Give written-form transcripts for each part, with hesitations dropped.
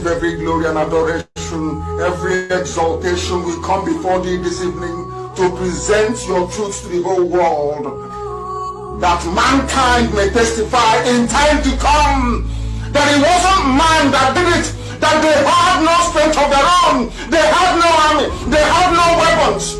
every glory and adoration, every exaltation. We come before thee this evening to present your truth to the whole world, that mankind may testify in time to come that it wasn't man that did it, that they had no strength of their own, they had no army, they had no weapons.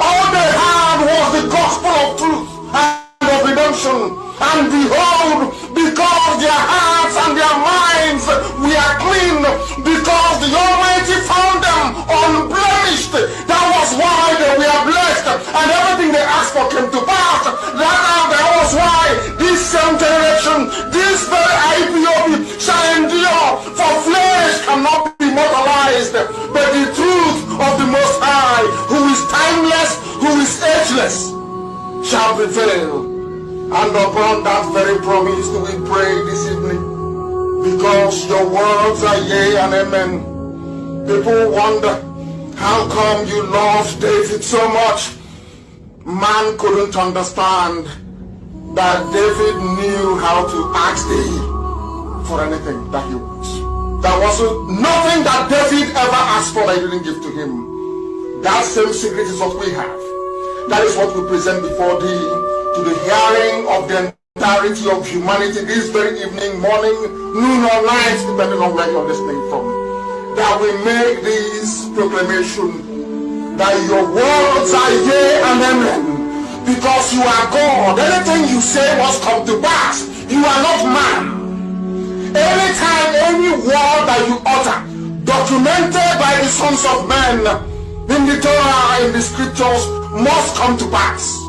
All they had was the gospel of truth and of redemption. And behold, because their hearts and their minds were clean, because the Almighty found them unblemished, that was why they were blessed, and everything they asked for came to pass. That was why this same generation, this very Ipob shall endure, for flesh cannot be mortalized, but the truth of the Most High, who is timeless, who is ageless, shall prevail. And upon that very promise do we pray this evening, because your words are yea and amen. People wonder, how come you loved David so much? Man couldn't understand that David knew how to ask thee for anything that he wants. There was nothing that David ever asked for that he didn't give to him. That same secret is what we have. That is what we present before thee, to the hearing of the entirety of humanity this very evening, morning, noon or night, depending on where you're listening from. That we make this proclamation that your words are yea and amen, because you are God. Anything you say must come to pass. You are not man. Anytime, any word that you utter, documented by the sons of men in the Torah, in the scriptures, must come to pass.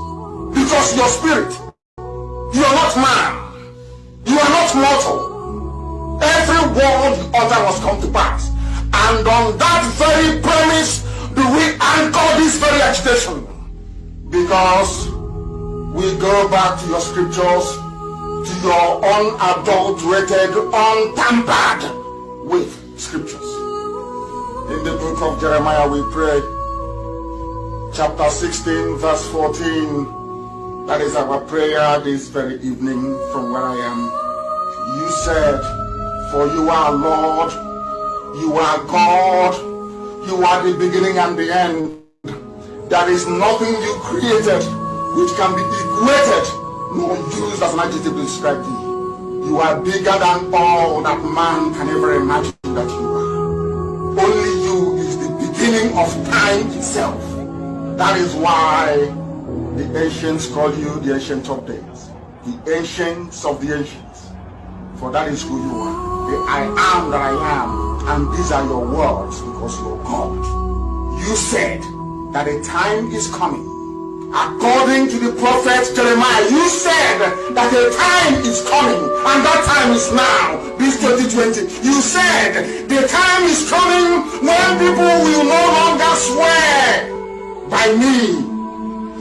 Because your spirit, you are not man, you are not mortal. Every word you utter must come to pass. And on that very premise do we anchor this very agitation. Because we go back to your scriptures, to your unadulterated, untampered with scriptures. In the book of Jeremiah we pray, chapter 16, verse 14. That is our prayer this very evening from where I am. You said, for you are Lord, you are God, you are the beginning and the end. There is nothing you created which can be equated nor used as an adjective to describe thee. You are bigger than all that man can ever imagine that you are. Only you is the beginning of time itself. That is why the ancients call you the Ancient of Days, the Ancients of the Ancients, for that is who you are, the I am that I am, and these are your words because you are God. You said that a time is coming, according to the prophet Jeremiah. You said that a time is coming, and that time is now, this 2020. You said the time is coming when people will no longer swear by me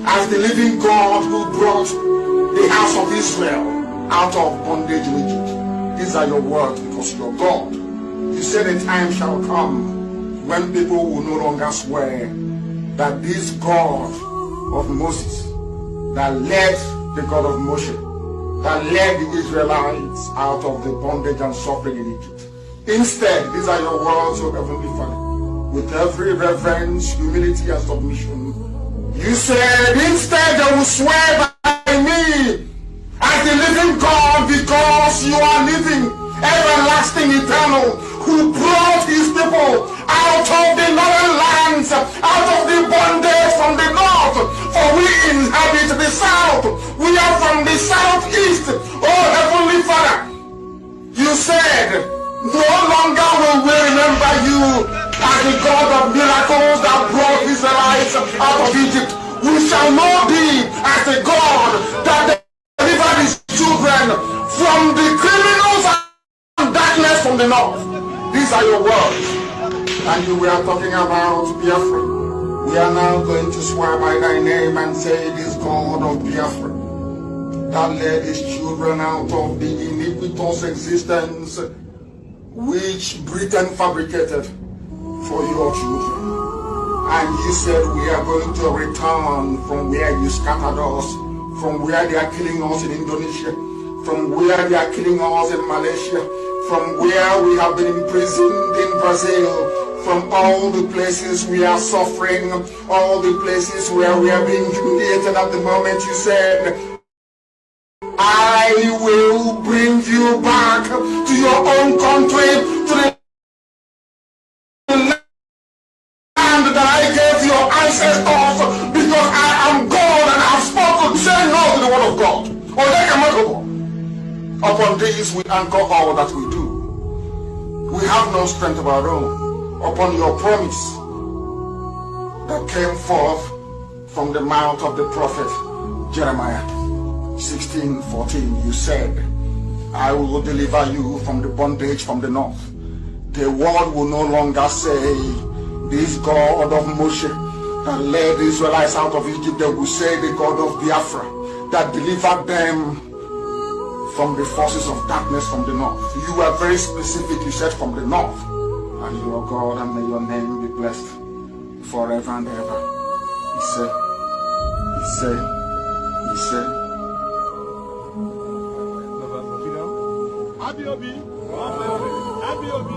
as the living God who brought the house of Israel out of bondage in Egypt. These are your words because you're God. You said a time shall come when people will no longer swear that this God of Moses, that led the God of Moshe, that led the Israelites out of the bondage and suffering in Egypt. Instead, these are your words, O Heavenly Father, with every reverence, humility, and submission. You said, instead they will swear by me as the living God, because you are living, everlasting, eternal, who brought his people out of the northern lands, out of the bondage from the north, for we inhabit the south. We are from the southeast. Oh Heavenly Father, you said, no longer will we remember you as the God of miracles that brought Israelites out of Egypt. We shall know thee as the God that delivered his children from the criminals and darkness from the north. These are your words. And you were talking about Biafra. We are now going to swear by thy name and say, this God of Biafra that led his children out of the iniquitous existence which Britain fabricated for your children. And you said we are going to return from where you scattered us, from where they are killing us in Indonesia, from where they are killing us in Malaysia, from where we have been imprisoned in Brazil, from all the places we are suffering, all the places where we are being humiliated at the moment. You said, I will bring you back to your own country, to the land that I gave your ancestors, because I am God and I have spoken. Say no to the word of God. Upon this we anchor all that we do. We have no strength of our own. Upon your promise that came forth from the mouth of the prophet Jeremiah 16:14, you said, I will deliver you from the bondage from the north. The world will no longer say, this God of Moshe that led the Israelites out of Egypt. They will say, the God of Biafra that delivered them from the forces of darkness from the north. You were very specific. You said from the north. And you are God, and may your name be blessed forever and ever. He said, Abiobi, Abiobi,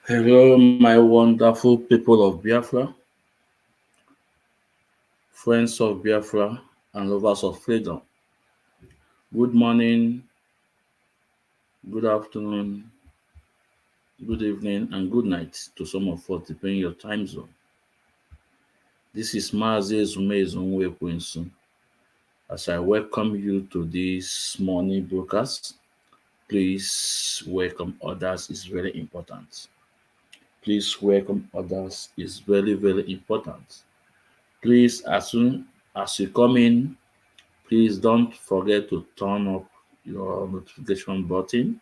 Hello, my wonderful people of Biafra, friends of Biafra, and lovers of freedom. Good morning, good afternoon, good evening, and good night to some of us, depending your time zone. This is Mazi Ndume. As I welcome you to this morning broadcast, please welcome others. It's very important. Please welcome others. It's very, very important. Please, as soon as you come in, please don't forget to turn up your notification button.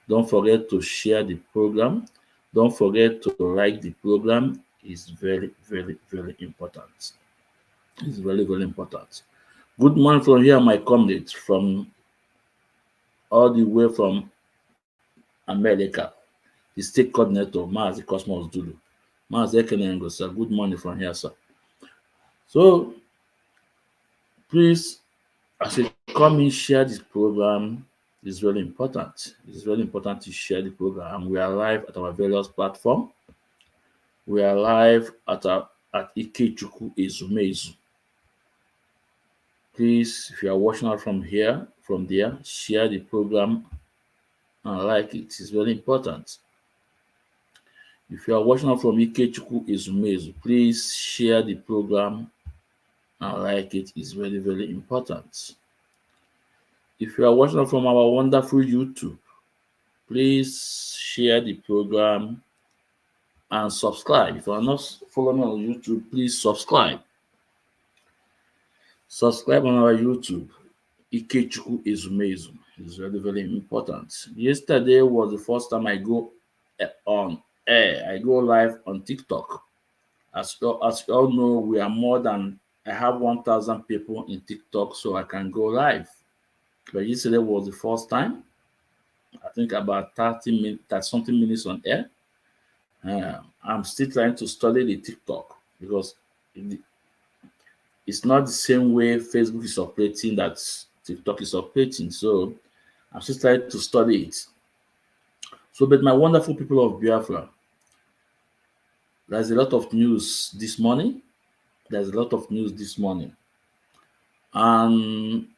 Don't forget to share the program. Don't forget to like the program. It's very, very, very important. It's very, very important. Good morning from here, my comrades, from all the way from America. The state coordinator, Mazi Cosmos Dulu. Mazi Ekenengo, sir. Good morning from here, sir. So, please, as you come in, share this program. It's very important. It's very important to share the program. We are live at our various platforms. We are live at Ikechukwu Ezumezu. Please, if you are watching out from there, share the program and like it. It's very important. If you are watching out from Ikechukwu Ezumezu, please share the program and like it. It's very, very important. If you are watching from our wonderful YouTube, please share the program and subscribe. If you are not following on YouTube, please subscribe. Subscribe on our YouTube. Ikechukwu Ezumezu is very, very important. Yesterday was the first time I go on air. I go live on TikTok. As you all know, we are more than, I have 1,000 people in TikTok, so I can go live. But yesterday was the first time. I think about 30 something minutes on air. I'm still trying to study the TikTok because it's not the same way Facebook is operating that TikTok is operating. So I'm still trying to study it. So, but my wonderful people of Biafra, There's a lot of news this morning. And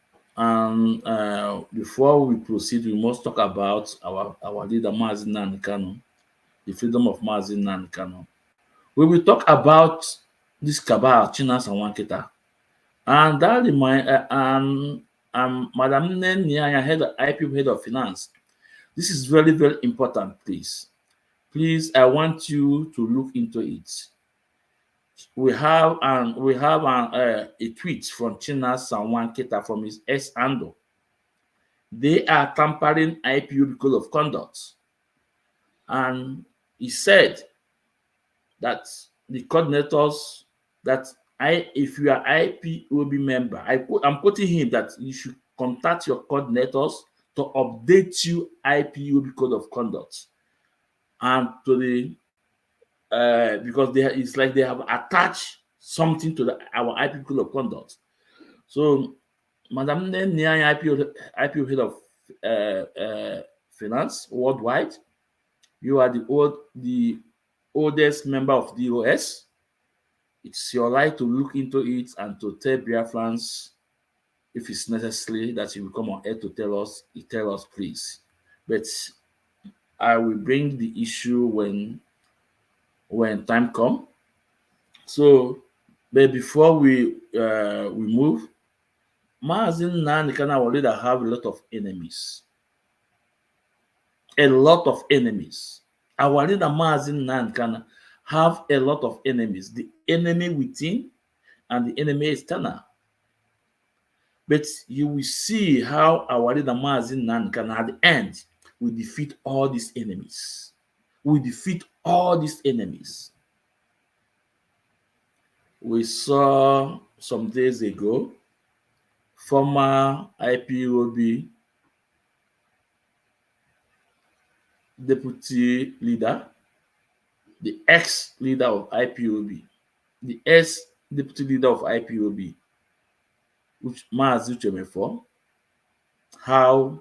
before we proceed, we must talk about our leader Mazi Nnamdi Kanu, the freedom of Mazi Nnamdi Kanu. We will talk about this cabal, Chinas and Wanketa, and that remind Madam Nnamdi, head of finance. This is very, very important. Please, I want you to look into it. We have a tweet from Chinas and Wanketa from his ex handle. They are tampering IPOB code of conduct. And he said that the coordinators, that if you are IPOB member, I'm quoting him, that you should contact your coordinators to update you IPOB code of conduct. And to the because it's like they have attached something to our IPOB code of conduct. So Madam Nnamdi, IPO head of finance worldwide, you are the oldest member of the OS. It's your right to look into it and to tell Biafrans, if it's necessary, that you will come on air to tell us, please. But I will bring the issue when time comes. So, but before we move, Mazi Nnamdi Kanu, our leader, have a lot of enemies. Our leader Mazi Nnamdi Kanu have a lot of enemies. The enemy within and the enemy external. But you will see how our leader Mazi Nnamdi Kanu at the end will defeat all these enemies. We saw some days ago former IPOB deputy leader, the ex-leader of IPOB, the ex-deputy leader of IPOB, which Mazi Uchemefo, how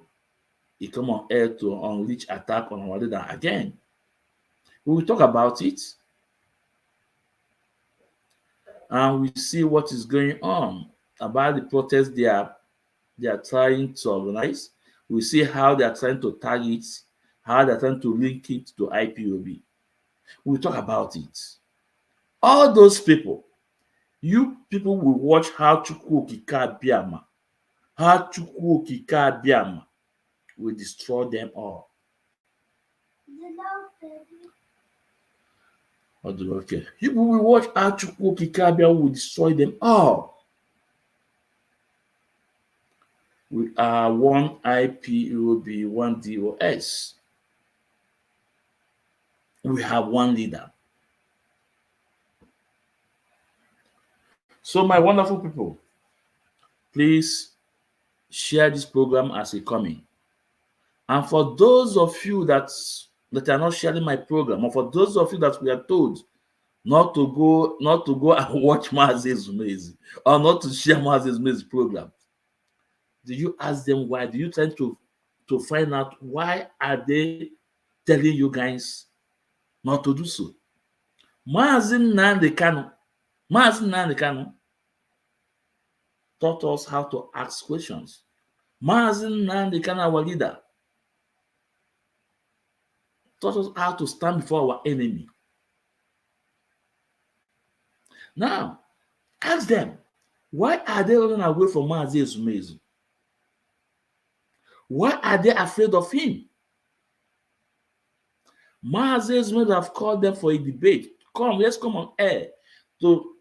he come on air to unleash attack on our leader again. We will talk about it, and we see what is going on about the protest they are trying to organize. We see how they are trying to target, how they are trying to link it to IPOB. We'll talk about it. All those people, you people will watch how Chukwu Okike Abiama will destroy them all. Okay. You will watch how Chukwu Okike Abiama will destroy them all. We are one IPOB, one DOS. We have one leader. So, my wonderful people, please share this program as it coming. And for those of you that are not sharing my program, or for those of you that we are told not to go and watch Mazi Ezumezi, or not to share Mazi Ezumezi's program, do you ask them why? Do you try to find out why are they telling you guys not to do so? Mazi Nnamdi Kanu taught us how to ask questions. Mazi Nnamdi Kanu, our leader, taught us how to stand before our enemy. Now, ask them, why are they running away from Mazi Ezumezi? Why are they afraid of him? Mazi Ezumezi have called them for a debate. Let's come on air to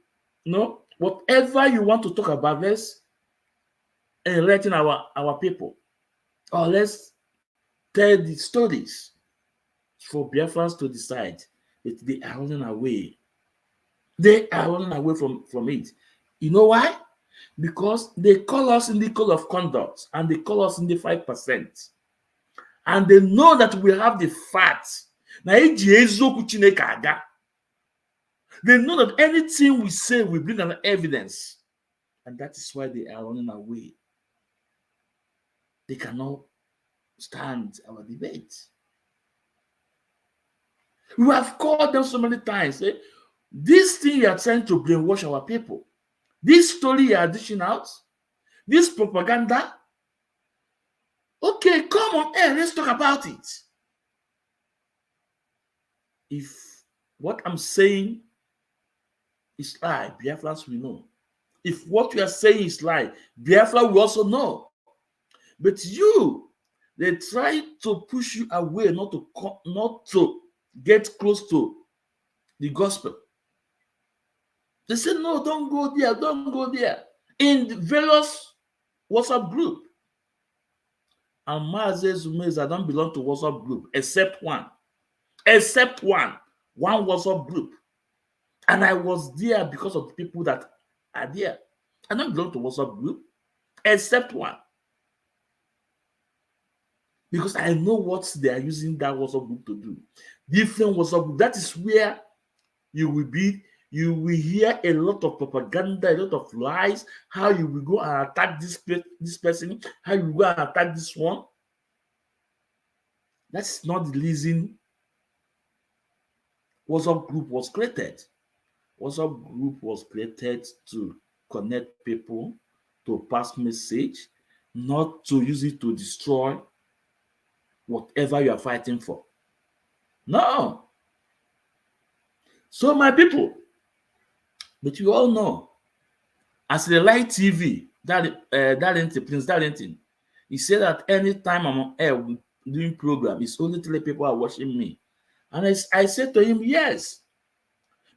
whatever you want to talk about. Let's enlighten our people, or let's tell the stories for Biafrans to decide that they are running away. They are running away from it. You know why? Because they call us in the code of conduct, and they call us in the 5%. And they know that we have the facts. They know that anything we say will bring an evidence. And that is why they are running away. They cannot stand our debate. We have called them so many times. This thing you are trying to brainwash our people, this story you are dishing out, this propaganda, okay, come on air, let's talk about it. If what I'm saying is lie, Biafrans will know. If what you are saying is lie, Biafra will also know. But they try to push you away, not to get close to the gospel. They say, no, don't go there, don't go there. In the various WhatsApp group. And Mazi Zumeza don't belong to WhatsApp group, except one. One WhatsApp group. And I was there because of the people that are there. I don't belong to WhatsApp group, except one. Because I know what they are using that WhatsApp group to do. Different WhatsApp group. That is where you will hear a lot of propaganda, a lot of lies, how you will go and attack this person, how you will go and attack this one. That's not the reason WhatsApp group was created. WhatsApp group was created to connect people, to pass message, not to use it to destroy whatever you are fighting for. No. So my people, but you all know, as the light TV, Prince Darlington, he said that anytime I'm on air doing program, it's only 3 people are watching me. And I said to him, yes.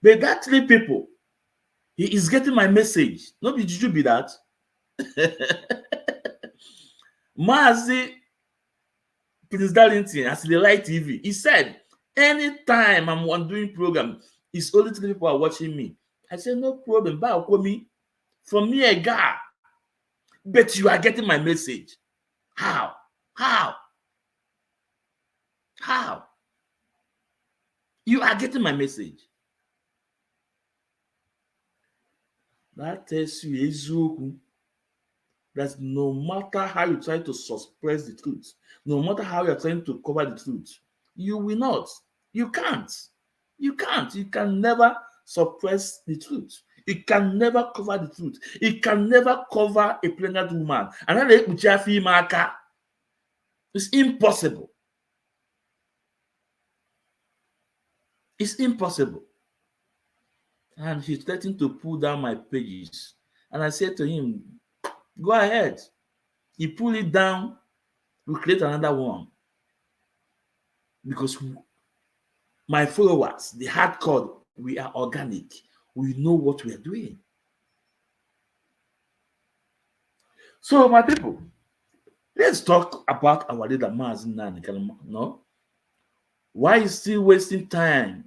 But that 3 people, he is getting my message. Not did you be that? Mazi, Prince Darlington, as the light TV, he said, anytime I'm doing program, it's only 3 people are watching me. I said, no problem. From me, a guy. But you are getting my message. How? You are getting my message. That tells you that no matter how you try to suppress the truth, no matter how you are trying to cover the truth, you will not. You can't. You can never suppress the truth. It can never cover the truth. It can never cover a pregnant woman. It's impossible. It's impossible. And he's threatening to pull down my pages. And I said to him, go ahead. He pulled it down. We'll create another one. Because my followers, the hardcore, we are organic. We know what we are doing. So, my people, let's talk about our leader, Mazi Nnamdi. No? Why is still wasting time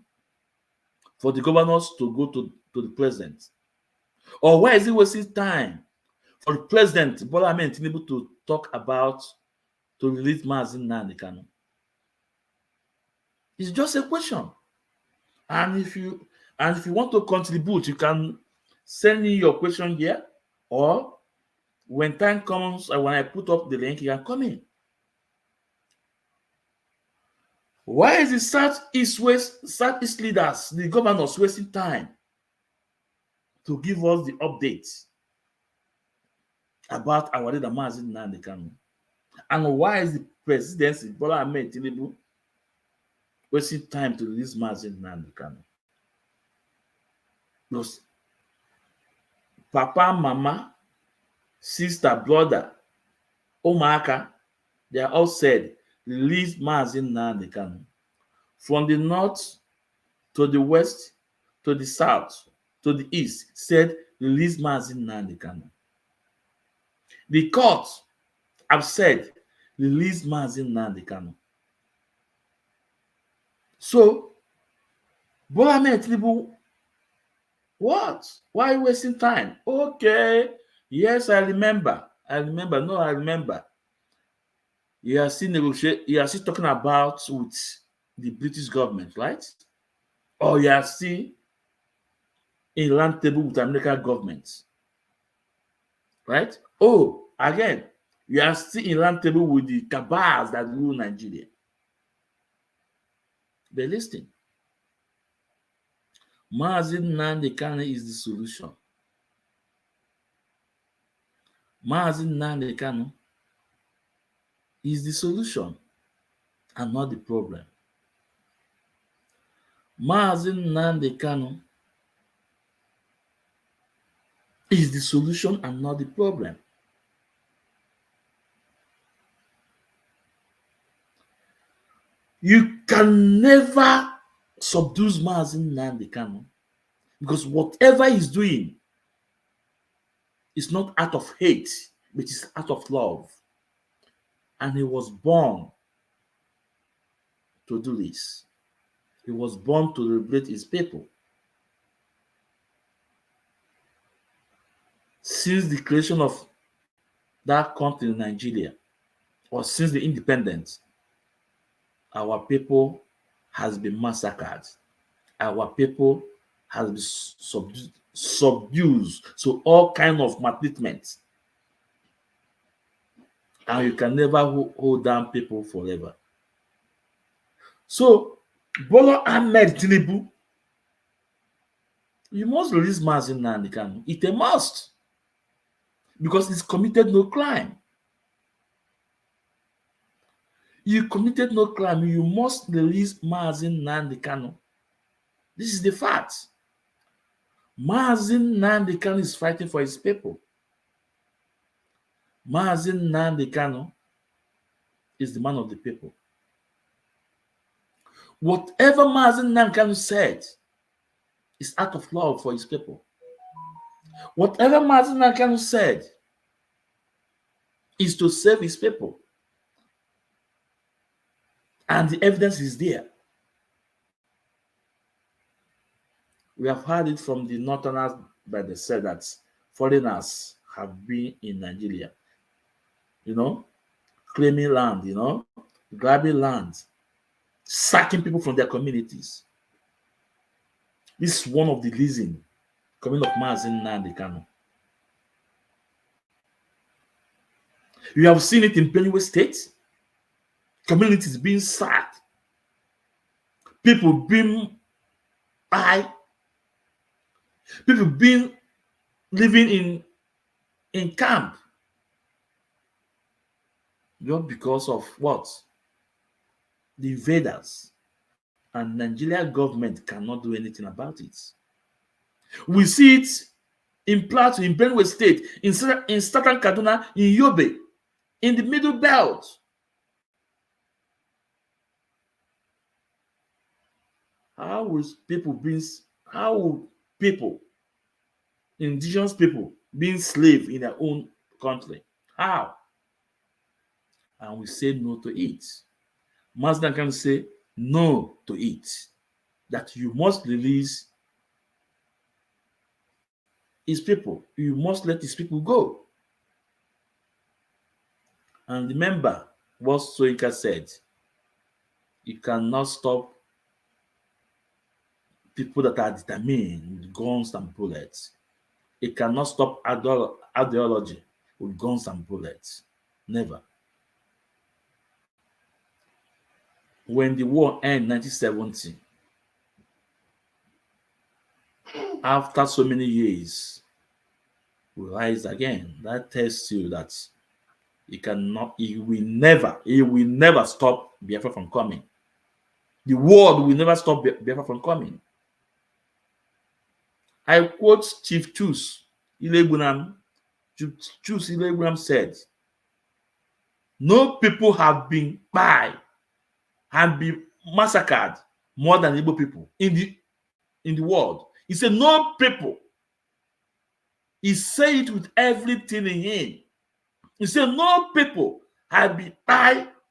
for the governors to go to the president? Or why is he wasting time for the president, Bola Ahmed Tinubu, to talk about to release Mazi Nnamdi? It's just a question. And if you want to contribute, you can send me your question here, or when time comes, when I put up the link, you can come in. Why is the Southeast leaders, the governors, wasting time to give us the updates about our leader Mazi Nnamdi? And why is the presidency, Bola Ahmed Tinubu, wasting time to release Mazi Nnamdi? Because Papa, Mama, sister, brother, Omaka, they are all said, release Mazi Nnamdi. From the north to the west to the south to the east, said, release Mazi Nnamdi. The courts have said, release Mazi Nnamdi. So, Bola Ahmed Tinubu, what? Why wasting time? Okay. Yes, I remember. No, I remember. You are still negotiating. You are still talking about with the British government, right? Or you are still in round table with American government, right? Oh, again, you are still in round table with the cabals that rule Nigeria. They're listening. Mazi Nnamdi Kanu is the solution. Mazi Nnamdi Kanu is the solution and not the problem. Mazi Nnamdi Kanu is the solution and not the problem. You can never subdue Mazi Nnamdi Kanu because whatever he's doing is not out of hate, but it's out of love. And he was born to do this. He was born to liberate his people. Since the creation of that country in Nigeria, or since the independence, our people has been massacred. Our people has been subdued. So all kind of maltreatment. And you can never hold down people forever. So, Bola Ahmed Tinubu, you must release Mazi Nnamdi Kanu. It's a must. Because he's committed no crime. You committed no crime. You must release Mazi Nnamdi Kanu. This is the fact. Mazi Nnamdi Kanu is fighting for his people. Mazi Nnamdi Kanu is the man of the people. Whatever Mazi Nnamdi Kanu said is out of love for his people. Whatever Mazi Nnamdi Kanu said is to save his people. And the evidence is there. We have heard it from the northerners that they said that foreigners have been in Nigeria, claiming land, grabbing land, sacking people from their communities. This is one of the reasons coming of Mazi Nnamdi Kanu. You have seen it in Benue State. Communities being sacked. People being people being living in camp. Just because of what? The invaders. And Nigeria government cannot do anything about it. We see it in Plateau, in Benue State, in Southern Kaduna, in Yobe, in the Middle Belt. How will indigenous people, being slaves in their own country? How? And we say no to it. Mazi Nnamdi Kanu say no to it. That you must release his people. You must let his people go. And remember what Soyinka said. You cannot stop people that are determined with guns and bullets. It cannot stop ideology with guns and bullets. Never. When the war ended in 1970, after so many years, we rise again. That tells you that he will never stop Biafra from coming. The world will never stop Biafra from coming. I quote Chief Chus Ilegbunam. Chus Ilegbunam said, no people have been massacred more than Igbo people in the world. He said, no people. He said it with everything in him. He said, no people have been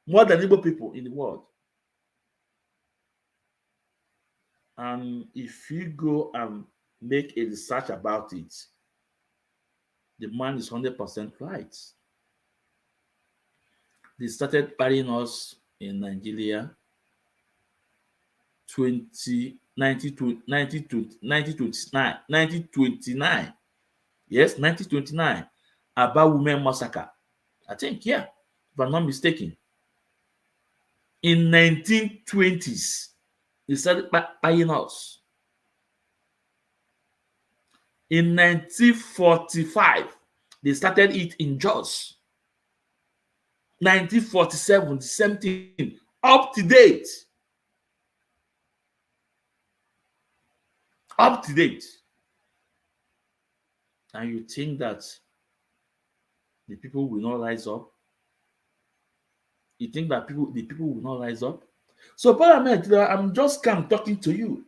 more than Igbo people in the world. And if you go and make a research about it, the man is 100% right. They started burying us in Nigeria 1929. Yes, 1929. About women massacre. I think, yeah, if I'm not mistaken. In 1920s, they started buying us. In 1945, they started it in Jos. 1947, the same thing, up to date. Up to date. And you think that the people will not rise up? You think that the people will not rise up? So, Parliament, I'm just talking to you.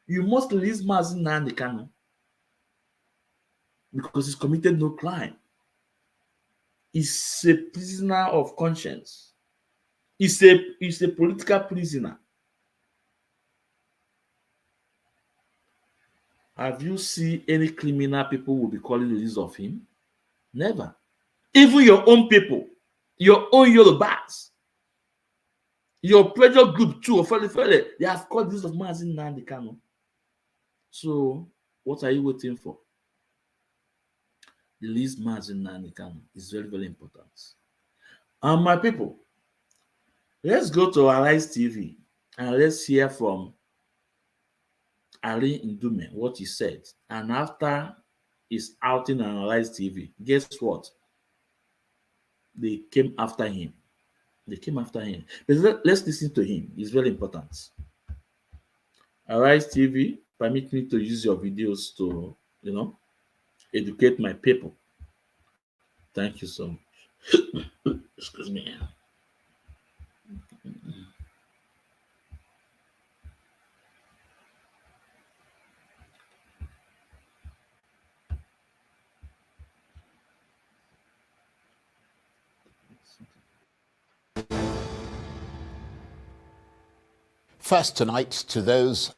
You must release Mazi Nnamdi Kanu because he's committed no crime. He's a prisoner of conscience. He's a political prisoner. Have you seen any criminal people will be calling the release of him? Never. Even your own people, your own Yorubas, your pressure group too, they have called the release of Mazi Nnamdi Kanu. So, what are you waiting for? Release Mazi Nnamdi Kanu is very, very important. And my people, let's go to Arise TV and let's hear from Ali Ndume what he said. And after his outing on Arise TV, guess what? They came after him. They came after him. But let's listen to him. It's very important. Arise TV, permit me to use your videos to, educate my people. Thank you so much. Excuse me. First tonight to those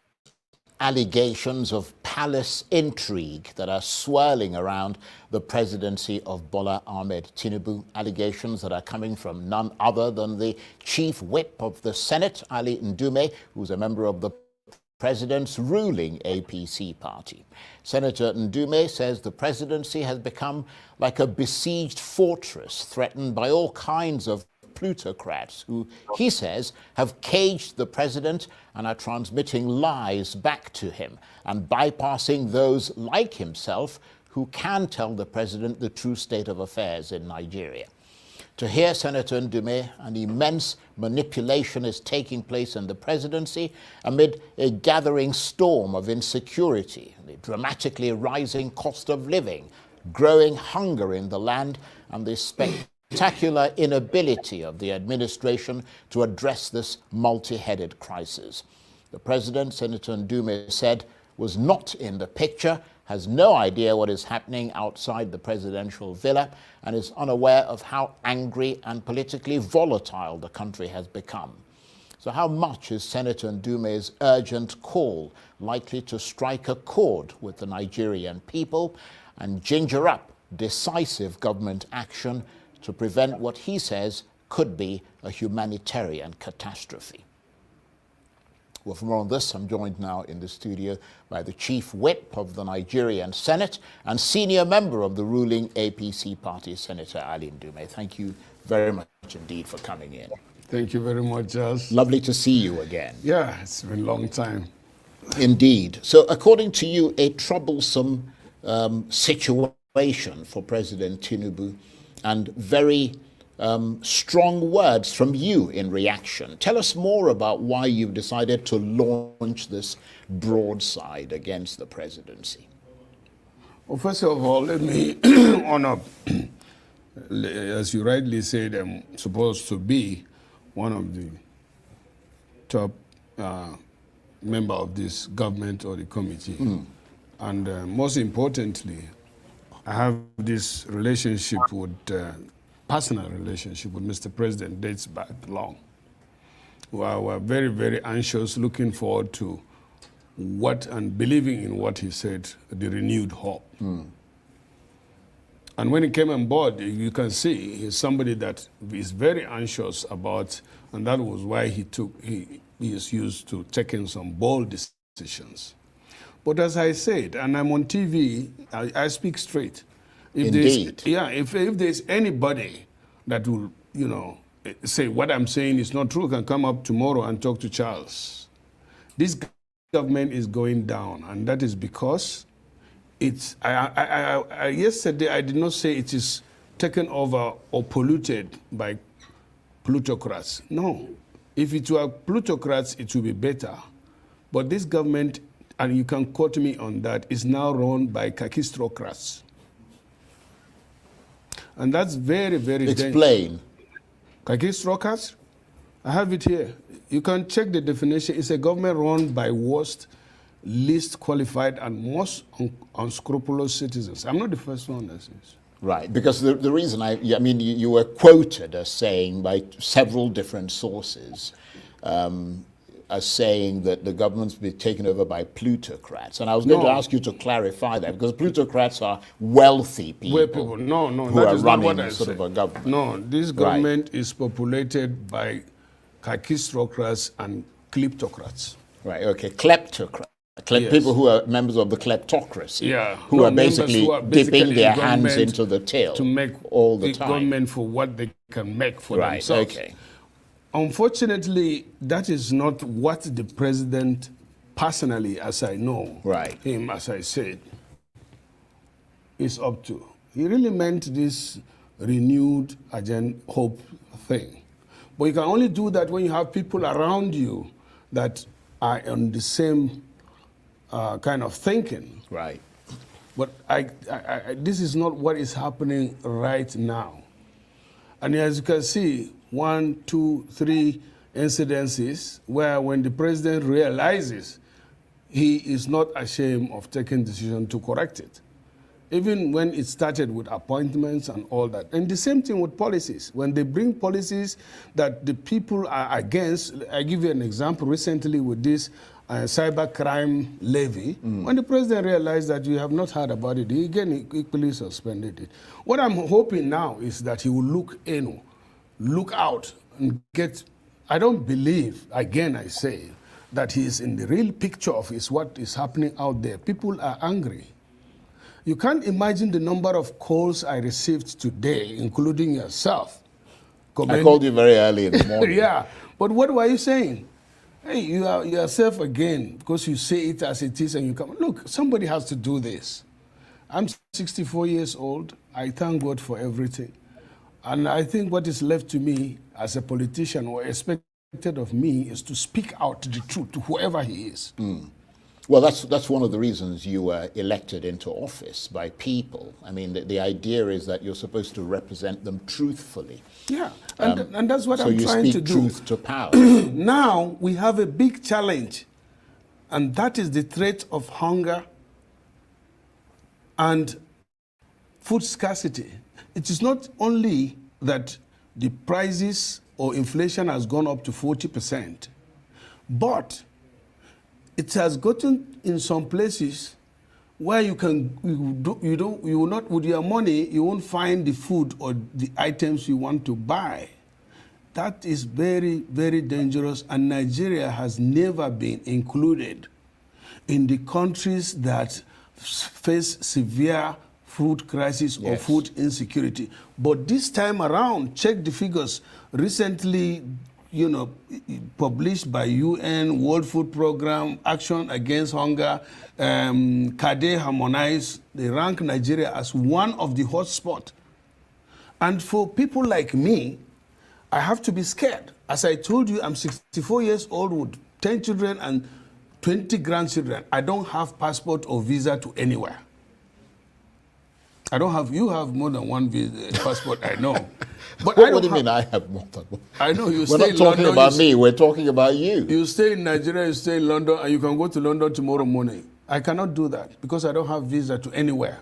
allegations of palace intrigue that are swirling around the presidency of Bola Ahmed Tinubu, allegations that are coming from none other than the chief whip of the Senate, Ali Ndume, who's a member of the president's ruling APC party. Senator Ndume says the presidency has become like a besieged fortress threatened by all kinds of plutocrats who, he says, have caged the president and are transmitting lies back to him and bypassing those like himself who can tell the president the true state of affairs in Nigeria. To hear Senator Ndume, an immense manipulation is taking place in the presidency amid a gathering storm of insecurity, the dramatically rising cost of living, growing hunger in the land, and the spectacular inability of the administration to address this multi-headed crisis. The president, Senator Ndume, said, was not in the picture, has no idea what is happening outside the presidential villa, and is unaware of how angry and politically volatile the country has become. So how much is Senator Ndume's urgent call likely to strike a chord with the Nigerian people and ginger up decisive government action to prevent what he says could be a humanitarian catastrophe? Well, for more on this, I'm joined now in the studio by the chief whip of the Nigerian Senate and senior member of the ruling APC party, Senator Ali Ndume. Thank you very much indeed for coming in. Thank you very much, Charles. Lovely to see you again. Yeah, it's been a long time. Indeed. So according to you, a troublesome situation for President Tinubu, and very strong words from you in reaction. Tell us more about why you've decided to launch this broadside against the presidency. Well, first of all, let me honor, as you rightly said, I'm supposed to be one of the top member of this government or the committee. And most importantly, I have this relationship with personal relationship with Mr. President dates back long. We're very, very anxious, looking forward to what and believing in what he said, the renewed hope. And when he came on board, you can see he's somebody that is very anxious about, and that was why he is used to taking some bold decisions. But as I said, and I'm on TV, I speak straight. Indeed. If there's anybody that will, say what I'm saying is not true, can come up tomorrow and talk to Charles. This government is going down, and that is because it's yesterday I did not say it is taken over or polluted by plutocrats. No. If it were plutocrats, it would be better. But this government, and you can quote me on that, is now run by kakistocrats. And that's very, very dangerous. Explain. Kakistocrats? I have it here. You can check the definition. It's a government run by worst, least qualified, and most unscrupulous citizens. I'm not the first one that says. Right, because the reason I mean, you were quoted as saying by several different sources, as saying that the government's been taken over by plutocrats. And I was going to ask you to clarify that, because plutocrats are wealthy people, who are running sort of a government. No, this government is populated by kakistocrats and kleptocrats. Right, okay, kleptocrats. Yes. People who are members of the kleptocracy, who are basically dipping their hands into the till to make all the time. Government for what they can make for themselves. Okay. Unfortunately, that is not what the president personally, as I know him, as I said, is up to. He really meant this renewed agenda hope thing. But you can only do that when you have people around you that are on the same kind of thinking. Right. But this is not what is happening right now. And as you can see, 1, 2, 3 incidences where when the president realizes he is not ashamed of taking decision to correct it. Even when it started with appointments and all that. And the same thing with policies. When they bring policies that the people are against, I give you an example recently with this cyber crime levy. When the president realized that you have not heard about it, he again equally suspended it. What I'm hoping now is that he will look out and get, I don't believe, again I say, that he is in the real picture of what is happening out there. People are angry. You can't imagine the number of calls I received today, including yourself. I called you very early in the morning. Yeah, but what were you saying? Hey, you are yourself again, because you say it as it is and you come. Look, somebody has to do this. I'm 64 years old. I thank God for everything. And I think what is left to me as a politician or expected of me is to speak out the truth to whoever he is. Well, that's one of the reasons you were elected into office by people. I mean, the idea is that you're supposed to represent them truthfully. Yeah, and that's what I'm trying to do. So you speak truth to power. Now we have a big challenge, and that is the threat of hunger and food scarcity. It is not only that the prices or inflation has gone up to 40%, but it has gotten in some places where you will not, with your money, you won't find the food or the items you want to buy. That is very, very dangerous, and Nigeria has never been included in the countries that face severe food crisis or food insecurity. But this time around, check the figures. Recently, published by UN, World Food Program, Action Against Hunger, CADE Harmonize, they rank Nigeria as one of the hotspots. And for people like me, I have to be scared. As I told you, I'm 64 years old with 10 children and 20 grandchildren. I don't have passport or visa to anywhere. I don't have, you have more than one passport, I know. But what do you mean I have more than one? I know you We're not talking about me, we're talking about you. You stay in Nigeria, you stay in London, and you can go to London tomorrow morning. I cannot do that because I don't have visa to anywhere.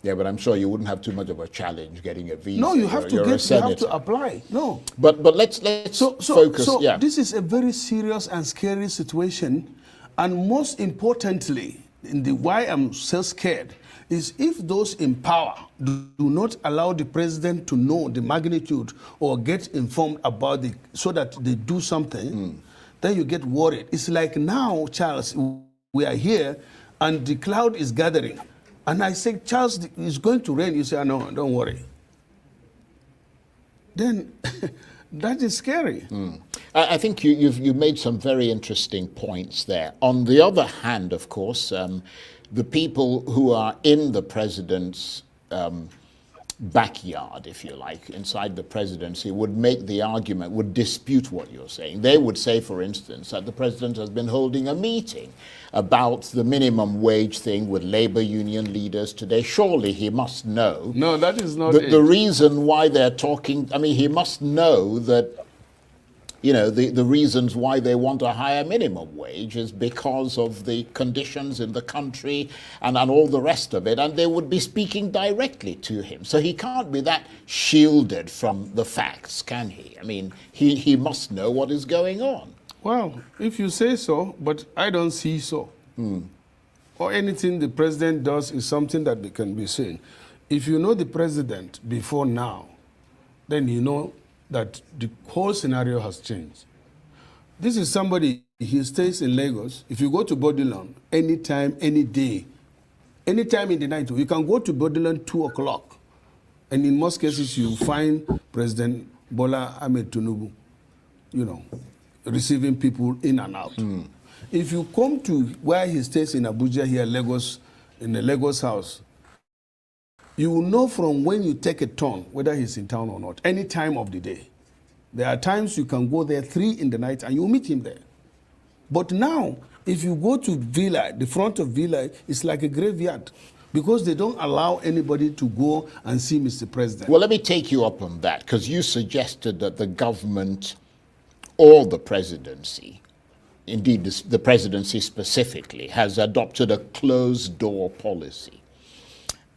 Yeah, but I'm sure you wouldn't have too much of a challenge getting a visa. No, you have you have to apply. No. But let's focus. So this is a very serious and scary situation, and most importantly, why I'm so scared is if those in power do not allow the president to know the magnitude or get informed about it so that they do something, then you get worried. It's like now, Charles, we are here and the cloud is gathering. And I say, Charles, it's going to rain. You say, no, don't worry. Then that is scary. I think you've made some very interesting points there. On the other hand, of course, the people who are in the president's backyard, if you like, inside the presidency, would make the argument, would dispute what you're saying. They would say, for instance, that the president has been holding a meeting about the minimum wage thing with labor union leaders today. Surely he must know. No, that is not the reason why they're talking. I mean, he must know that, you know, the reasons why they want a higher minimum wage is because of the conditions in the country and all the rest of it, and they would be speaking directly to him. So he can't be that shielded from the facts, can he? I mean, he must know what is going on. Well, if you say so, but I don't see so. Or anything the president does is something that can be seen. If you know the president before now, then you know that the whole scenario has changed. This is somebody, he stays in Lagos. If you go to Bodilon, anytime, any day, anytime in the night, you can go to Bodilon 2 o'clock. And in most cases, you find President Bola Ahmed Tinubu, you know, receiving people in and out. If you come to where he stays in Abuja here, Lagos, in the Lagos house, you will know from when you take a turn whether he's in town or not, any time of the day. There are times you can go there 3 in the night and you'll meet him there. But now, if you go to Villa, the front of Villa is like a graveyard because they don't allow anybody to go and see Mr. President. Well, let me take you up on that, because you suggested that the government or the presidency, indeed the presidency specifically, has adopted a closed-door policy,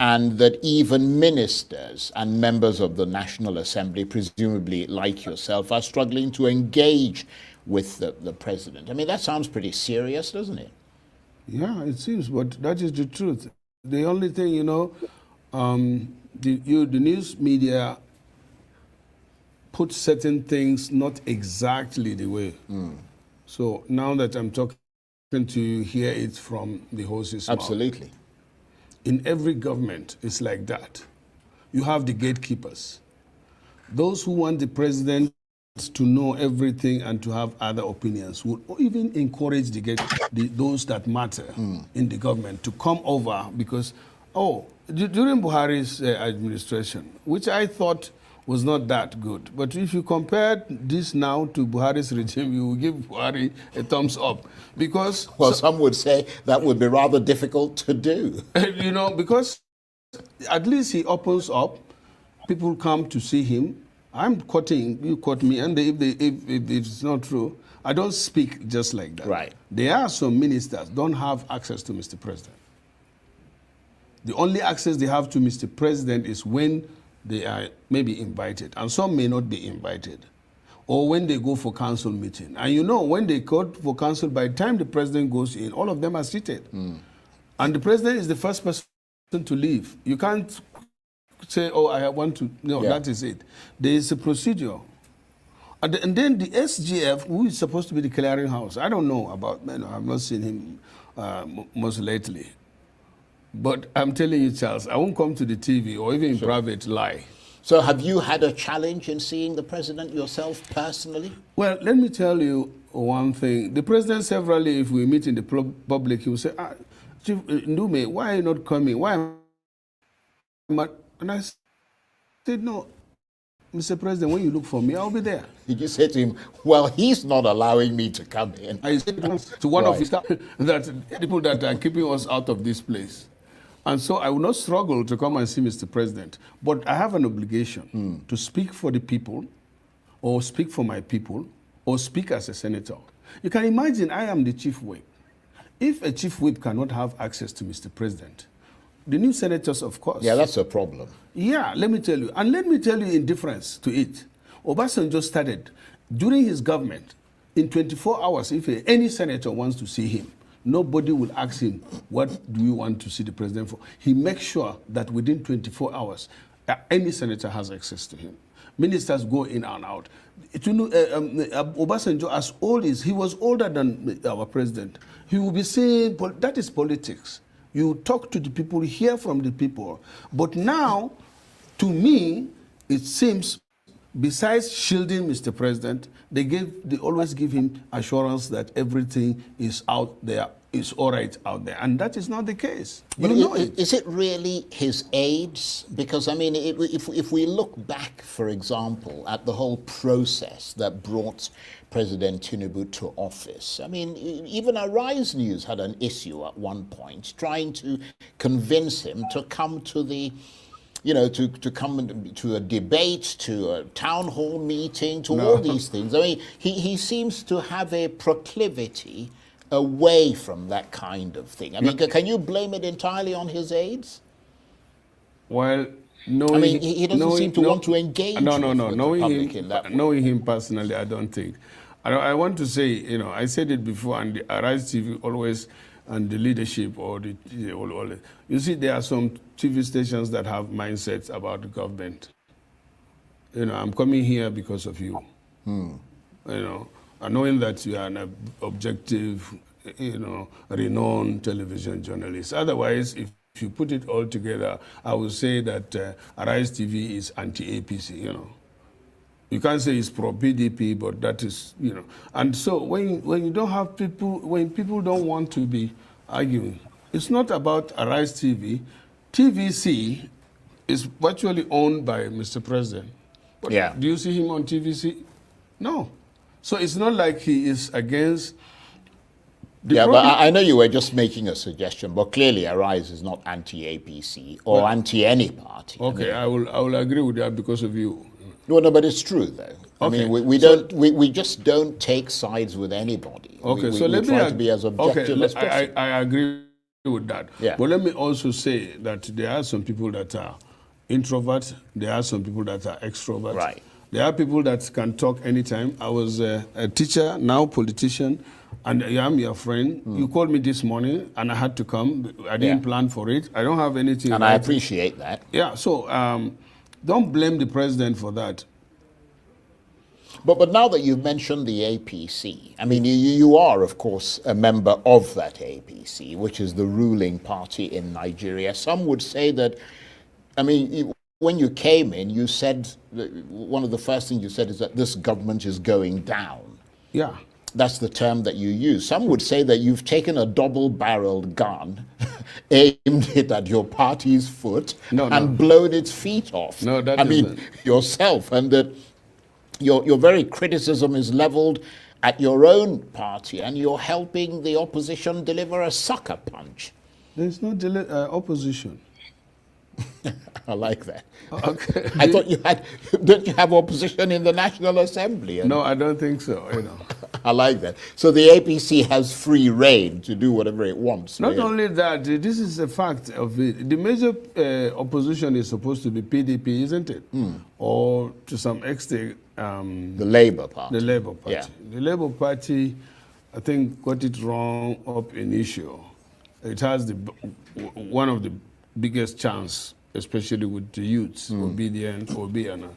and that even ministers and members of the National Assembly, presumably like yourself, are struggling to engage with the president. I mean, that sounds pretty serious, doesn't it? Yeah, it seems, but that is the truth. The only thing, you know, the news media put certain things not exactly the way. So now that I'm talking to you, hear it from the horse's mouth. Absolutely. In every government, it's like that. You have the gatekeepers. Those who want the president to know everything and to have other opinions would even encourage those that matter in the government to come over because, during Buhari's administration, which I thought was not that good. But if you compare this now to Buhari's regime, you will give Buhari a thumbs up. Because well, some would say that would be rather difficult to do. You know, because at least he opens up, people come to see him. I'm quoting, you quote me, and if it's not true, I don't speak just like that. Right. There are some ministers don't have access to Mr. President. The only access they have to Mr. President is when they are maybe invited, and some may not be invited, or when they go for council meeting. And you know, when they go for council, by the time the president goes in, all of them are seated. And the president is the first person to leave. You can't say, I want to, no, that is it. There is a procedure. And then the SGF, who is supposed to be the clearinghouse, I don't know about, I've not seen him most lately. But I'm telling you, Charles, I won't come to the TV or even in private lie. So have you had a challenge in seeing the president yourself personally? Well, let me tell you one thing. The president severally, if we meet in the public, he will say, Chief Ndume, why are you not coming? Why am I not? And I said, no, Mr. President, when you look for me, I'll be there. Did you say to him, well, he's not allowing me to come in? I said to one of his staff that people that are keeping us out of this place. And so I will not struggle to come and see Mr. President. But I have an obligation to speak for the people, or speak for my people, or speak as a senator. You can imagine I am the chief whip. If a chief whip cannot have access to Mr. President, the new senators, of course. Yeah, that's a problem. Yeah, let me tell you. And let me tell you in difference to it. Obasanjo started, during his government, in 24 hours, if any senator wants to see him, nobody will ask him, what do you want to see the president for? He makes sure that within 24 hours, any senator has access to him. Ministers go in and out. Obasanjo, as old as he was older than our president, he will be saying, that is politics. You talk to the people, hear from the people. But now, to me, it seems, besides shielding Mr. President, they always give him assurance that everything is out there is all right out there. And that is not the case. But You know it. is it really his aides? Because, I mean, if we look back, for example, at the whole process that brought President Tinubu to office, I mean, even Arise News had an issue at one point trying to convince him to come to the, you know, to come to a debate, to a town hall meeting, to all these things. I mean, he seems to have a proclivity away from that kind of thing. I mean, can you blame it entirely on his aides? Well, knowing, I mean, he doesn't seem to want to engage with the public in that way. Knowing him personally, I don't think. I want to say, you know, I said it before, and the Arise TV always, and the leadership, or you see, there are some TV stations that have mindsets about the government. You know, I'm coming here because of you. You know, and knowing that you are an objective, you know, renowned television journalist. Otherwise, if you put it all together, I would say that Arise TV is anti-APC, you know. You can't say it's pro-PDP, but that is, you know. And so when you don't have people, when people don't want to be arguing, it's not about Arise TV. TVC is virtually owned by Mr. President. But Yeah. do you see him on TVC? No. So it's not like he is against. Yeah, but I know you were just making a suggestion, but clearly Arise is not anti-APC or anti any party. Okay, I will agree with that because of you. No, but it's true though. I Okay, mean, we just don't take sides with anybody. Okay, we let me try to be as objective as possible. I agree with that. Yeah. But let me also say that there are some people that are introverts. There are some people that are extroverts. Right. There are people that can talk anytime. I was a teacher, now politician, and I am your friend. You called me this morning, and I had to come. I didn't plan for it. I don't have anything. And I appreciate that. Yeah, so don't blame the president for that. But now that you've mentioned the APC, I mean, you are, of course, a member of that APC, which is the ruling party in Nigeria. Some would say that, I mean, when you came in, you said, one of the first things you said is that this government is going down. Yeah. That's the term that you use. Some would say that you've taken a double-barreled gun, aimed it at your party's foot, and blown its feet off. No, that I mean, yourself, and that your very criticism is leveled at your own party, and you're helping the opposition deliver a sucker punch. There's no opposition. I like that. Okay. I thought you had, don't you have opposition in the National Assembly? No, I don't think so, you know. I like that. So the APC has free reign to do whatever it wants. Not only that, this is a fact of it. The major opposition is supposed to be PDP, isn't it? Or to some extent, the Labour Party. The Labour Party. Yeah. The Labour Party, I think, got it wrong up initio. It has one of the biggest chance, especially with the youths, obedient, Obiana.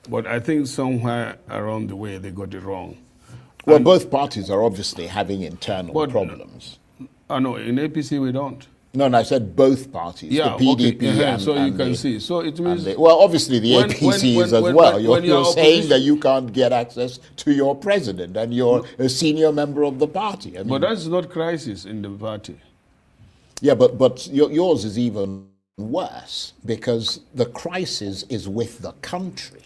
But I think somewhere around the way they got it wrong. Well, both parties are obviously having internal problems. No, in APC we don't. No, I said both parties, the PDP and so you can see. So it means... well, obviously the APC is as well. You're saying that you can't get access to your president and you're a senior member of the party. I mean, but that's not crisis in the party. Yeah, but yours is even worse because the crisis is with the country.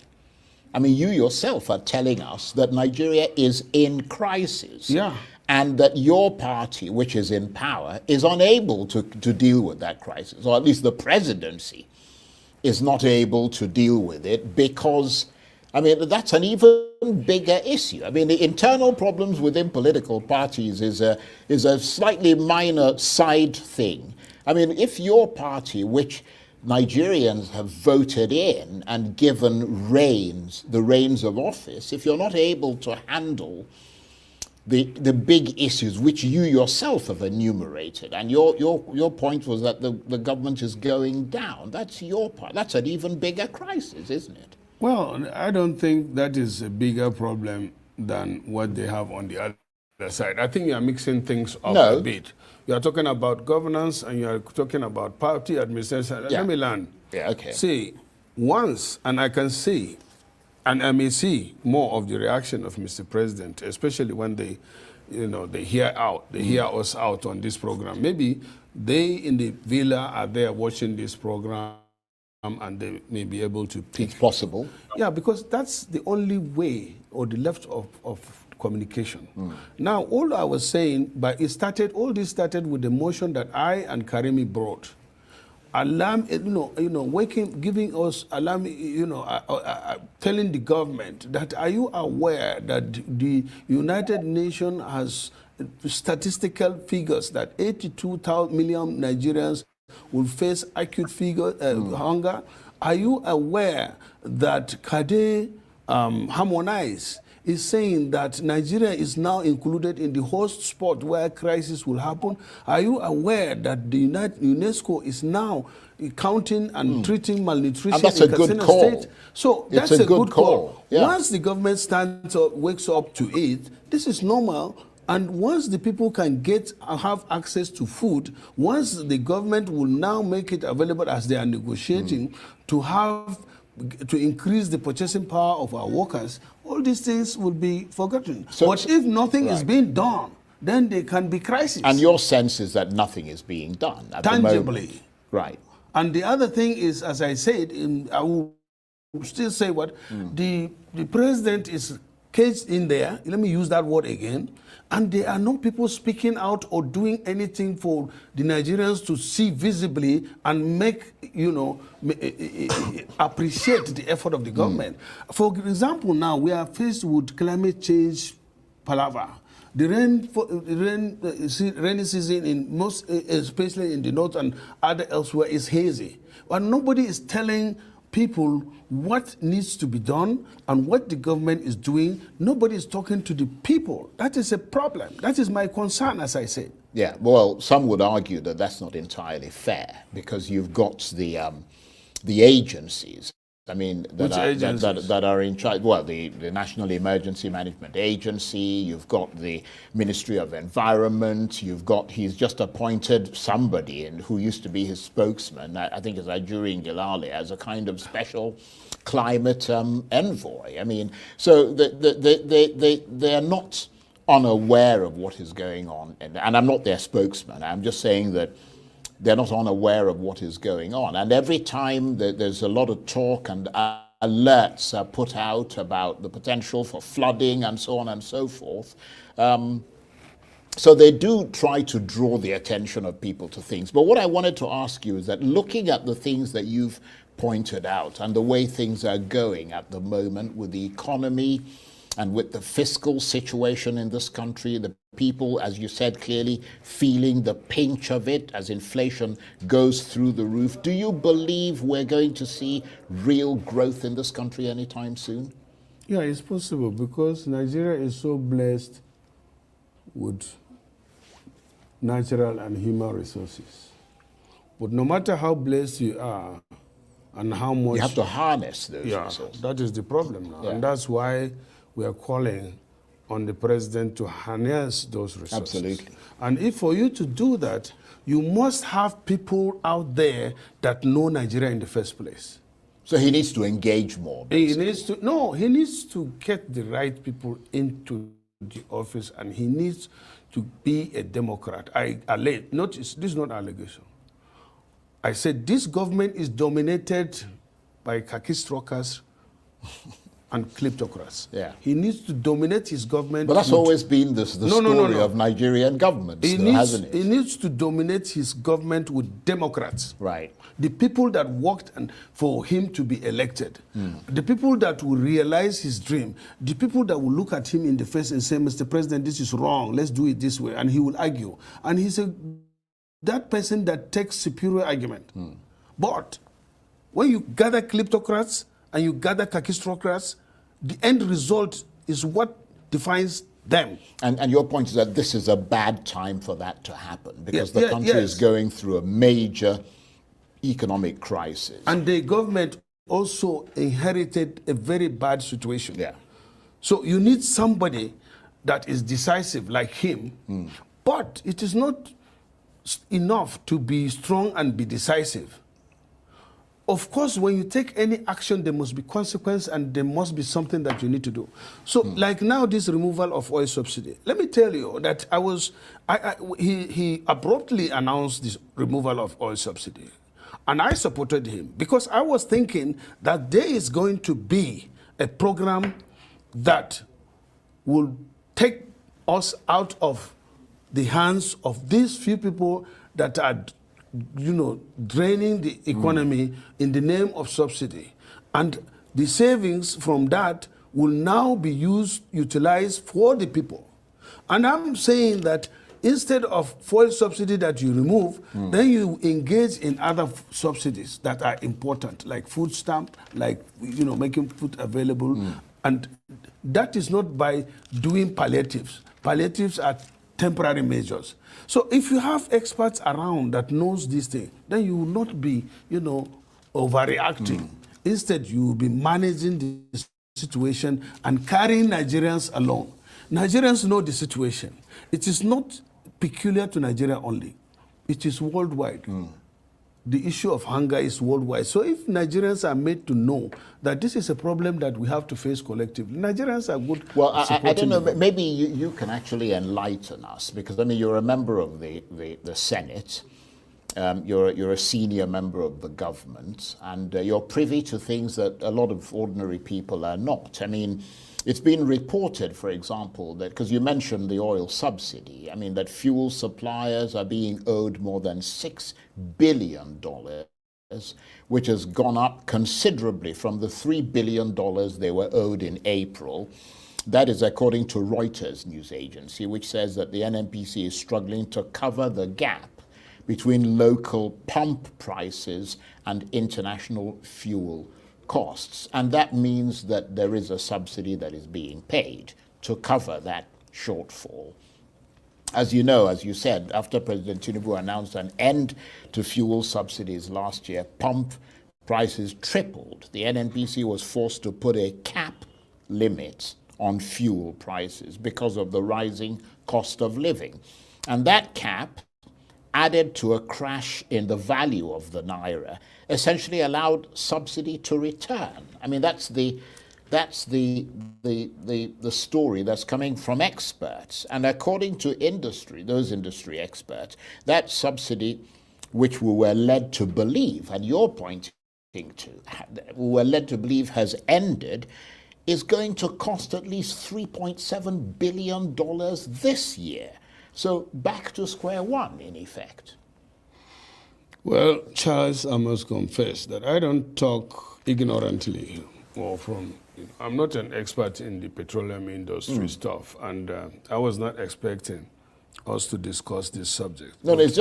I mean, you yourself are telling us that Nigeria is in crisis. Yeah. And that your party, which is in power, is unable to deal with that crisis, or at least the presidency is not able to deal with it because, I mean, that's an even bigger issue. I mean, the internal problems within political parties is a slightly minor side thing. I mean, if your party, which Nigerians have voted in and given the reins of office, if you're not able to handle the big issues which you yourself have enumerated, and your point was that the government is going down, that's your part. That's an even bigger crisis, isn't it? Well, I don't think that is a bigger problem than what they have on the other side. I think you are mixing things up a bit. You are talking about governance and you are talking about party administration. Yeah. Let me learn. Yeah, okay. See, once, and I can see, and I may see more of the reaction of Mr. President, especially when they they hear us out on this program. Maybe they in the villa are there watching this program, and they may be able to pick. It's possible. Yeah, because that's the only way or the left of communication. Now, all I was saying, but all this started with the motion that I and Karimi brought. Alarm, giving us alarm, telling the government that, are you aware that the United Nations has statistical figures that 82 million Nigerians will face acute hunger? Are you aware that Kade Harmonize is saying that Nigeria is now included in the host spot where crisis will happen? Are you aware that the UNESCO is now counting and treating malnutrition and that's in a good Katsina call. State? So It's that's a good call. Yeah. Once the government stands up, wakes up to it, this is normal. And once the people can have access to food, once the government will now make it available as they are negotiating to increase the purchasing power of our workers, all these things will be forgotten. But if nothing is being done, then there can be crisis. And your sense is that nothing is being done at tangibly. The moment. Right. And the other thing is, as I said, I will still say what the president is caged in there. Let me use that word again. And there are no people speaking out or doing anything for the Nigerians to see visibly and make, appreciate the effort of the government. For example, now we are faced with climate change palaver. The rainy season in most, especially in the north and other elsewhere, is hazy. But nobody is telling people what needs to be done and what the government is doing. Nobody is talking to the people. That is a problem. That is my concern, as I said. Yeah, well, some would argue that that's not entirely fair because you've got the agencies. I mean, that are in charge. Well, the National Emergency Management Agency, you've got the Ministry of Environment, he's just appointed somebody who used to be his spokesman, I think it's Ajuri Ngilale, as a kind of special climate envoy. I mean, so they are not unaware of what is going on. And I'm not their spokesman. I'm just saying that they're not unaware of what is going on. And every time there's a lot of talk and alerts are put out about the potential for flooding and so on and so forth. So they do try to draw the attention of people to things. But what I wanted to ask you is that looking at the things that you've pointed out and the way things are going at the moment with the economy and with the fiscal situation in this country, the people, as you said clearly, feeling the pinch of it as inflation goes through the roof. Do you believe we're going to see real growth in this country anytime soon? Yeah, it's possible because Nigeria is so blessed with natural and human resources. But no matter how blessed you are and how much... You have to harness those resources. That is the problem now. Yeah. And that's why we are calling on the president to harness those resources. Absolutely. And if for you to do that, you must have people out there that know Nigeria in the first place. So he needs to engage more. He needs to get the right people into the office, and he needs to be a Democrat. This is not allegation. I said this government is dominated by khaki strokers and kleptocrats. Yeah. He needs to dominate his government. But that's always been the story of Nigerian governments, hasn't it? He needs to dominate his government with Democrats. Right. The people that worked for him to be elected. The people that will realize his dream. The people that will look at him in the face and say, Mr. President, this is wrong. Let's do it this way. And he will argue. And he's that person that takes superior argument. But when you gather kleptocrats and you gather kakistocrats, the end result is what defines them. And your point is that this is a bad time for that to happen because the country is going through a major economic crisis. And the government also inherited a very bad situation. Yeah. So you need somebody that is decisive like him, but it is not enough to be strong and be decisive. of course, when you take any action, there must be consequence and there must be something that you need to do. So, like now, this removal of oil subsidy. Let me tell you that he abruptly announced this removal of oil subsidy. And I supported him because I was thinking that there is going to be a program that will take us out of the hands of these few people that are, draining the economy in the name of subsidy. And the savings from that will now be utilized for the people. And I'm saying that instead of fuel subsidy that you remove, then you engage in other subsidies that are important, like food stamp, like making food available. And that is not by doing palliatives. Palliatives are temporary measures. So if you have experts around that knows these things, then you will not be, overreacting. Instead, you will be managing the situation and carrying Nigerians along. Nigerians know the situation. It is not peculiar to Nigeria only. It is worldwide. The issue of hunger is worldwide. So if Nigerians are made to know that this is a problem that we have to face collectively, Nigerians are good. Well, I don't know, maybe you can actually enlighten us, because, you're a member of the Senate, you're a senior member of the government, and you're privy to things that a lot of ordinary people are not. It's been reported, for example, that, because you mentioned the oil subsidy, that fuel suppliers are being owed more than $6 billion, which has gone up considerably from the $3 billion they were owed in April. That is according to Reuters news agency, which says that the NNPC is struggling to cover the gap between local pump prices and international fuel costs. And that means that there is a subsidy that is being paid to cover that shortfall. As you know, as you said, after President Tinubu announced an end to fuel subsidies last year, pump prices tripled. The NNPC was forced to put a cap limit on fuel prices because of the rising cost of living. And that cap, added to a crash in the value of the naira, essentially allowed subsidy to return. That's the story that's coming from experts. And according to those industry experts, that subsidy, which we were led to believe, and you're pointing to, we were led to believe has ended, is going to cost at least $3.7 billion this year. So back to square one, in effect. Well, Charles, I must confess that I don't talk ignorantly or I'm not an expert in the petroleum industry stuff, and I was not expecting us to discuss this subject. No, it's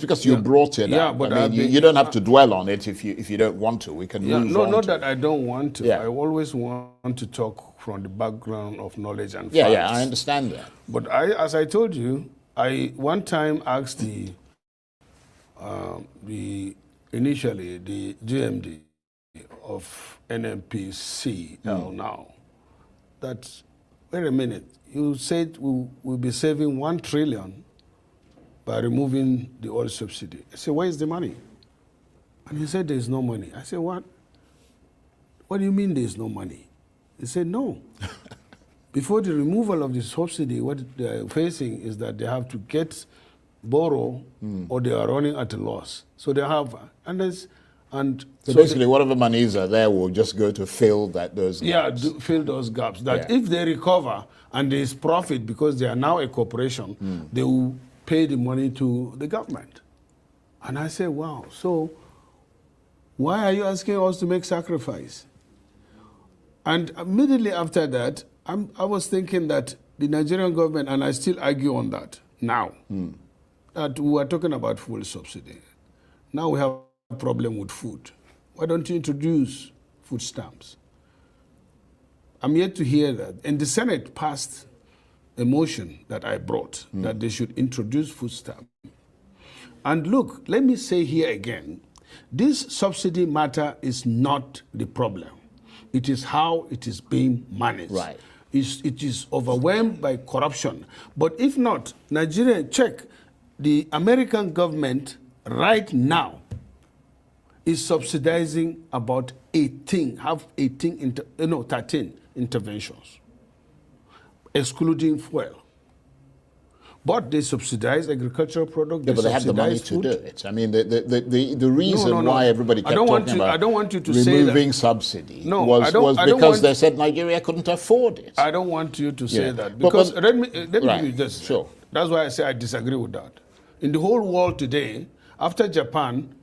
because you brought it up. But you don't have to dwell on it if you don't want to. We can move on. Not that I don't want to. Yeah. I always want to talk from the background of knowledge and facts. Yeah, I understand that. But as I told you, I one time asked the GMD of NNPC now that, wait a minute, you said we'll be saving 1 trillion by removing the oil subsidy. I said, where is the money? And he said, there's no money. I said, what? What do you mean there's no money? He said, no. Before the removal of the subsidy, what they're facing is that they have to borrow, or they are running at a loss. So they have, so basically, whatever monies are there will just go to fill those gaps. Yeah, fill those gaps. If they recover and there is profit because they are now a corporation, they will pay the money to the government. And I say, wow, so why are you asking us to make sacrifice? And immediately after that, I was thinking that the Nigerian government, and I still argue on that now, that we are talking about fuel subsidy. Now we have a problem with food. Why don't you introduce food stamps? I'm yet to hear that. And the Senate passed a motion that I brought that they should introduce food stamps. And look, let me say here again, this subsidy matter is not the problem. It is how it is being managed. Right. It is overwhelmed by corruption. But if not, Nigeria, check, the American government right now is subsidizing about 13 interventions, excluding fuel. But they subsidize agricultural products. Yeah, but they have the money to do it. I mean, the reason why everybody kept talking about I don't want you to removing say subsidy no, was because they said Nigeria couldn't afford it. I don't want you to say that. Because let me give you this. Sure. That's why I say I disagree with that. In the whole world today, after Japan,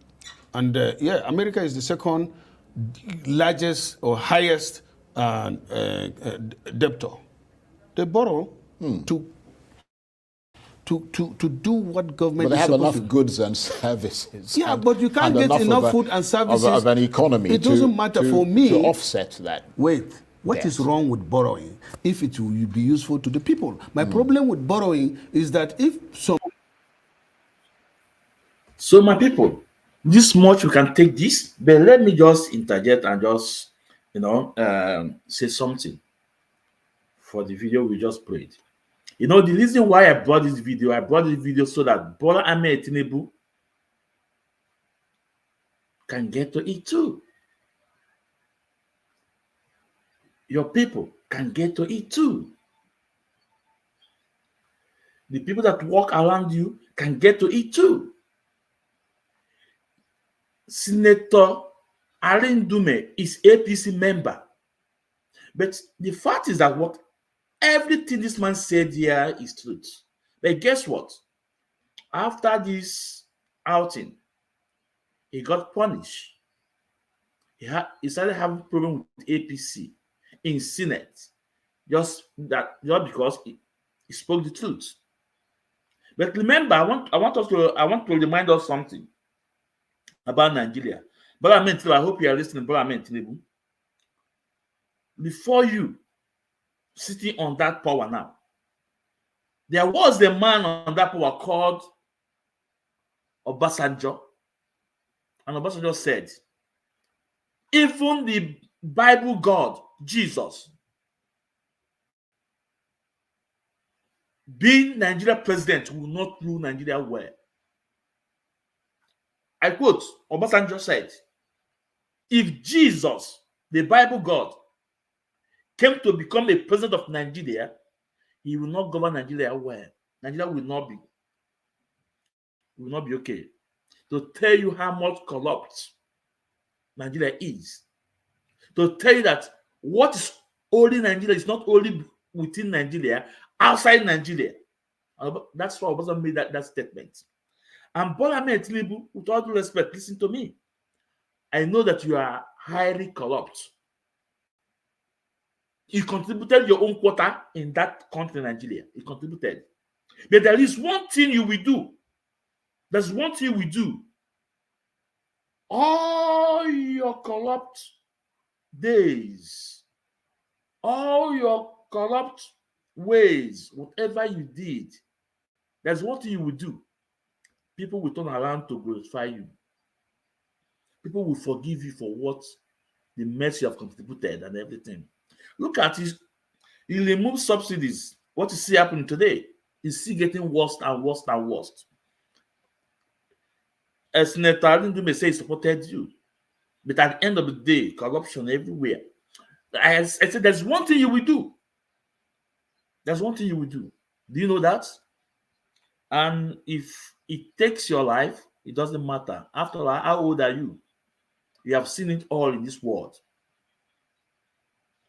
and America is the second largest or highest debtor. They borrow to do what government but they is have supposed enough to do. goods and services. Yeah, but you can't get enough food and services of an economy. It doesn't matter for me to offset that. Wait, what is wrong with borrowing if it will be useful to the people? My problem with borrowing is that if some... So my people, this much we can take this, but let me just interject and just, say something for the video we just played. The reason why I brought this video so that Bola Ahmed Tinubu can get to it too. Your people can get to it too. The people that walk around you can get to it too. Senator Ndume is APC member. But the fact is that everything this man said here is truth. But guess what? After this outing, he got punished. He started having problem with APC in Senate just because he spoke the truth. But remember, I want to remind us something about Nigeria. I hope you are listening, Tinubu. Before you sitting on that power now, there was a man on that power called Obasanjo. And Obasanjo said, even the Bible God, Jesus, being Nigeria president will not rule Nigeria well. I quote, Obasanjo said, if Jesus, the Bible God, came to become a president of Nigeria, he will not govern Nigeria well. Nigeria will not be okay. To tell you how much corrupt Nigeria is. To tell you that what is only Nigeria is not only within Nigeria, outside Nigeria. That's why Obasanjo made that statement. And Bola Ahmed Tinubu, with all due respect, listen to me. I know that you are highly corrupt. You contributed your own quota in that country, Nigeria. You contributed. But there is one thing you will do. There's one thing we do. All your corrupt days, all your corrupt ways, whatever you did, there's one thing you will do. People will turn around to glorify you. People will forgive you for what the mess you have contributed and everything. Look at it. You remove subsidies. What you see happening today is still getting worse and worse and worse. As Senator Ndume say, he supported you. But at the end of the day, corruption everywhere. I said, there's one thing you will do. There's one thing you will do. Do you know that? And if it takes your life, it doesn't matter. After all, how old are you? You have seen it all in this world.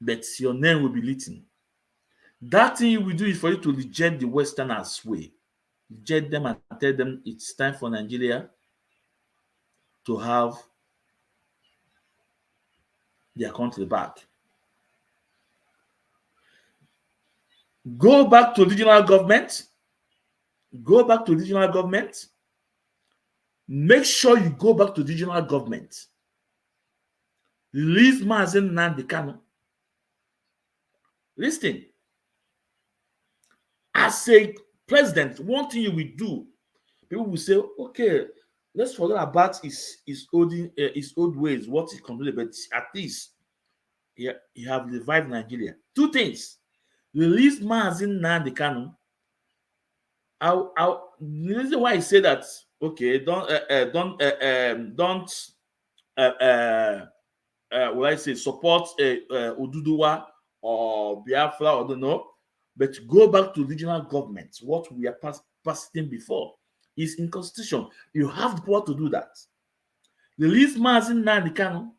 But your name will be written. That thing you will do is for you to reject the Westerners' way. Reject them and tell them it's time for Nigeria to have their country back. Go back to regional government. Go back to regional government. Make sure you go back to regional government. Release Mazi Nnamdi Kanu. Listen. As a president, one thing you will do, people will say, okay, let's forget about his old ways, what he completed, but at least he have revived Nigeria. Two things. Release Mazi Nnamdi Kanu. The reason why I say that, okay, don't will I say, support Oduduwa or Biafra, I don't know, but go back to regional governments. What we are passing before is in constitution. You have the power to do that. Release Mazi Nnamdi Kanu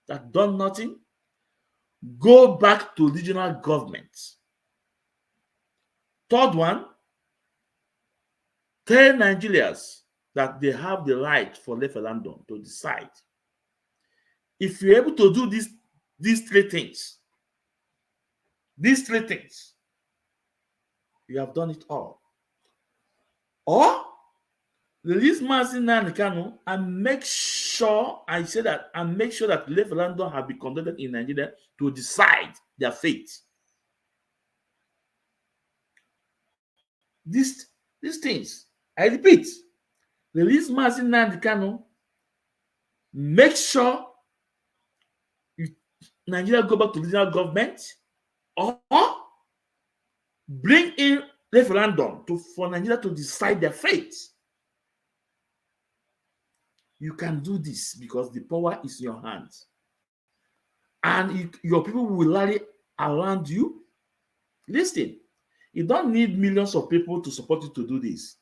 that done nothing. Go back to regional governments. Third one, tell Nigerians that they have the right for referendum to decide. If you're able to do these three things, you have done it all. Or release Mazi Nnamdi Kanu and make sure, make sure that referendum have been conducted in Nigeria to decide their fate. These things, I repeat, release Mazi Nnamdi Kanu, make sure Nigeria go back to regional government, or bring in referendum for Nigeria to decide their fate. You can do this because the power is in your hands. And your people will rally around you. Listen, you don't need millions of people to support you to do this.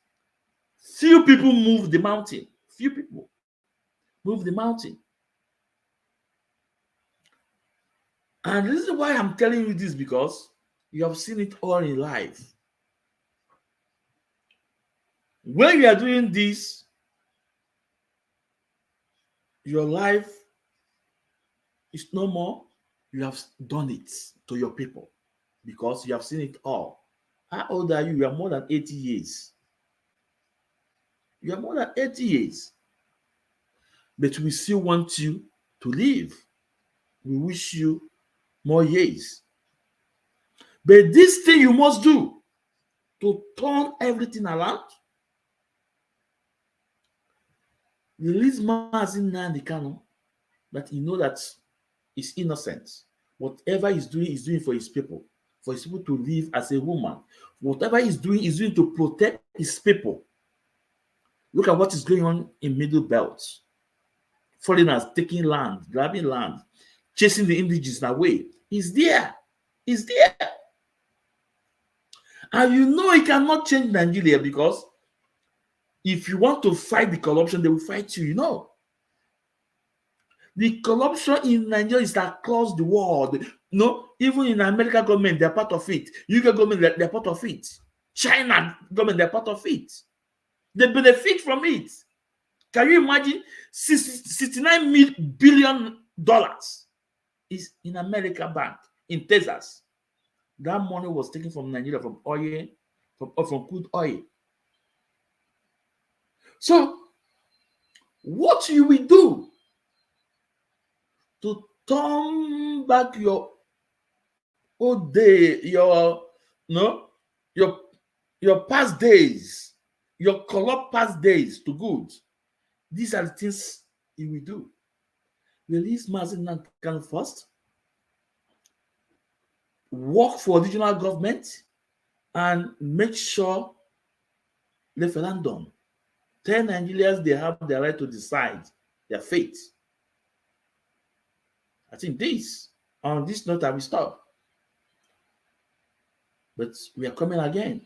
Few people move the mountain. Few people move the mountain. And this is why I'm telling you this, because you have seen it all in life. When you are doing this, your life is no more. You have done it to your people because you have seen it all. How old are you? You are more than 80 years. You are more than 80 years. But we still want you to live. We wish you more years. But this thing you must do to turn everything around. Release Mazi Nnamdi Kanu that you know that is innocent. Whatever he's doing for his people to live as a woman. Whatever he's doing to protect his people. Look at what is going on in Middle Belt. Foreigners taking land, grabbing land, chasing the indigenous away. He's there. He's there. And you know he cannot change Nigeria, because if you want to fight the corruption, they will fight you, you know. The corruption in Nigeria is across the world. No, even in American government, they're part of it. UK government, they're part of it. China government, they're part of it. They benefit from it. Can you imagine? $69 billion is in America bank, in Texas. That money was taken from Nigeria, from oil, from crude oil. So, what you will do to turn back your old day, your past days, your corrupt past days to good? These are the things you will do. Release Mazi Nnamdi Kanu first. Work for regional government and make sure referendum. Tell Nigerians they have the right to decide their fate. I think on this note, I will stop. But we are coming again.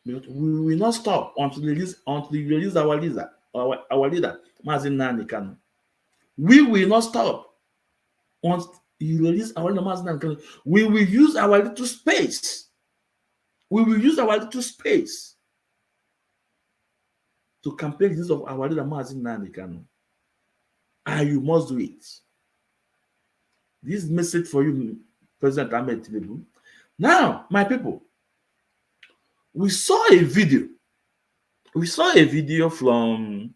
We will not stop until we release our leader, Mazi Nnamdi Kanu. We will not stop until you release our leader, Mazi Nnamdi Kanu. We will use our little space. To campaign this of our leader, Mazi Nnamdi Kanu. And you must do it. This message for you, President Ahmed Tinubu. Now, my people, we saw a video from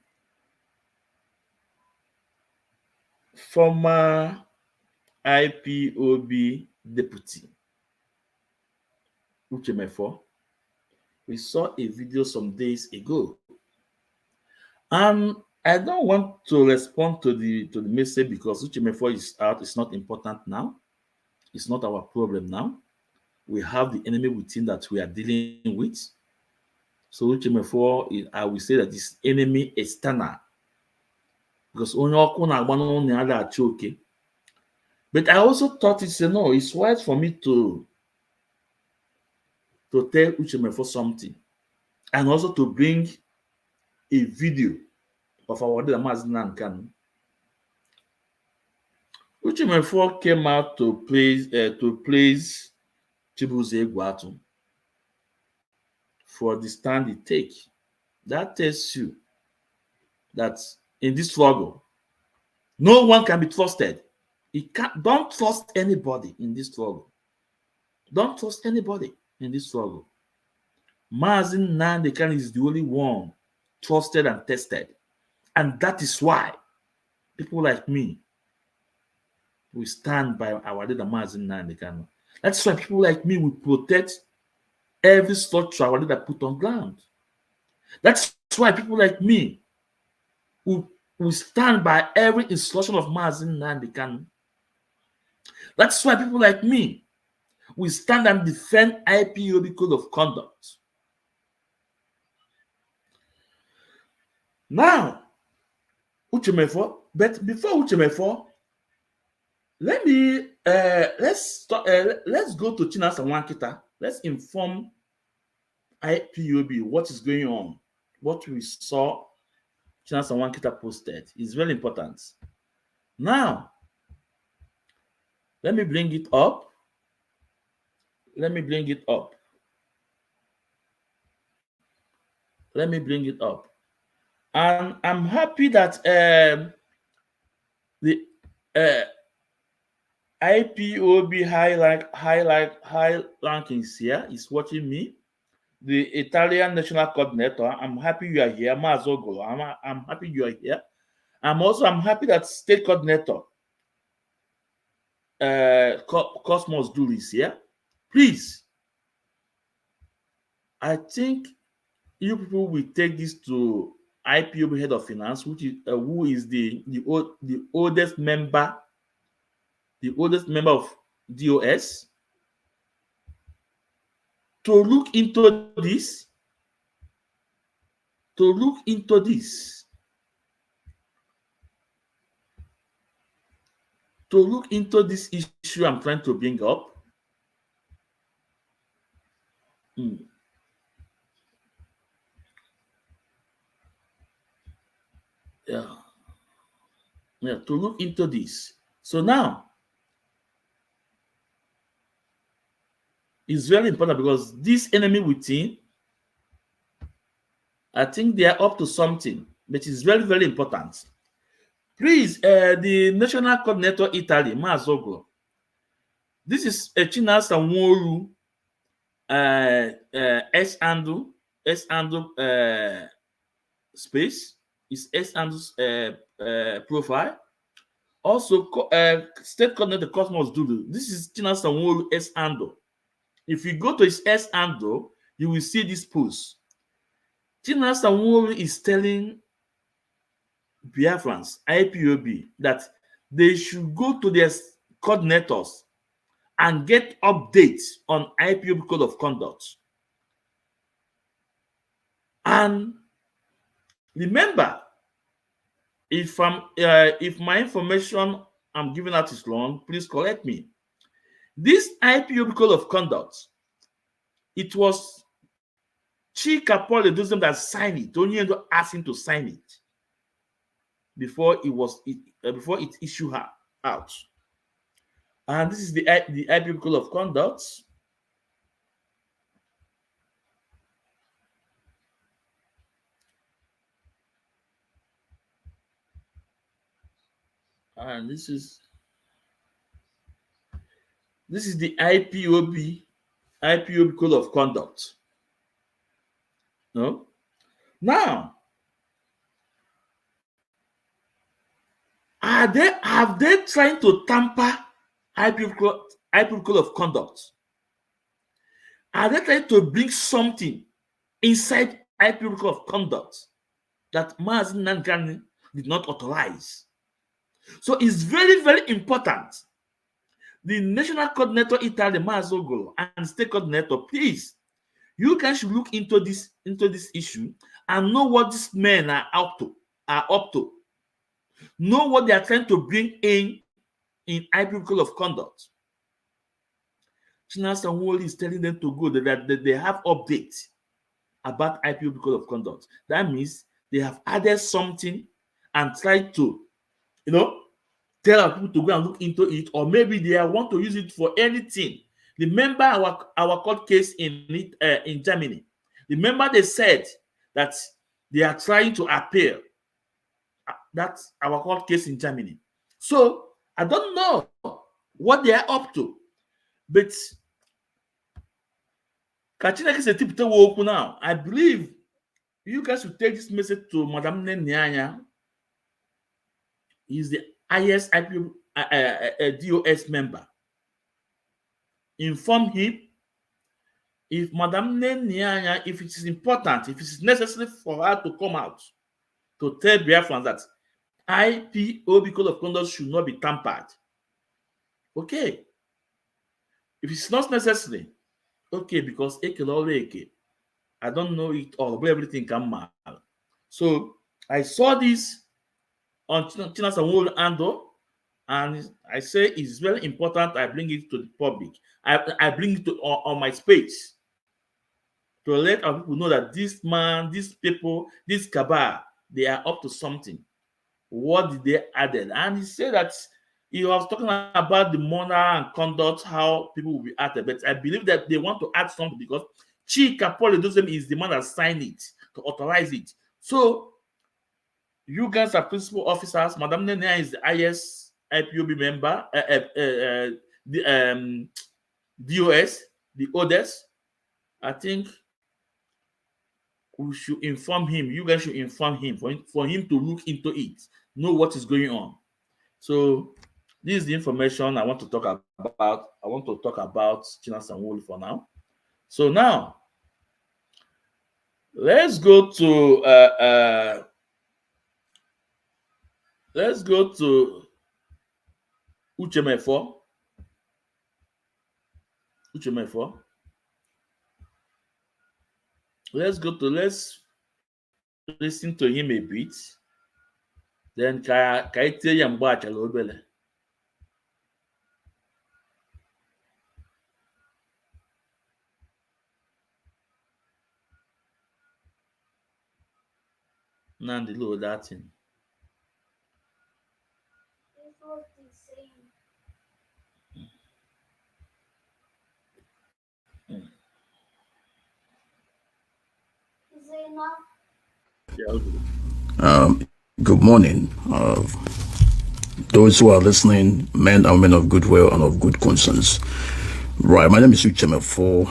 former Ipob deputy Uchemefo. We saw a video some days ago. I don't want to respond to the message because Uchemefo is out. It's not important now. It's not our problem now. We have the enemy within that we are dealing with. So Uchemefo, I will say that this enemy external. because onye ọkụ na-agba n'ụlọ ya na-achị oke. But I also thought it's wise for me to tell Uchemefo something, and also to bring a video of our leader Mazi Nnamdi Kanu. Uchemefo came out to praise Chibuze Egwuatu for the stand he take. That tells you that in this struggle, no one can be trusted. Don't trust anybody in this struggle. Don't trust anybody in this struggle. Mazi Nnamdi Kanu is the only one trusted and tested. And that is why people like me will stand by our leader Mazi Nnamdi Kanu. That's why people like me will protect every structure our leader put on ground. That's why people like me will stand by every instruction of Mazi Nnamdi Kanu. That's why people like me will stand and defend IPOB code of conduct. Now, Uchemefo, but before Uchemefo, let's go to Chinasa Nwankita. Let's inform IPOB what is going on. What we saw Chinasa Nwankita posted is very important. Now, let me bring it up. Let me bring it up. And I'm happy that the IPOB high rankings here is watching me. The Italian National Coordinator, I'm happy you are here. Mazogolo, I'm happy you are here. I'm happy that State Coordinator Cosmos Dul is here. Please, I think you people will take this to IPOB Head of Finance, who is the oldest member of DOS, to look into this. Issue I'm trying to bring up. Yeah, to look into this. So now, it's very important because this enemy within, I think they are up to something, but it's very, very important. Please, the National Coordinator Italy, Mazoglo. This is a Chinasa Nworu S-handle space. Is S-handle's profile. Also, State Coordinator Cosmos Dulu. This is Chinasa Nworu S-handle. If you go to his S-handle, you will see this post. Chinasa Nworu is telling Biafrans, IPOB, that they should go to their coordinators and get updates on IPOB code of conduct. And remember, if my information I'm giving out is wrong, please correct me. This IPOB code of conduct, it was Chika Paul Edozem that signed it. Only asked him to sign it before it issued out. And this is the IPOB code of conduct. And this is the IPOB code of conduct. No? Now, have they trying to tamper IPOB code of conduct? Are they trying to bring something inside IPOB code of conduct that Mazi Nnamdi Kanu did not authorize? So it's very, very important. The National Coordinator Italy, Mazogolo, and State Coordinator, please, you guys should look into this issue and know what these men are up to. know what they are trying to bring in Ipob Code of Conduct. Chinasa Sanwo-Olu is telling them to go, that they have updates about Ipob Code of Conduct. That means they have added something and tried to, tell our people to go and look into it, or maybe they want to use it for anything. Remember our court case in Germany. Remember they said that they are trying to appeal. That's our court case in Germany. So I don't know what they are up to, but now, I believe you guys should take this message to Madam Nyanya. He's the highest DOS member. Inform him if Madam Nyanya, if it is important, if it is necessary for her to come out to tell Biafrans that Ipob Code of Conduct should not be tampered. Okay. If it's not necessary, okay, because I don't know it all, but everything can matter. So I saw this on Chinasa Sanwo-Olu Ando, and I say it's very important I bring it to the public. I bring it on my space to let our people know that this man, these people, this cabal, they are up to something. What did they add? And he said that he was talking about the manner and conduct, how people will be added. But I believe that they want to add something because Chika Polydosem is the man that signed it, to authorize it. So you guys are principal officers. Madam Nene is the highest IPOB member, the DOS, the others. I think we should inform him. You guys should inform him for him to look into it, know what is going on. So this is the information I want to talk about. I want to talk about Chinasa Sanwo-Olu for now. So now, let's go to Uchemefo. Let's listen to him a bit. Then Kaite Yamba Chalobele. Nnamdi load that thing. Good morning. Those who are listening, men and women of goodwill and of good conscience. Right, my name is Uchemefo.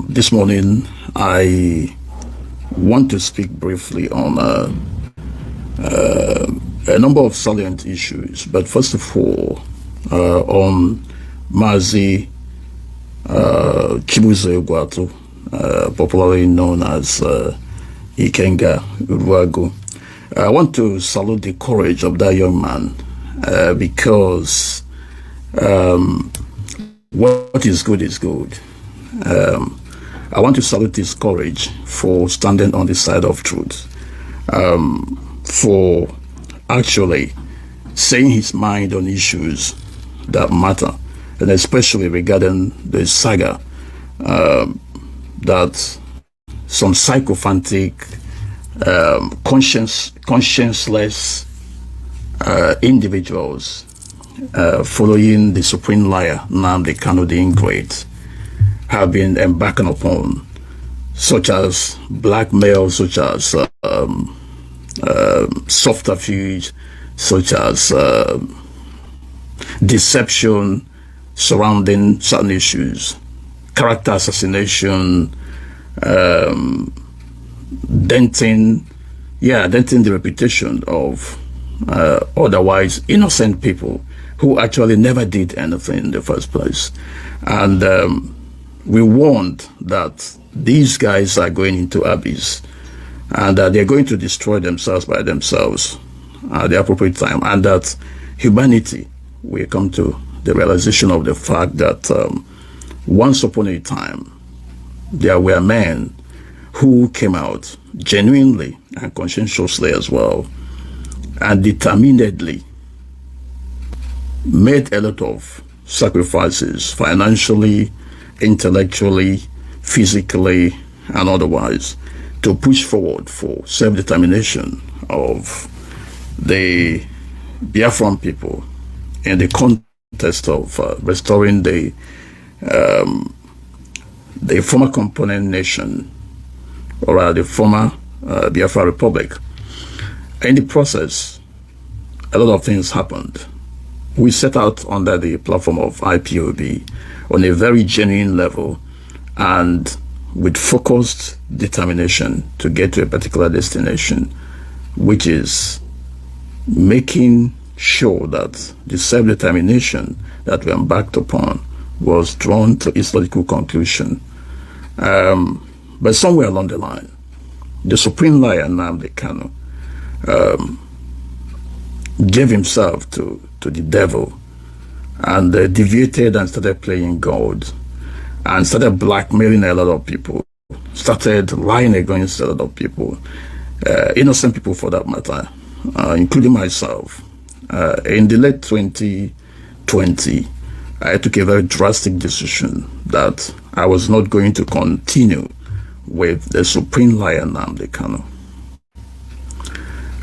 This morning, I want to speak briefly on a number of salient issues. But first of all, on Mazi Chibuzo Egwatu, popularly known as Ikenga Uruagu. I want to salute the courage of that young man because what is good is good. I want to salute his courage for standing on the side of truth, for actually saying his mind on issues that matter, and especially regarding the saga that some sycophantic, conscienceless individuals following the supreme liar, Nnamdi Kanu the Ingrate, have been embarking upon, such as blackmail, such as subterfuge, such as deception surrounding certain issues, character assassination, denting the reputation of otherwise innocent people who actually never did anything in the first place. And we warned that these guys are going into abyss and that they're going to destroy themselves by themselves at the appropriate time, and that humanity will come to the realization of the fact that once upon a time there were men who came out genuinely and conscientiously as well and determinedly made a lot of sacrifices financially, intellectually, physically, and otherwise to push forward for self-determination of the Biafran people in the context of restoring the former component nation, or the former Biafra Republic. In the process, a lot of things happened. We set out under the platform of IPOB on a very genuine level and with focused determination to get to a particular destination, which is making sure that the self-determination that we embarked upon was drawn to its logical conclusion. But somewhere along the line, the supreme liar, Nnamdi Kanu, gave himself to the devil and deviated and started playing God and started blackmailing a lot of people, started lying against a lot of people, innocent people for that matter, including myself. In the late 2020, I took a very drastic decision that I was not going to continue with the supreme liar, Nnamdi Kanu.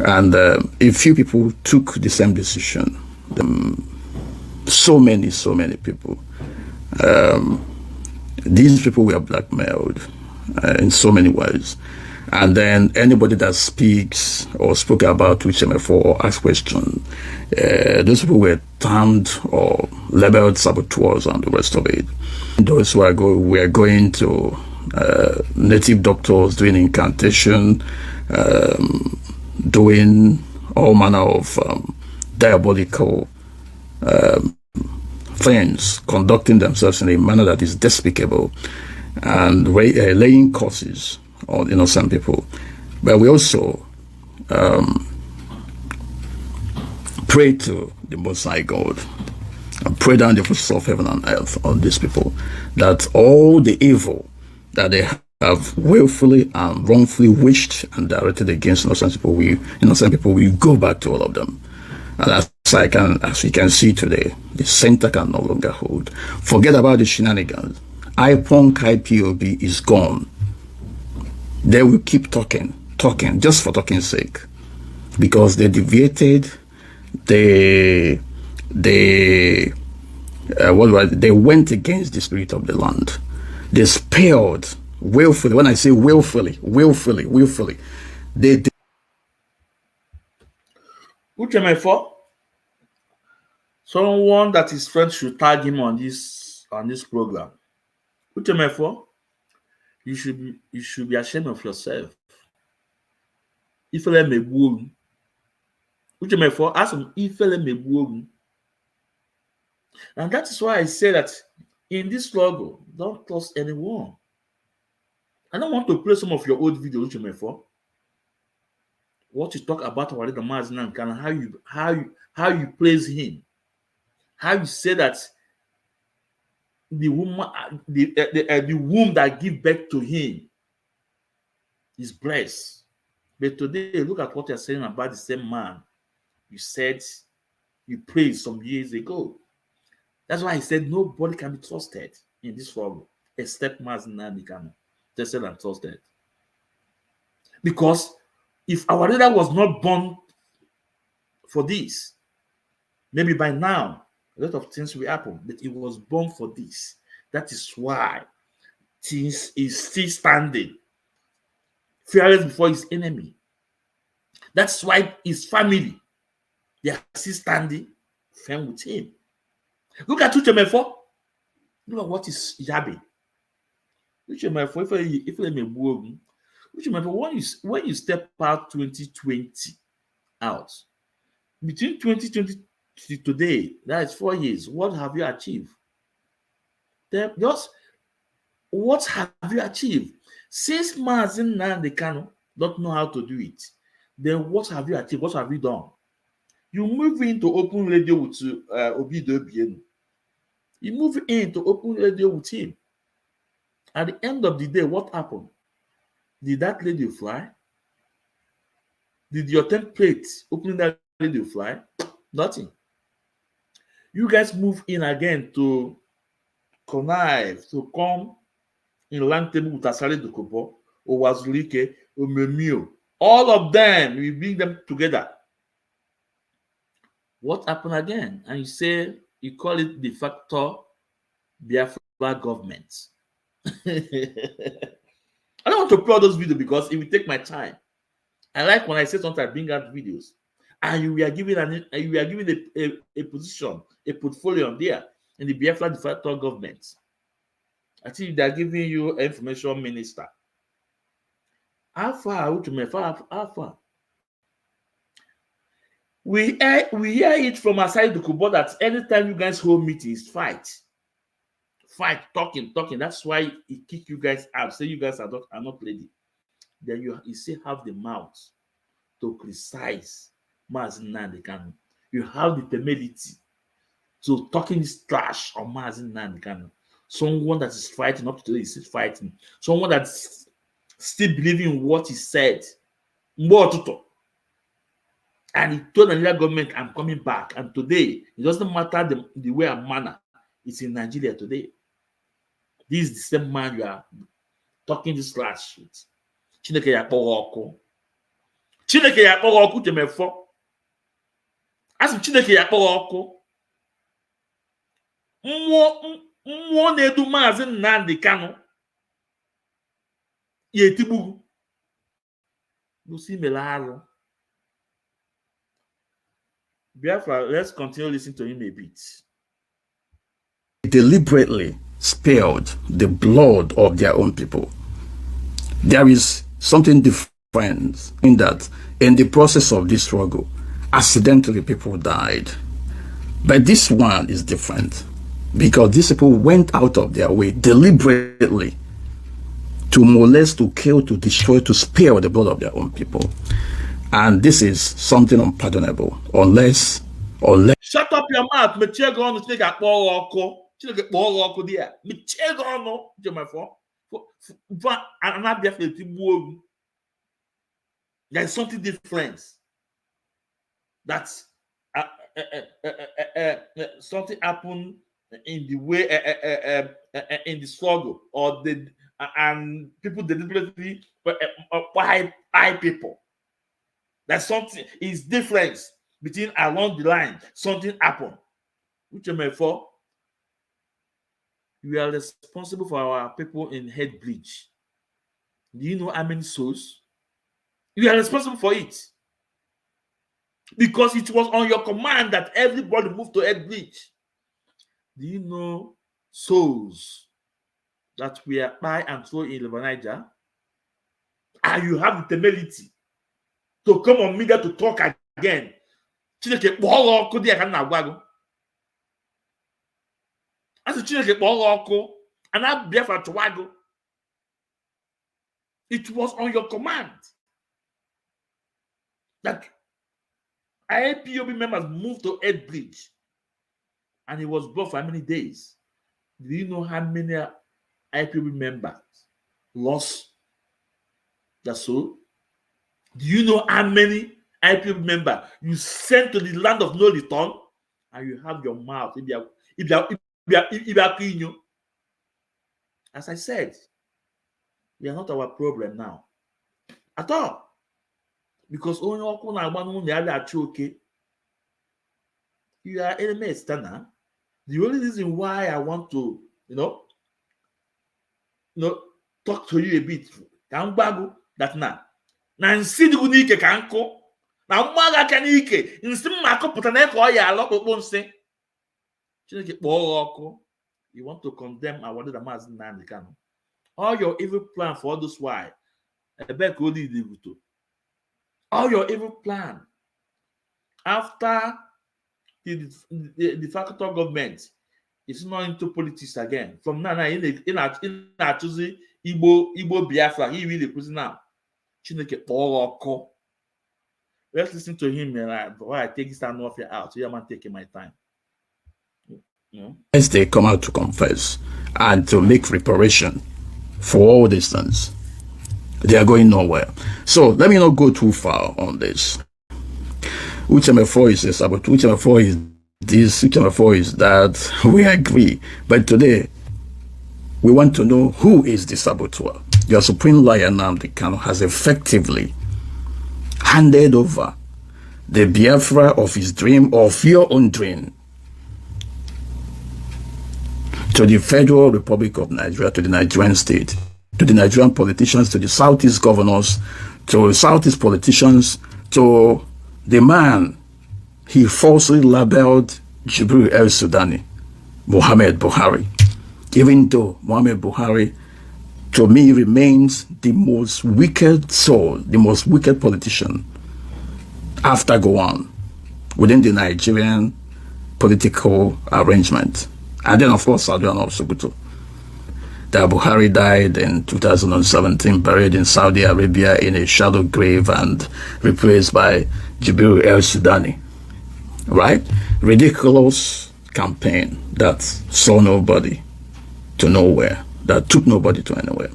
And a few people took the same decision. So many people. These people were blackmailed in so many ways. And then anybody that speaks or spoke about HMF or asks questions, those people were termed or labeled saboteurs and the rest of it. Those who were going to native doctors doing incantation, doing all manner of diabolical things, conducting themselves in a manner that is despicable, and laying curses on innocent people. But we also pray to the Most High God and pray down the forces of heaven and earth on these people, that all the evil that they have willfully and wrongfully wished and directed against innocent people will go back to all of them. And as we can see today, the center can no longer hold. Forget about the shenanigans. IPOB is gone. They will keep talking, just for talking's sake, because they deviated. They went against the spirit of the land. They spared willfully. When I say willfully, they. Uchemefo, someone that his friend should tag him on this program. Uchemefo, you should be ashamed of yourself. Ifele megbuogu. Uchemefo, ask him ifele megbuogu. And that is why I say that in this struggle, don't trust anyone. I don't want to play some of your old videos, Uchemefo. What you talk about our leader Mazi and how you praise him, how you say that the woman, the womb that give birth to him is blessed. But today, look at what you're saying about the same man you said you praised some years ago. That's why I said nobody can be trusted in this struggle except Mazi and tested and trusted. Because if our leader was not born for this, maybe by now a lot of things will happen, but he was born for this. That is why things is still standing, fearless before his enemy. That's why his family, they are still standing firm with him. Look at Uchemefo. Look at what is Yabe. Uchemefo, when you step out 2020 out, between 2020 to today, that is 4 years, what have you achieved? What have you achieved? Since Mazi and Kanu don't know how to do it, then what have you achieved? What have you done? You move into open radio with Obido. You move into open radio with him. At the end of the day, what happened? Did that lady fly? Did your template opening that they fly? Nothing. You guys move in again to connive, to come in land table with Asari Dokubo, Owazulike, Omemio. All of them, we bring them together. What happened again? And you say, you call it de facto Biafra government. I don't want to play all those videos because it will take my time. I like when I say something, I bring out videos. And you are given a position, a portfolio on there in the Biafra de facto government. I think they are giving you an information minister. How far? How far? We hear it from Asari Dokubo that anytime you guys hold meetings, fight, talking. That's why he kick you guys out. Say you guys are not ready. Then you still have the mouth to criticize Mazi Nnamdi Kanu. You have the temerity to talking this trash on Mazi Nnamdi Kanu. Someone that is fighting up to today is still fighting. Someone that's still believing in what he said. And he told the Nigerian government, I'm coming back. And today, it doesn't matter the way and manner. It's in Nigeria today. This is the same man you are talking this last shit. Chineke yakporo oku. Chineke yakporo oku temefo. As Chineke yakporo oku. Mmụọ na-edu Mazi Nnamdi Kanu. Yetigbu. Lucy Melaro. Biafra, let's continue listening to him a bit. Deliberately spilled the blood of their own people. There is something different in that in the process of this struggle, accidentally people died. But this one is different because these people went out of their way deliberately to molest, to kill, to destroy, to spill the blood of their own people. And this is something unpardonable unless shut up your mouth. Me check on the snake at Boroko. Check Boroko there. Me check on no. There's something different. That's something happened in the way in the struggle or and people deliberately buy people. That something is different between along the line. Something happened. Which for we are responsible for our people in head bleach. Do you know how many souls? You are responsible for it. Because it was on your command that everybody moved to head bleach. Do you know souls that we are buy and throw in River Niger? And you have the temerity to come on media to talk again. Chineke kpọrọ ọkụ dị ya ka m na-agwa gị. Asị Chineke kpọrọ ọkụ and na Biafra chụwa gị. It was on your command that IPOB members moved to Ed Bridge and it was blocked for how many days? Do you know how many IPOB members lost their soul? Do you know how many IPOB members you sent to the land of no return? And you have your mouth. As I said, they are not our problem now. At all. Because only you are enemies, Tana. The only reason why I want to, talk to you a bit, that now. Na nsi digu n'ike ka nkụ na mmaga aka n'ike nsi mma akọpụta na ka ọ ya alọkpụkpụ nsị Chineke kpọọ ọkụ. You want to condemn our leader Mazi Nnamdi Kanu. All your evil plan for all this while ebe ka o lead to. All your evil plan after the factor government is not into politics again. From now in choosing Igbo Biafra, he really puts now. Let's listen to him while I take this time off out. So I'm taking my time. As they come out to confess and to make reparation for all these things, they are going nowhere. So let me not go too far on this. Uchemefo is a saboteur, Uchemefo is this, Uchemefo is that. We agree. But today, we want to know who is the saboteur. Your supreme liar, Nnamdi Kanu, has effectively handed over the Biafra of his dream, of your own dream, to the Federal Republic of Nigeria, to the Nigerian state, to the Nigerian politicians, to the Southeast governors, to Southeast politicians, to the man he falsely labeled Jibril el-Sudani, Muhammad Buhari. Even though Muhammad Buhari, to me, remains the most wicked soul, the most wicked politician after Gowon within the Nigerian political arrangement. And then, of course, Saudi also Sokoto. That Buhari died in 2017, buried in Saudi Arabia in a shallow grave and replaced by Jibril el-Sudani. Right? Ridiculous campaign that saw nobody to nowhere, that took nobody to anywhere.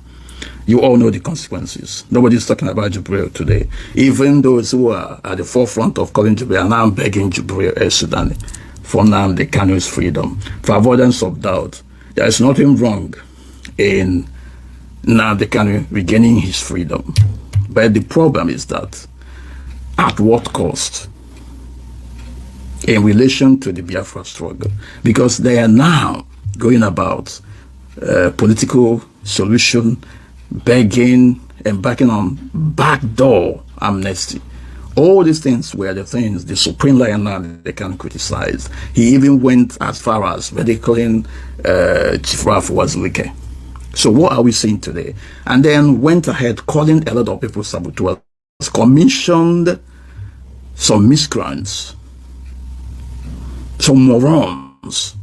You all know the consequences. Nobody's talking about Jibril today. Even those who are at the forefront of calling Jibril are now begging Jibril el-Sudani for Nnamdi Kanu's freedom. For avoidance of doubt, there is nothing wrong in Nnamdi Kanu regaining his freedom. But the problem is that at what cost in relation to the Biafra struggle? Because they are now going about political solution, begging, embarking on backdoor amnesty. All these things were the things the supreme liar they can criticize. He even went as far as ridiculing Chief Ralph Wazulike. So what are we seeing today? And then went ahead calling a lot of people saboteurs, commissioned some miscreants, some morons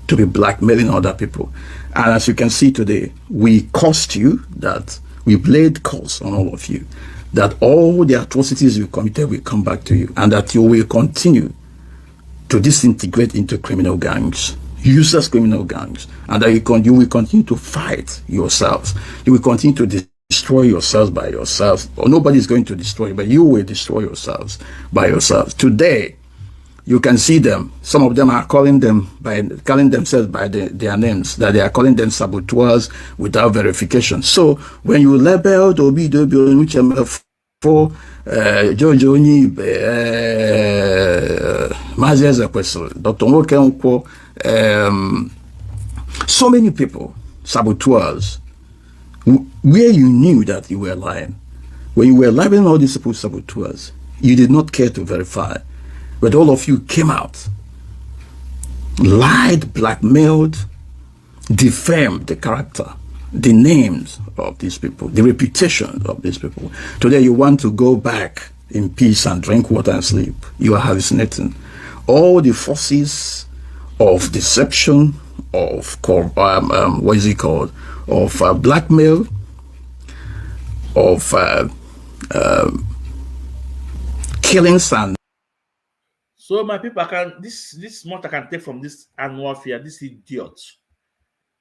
to be blackmailing other people. And as you can see today, we cost you that, we played calls on all of you, that all the atrocities you committed will come back to you, and that you will continue to disintegrate into criminal gangs, useless criminal gangs, and that you will continue to fight yourselves. You will continue to destroy yourselves by yourselves. Or nobody is going to destroy you, but you will destroy yourselves by yourselves. Today, you can see them. Some of them are calling themselves by their names, that they are calling them saboteurs without verification. So when you labeled for Jojo Nibe, Mazi, Dr. Mokenko, so many people, saboteurs, where you knew that you were lying. When you were labeling all these people saboteurs, you did not care to verify. But all of you came out, lied, blackmailed, defamed the character, the names of these people, the reputation of these people. Today you want to go back in peace and drink water and sleep. You are hallucinating. All the forces of deception, of what is it called, of blackmail, of killings and. So my people, this much I can take from this annual fair, this idiot,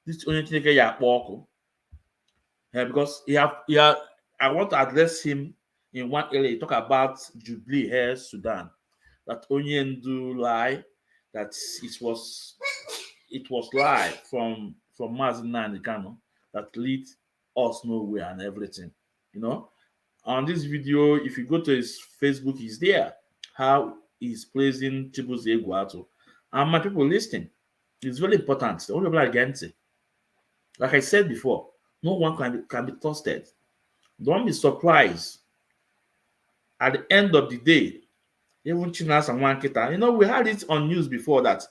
this only thing because I want to address him in one area. He talk about Jubilee Air Sudan, that Onyendu lie, that it was lie from Mazi and Kanu that lead us nowhere and everything. You know, on this video, if you go to his Facebook, he's there. How he's praising Chibuze Guato. And my people listening, it's very important. The only people against it. Like I said before, no one can be trusted. Don't be surprised. At the end of the day, even Chinas and Wankita, we had it on news before that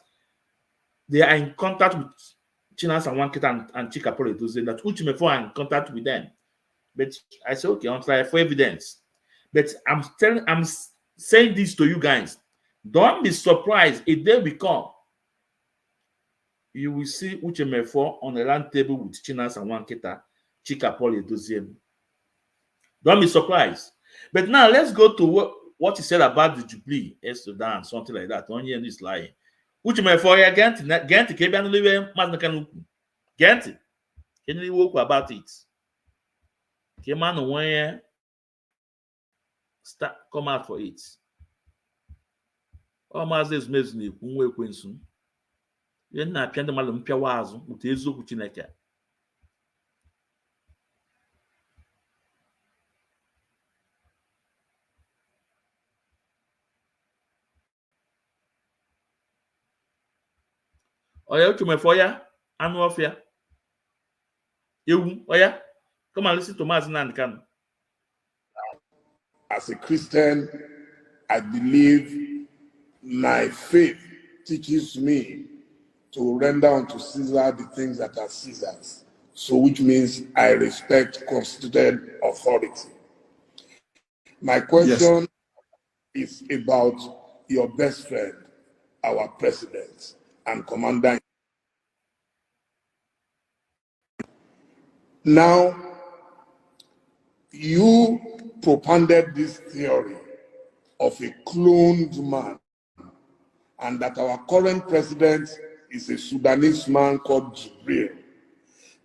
they are in contact with Chinas and Wankita and Chikapole to say that Uchimefo are in contact with them. But I said, okay, I'll try for evidence. But I'm saying this to you guys. Don't be surprised if they become. You will see Uchemefo on the round table with Chinas and Wankita, Chikapole Doziem. Don't be surprised. But now let's go to what he said about the Jubilee, Sudan, something like that. Only is lying. Uchemefo Gent Kebian Live Maznakan Gent. Can you walk about it? Came on when start come out for it. Ọ Maazị Ezumezu na-ekwu nwa ekwensu. Ihe na-apịa ndị mmadụ mpịawa azụ ụtụ eziokwu Chineke. Oya Uchumefo ya, anụ ọfịa. Ewu, oya. Come and listen to Mazi Nnamdi Kanu. As a Christian, I believe my faith teaches me to render unto Caesar the things that are Caesar's. So which means I respect constituted authority. My question is about your best friend, our president and commander. Now, you propounded this theory of a cloned man and that our current president is a Sudanese man called Jibril.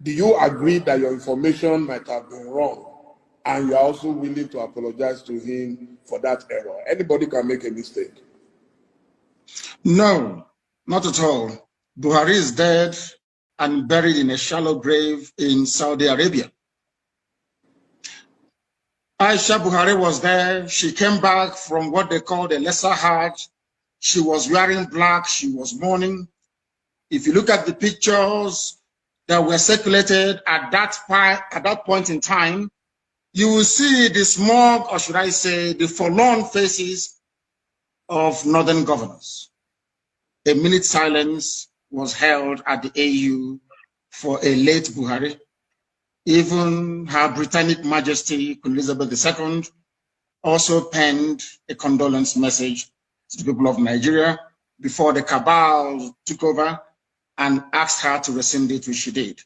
Do you agree that your information might have been wrong and you are also willing to apologize to him for that error? Anybody can make a mistake. No, not at all. Buhari is dead and buried in a shallow grave in Saudi Arabia. Aisha Buhari was there. She came back from what they called a lesser Hajj. She was wearing black. She was mourning. If you look at the pictures that were circulated at that point in time, you will see the smug, or should I say, the forlorn faces of northern governors. A minute silence was held at the AU for a late Buhari. Even Her Britannic Majesty Queen Elizabeth II also penned a condolence message to the people of Nigeria before the cabal took over and asked her to rescind it, which she did.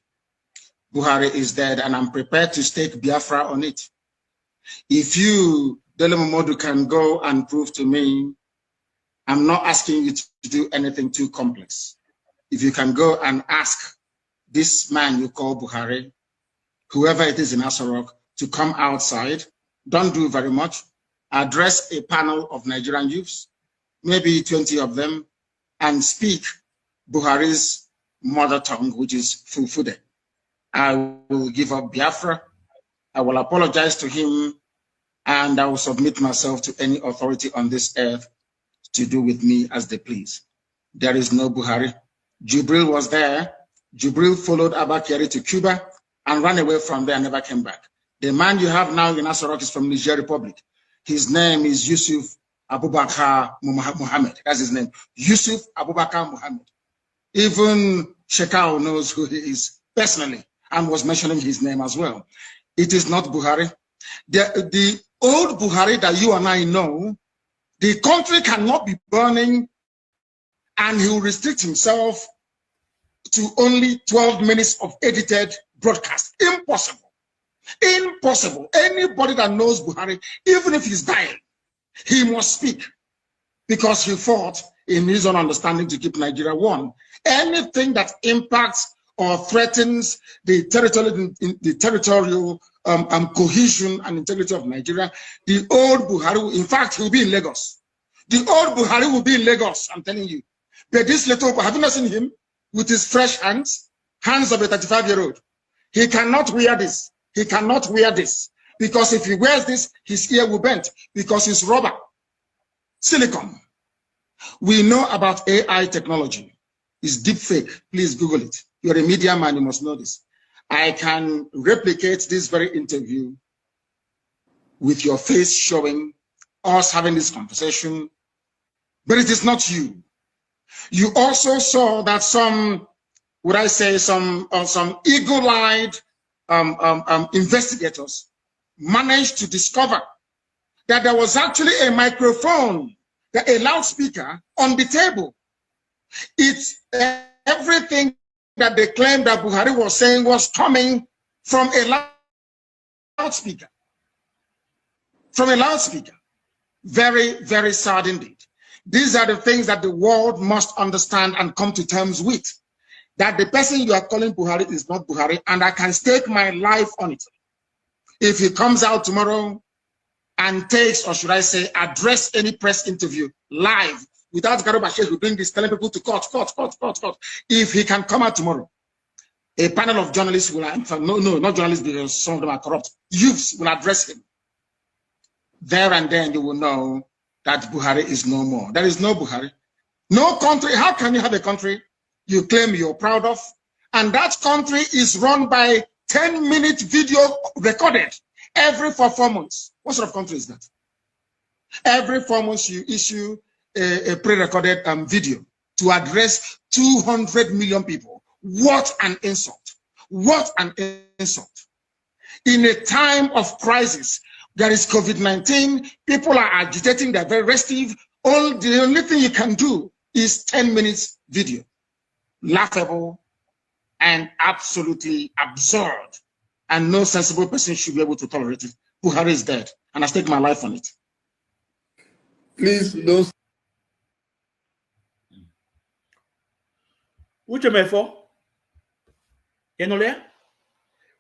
Buhari is dead, and I'm prepared to stake Biafra on it. If you, Dele Momodu, can go and prove to me, I'm not asking you to do anything too complex. If you can go and ask this man you call Buhari, whoever it is in Asarok, to come outside, don't do very much, address a panel of Nigerian youths, maybe 20 of them, and speak Buhari's mother tongue, which is Fulfude. I will give up Biafra, I will apologize to him, and I will submit myself to any authority on this earth to do with me as they please. There is no Buhari. Jibril was there. Jibril followed Abba Kyari to Cuba and ran away from there and never came back. The man you have now in Asarok is from Niger Republic. His name is Yusuf Abubakar Muhammad. That's his name. Yusuf Abubakar Muhammad. Even Shekau knows who he is personally and was mentioning his name as well. It is not Buhari. The old Buhari that you and I know, the country cannot be burning and he will restrict himself to only 12 minutes of edited broadcast. Impossible. Impossible. Anybody that knows Buhari, even if he's dying, he must speak because he fought in his own understanding to keep Nigeria one. Anything that impacts or threatens the territorial cohesion and integrity of Nigeria, the old Buhari, in fact, he will be in Lagos. The old Buhari will be in Lagos, I'm telling you. But this little, have you not seen him with his fresh hands of a 35-year-old? He cannot wear this. He cannot wear this. Because if he wears this, his ear will bend because it's rubber, silicone. We know about AI technology. It's deep fake. Please Google it. You're a media man, you must know this. I can replicate this very interview with your face showing us having this conversation, but it is not you. You also saw that some, would I say, some eagle-eyed investigators managed to discover that there was actually a microphone, a loudspeaker on the table. It's everything that they claimed that Buhari was saying was coming from a loudspeaker. From a loudspeaker. Very, very sad indeed. These are the things that the world must understand and come to terms with. That the person you are calling Buhari is not Buhari, and I can stake my life on it. If he comes out tomorrow and takes, or should I say, address any press interview live without Garuba Sheikh will bring this, telling people to court. If he can come out tomorrow, a panel of journalists will, not journalists because some of them are corrupt, youths will address him. There and then you will know that Buhari is no more. There is no Buhari. No country. How can you have a country you claim you're proud of, and that country is run by 10-minute video recorded every 4 months? What sort of country is that? Every 4 months you issue a pre-recorded video to address 200 million people. What an insult. What an insult. In a time of crisis, there is COVID-19, people are agitating, they're very restive. The only thing you can do is 10 minutes video. Laughable and absolutely absurd. And no sensible person should be able to tolerate it. Buhari is dead, and I stake my life on it. Please don't. Uchemefo,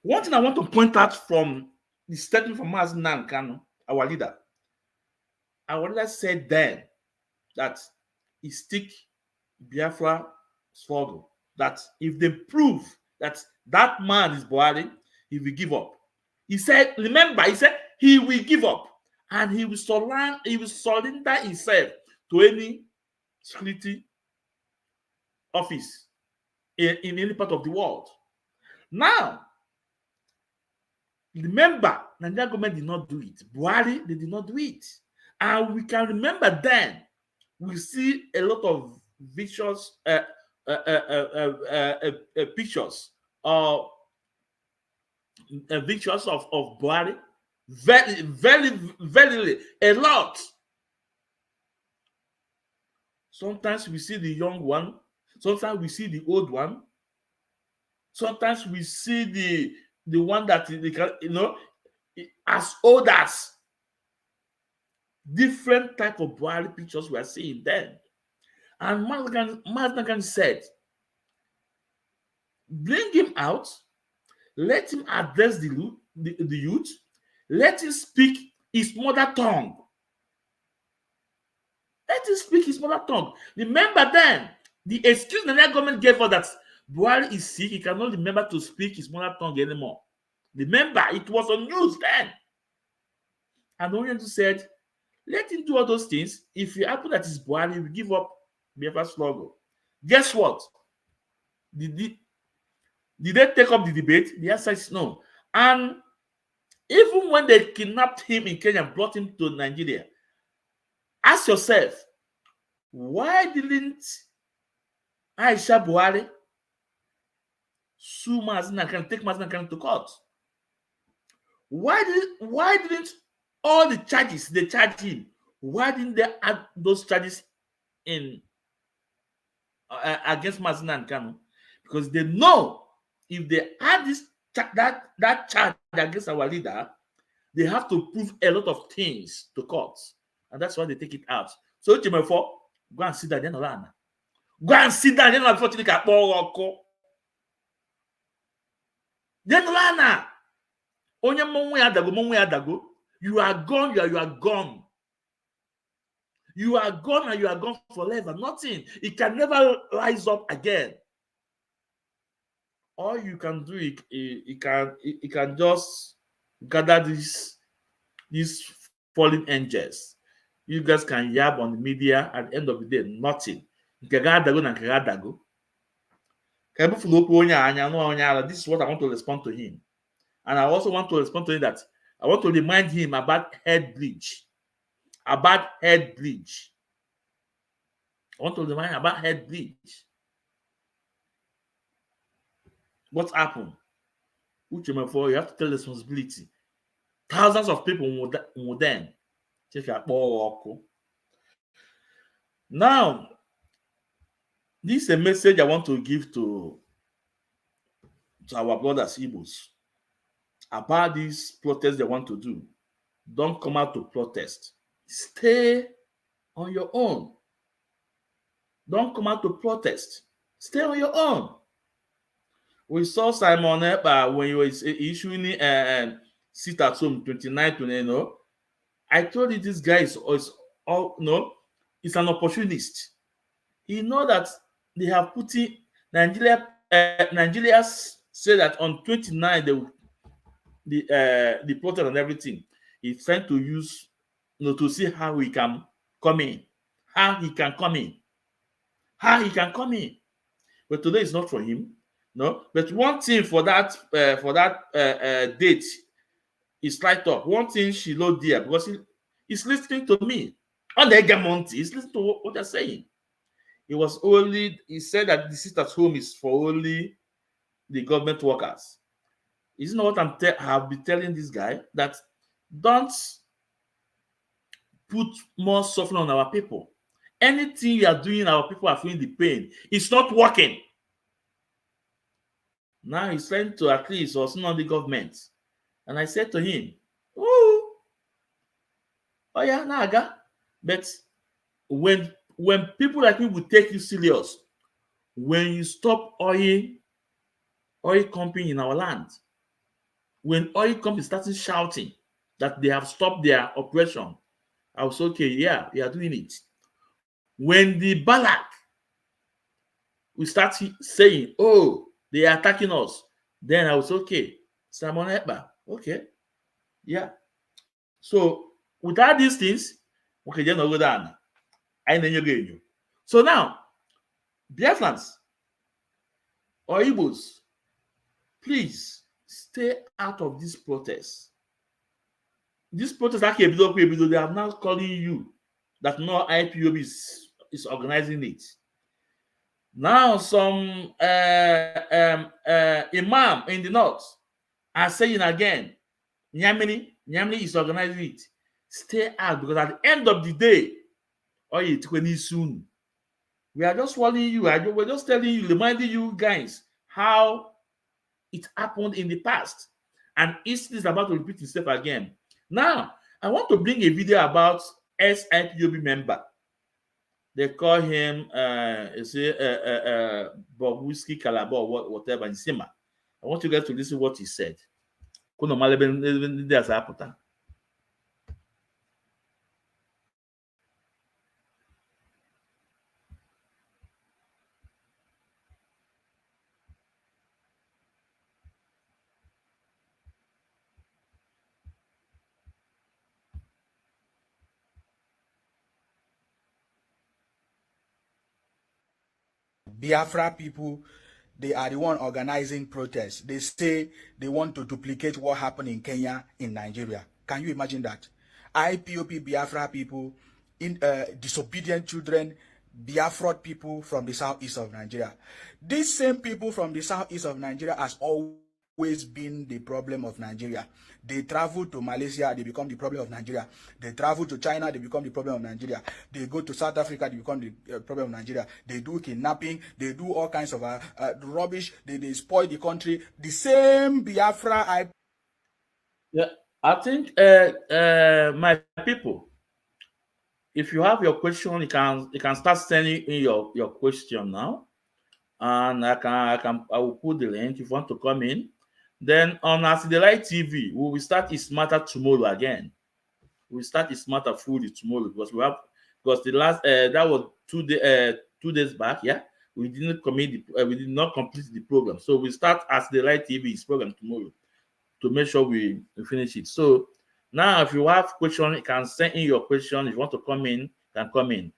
one thing I want to point out from the statement from Mazi Kanu, our leader said then that he stick Biafra struggle, that if they prove that that man is Buhari, he will give up. He said, remember, he said he will give up and he will surrender himself to any security office in any part of the world. Now, remember, Nigerian government did not do it. Buhari, they did not do it. And we can remember then, we see a lot of vicious pictures of Buhari. Very, a lot. Sometimes we see the young one. Sometimes we see the old one. Sometimes we see the one that, as old as. Different type of Buhari pictures we are seeing then. And Mazi said, bring him out, let him address the youth, let him speak his mother tongue. Let him speak his mother tongue. Remember then, the excuse the Nigerian government gave us that Buhari is sick, he cannot remember to speak his mother tongue anymore. Remember, it was on news then. And Oriental said, let him do all those things. If it happens that it's Buhari, we give up Biafra struggle. Guess what? Did they take up the debate? The answer is no. And even when they kidnapped him in Kenya and brought him to Nigeria, ask yourself, why didn't Aisha Buhari sue Mazi and take Mazi to court? Why didn't all the charges they charged him, why didn't they add those charges in against Mazi and Kanu? Because they know if they add that charge against our leader, they have to prove a lot of things to court, and that's why they take it out. So, go and sit down. Go and sit down. Before you can you are gone, you are gone. You are gone and you are gone forever. Nothing. It can never rise up again. All you can do, it can just gather these fallen angels. You guys can yab on the media at the end of the day, nothing. This is what I want to respond to him. And I also want to respond to him that I want to remind him about head bleach. About head bleach. I want to remind him about head bleach. What happened? You have to take responsibility. Thousands of people will then take a ball. Now, this is a message I want to give to our brothers Igbos about these protests they want to do. Don't come out to protest. Stay on your own. Don't come out to protest. Stay on your own. We saw Simon when he was issuing sit at home 29. I told you this guy is all is an opportunist. He know that they have put in Nigeria say that on 29 they will the protest and everything. He's trying to use, to see how he can come in, how he can come in, how he can come in. But today is not for him, no. But one thing for that date is right up. One thing she load there because he's listening to me on the Egamonti. He's listening to what they're saying. He said that the sit at home is for only the government workers. Isn't what have been telling this guy, that don't put more suffering on our people. Anything you are doing, our people are feeling the pain. It's not working. Now he's trying to at least also on the government. And I said to him, oh yeah, Naga. But when people like me will take you serious, when you stop oil company in our land, when oil companies started shouting that they have stopped their operation, I was okay, yeah, we are doing it. When the Balak we start saying, oh, they are attacking us, then I was okay. Simon Ekpa, okay, yeah. So without these things, okay, then I'll go down. I know you. So now, Biafrans or Igbos, please stay out of this protest. This protest, they are now calling you that no IPOB is organizing it. Now some imam in the north are saying again, Nyamini is organizing it. Stay out, because at the end of the day, soon. We are just warning you. We're just telling you, reminding you guys how it happened in the past, and history is about to repeat itself again. Now, I want to bring a video about SIPOB member. They call him Bob Whiskey Calabar or whatever in Sima. I want you guys to listen to what he said. Biafra people, they are the one organizing protests. They say they want to duplicate what happened in Kenya, in Nigeria. Can you imagine that? IPOP Biafra people, disobedient children, Biafra people from the southeast of Nigeria. These same people from the southeast of Nigeria has always been the problem of Nigeria. They travel to Malaysia, they become the problem of Nigeria. They travel to China, they become the problem of Nigeria. They go to South Africa, they become the problem of Nigeria. They do kidnapping, they do all kinds of rubbish, they spoil the country. The same Biafra. Yeah, I think my people, if you have your question, you can start sending in your question now, and I will put the link if you want to come in. Then on Asidelight TV, we will start It's Matter tomorrow again. We start It's Matter fully tomorrow, because the last that was 2 days back. Yeah, we did not complete the program, so we start Asidelight TV's program tomorrow to make sure we finish it. So now, if you have question, you can send in your question. If you want to come in, you can come in.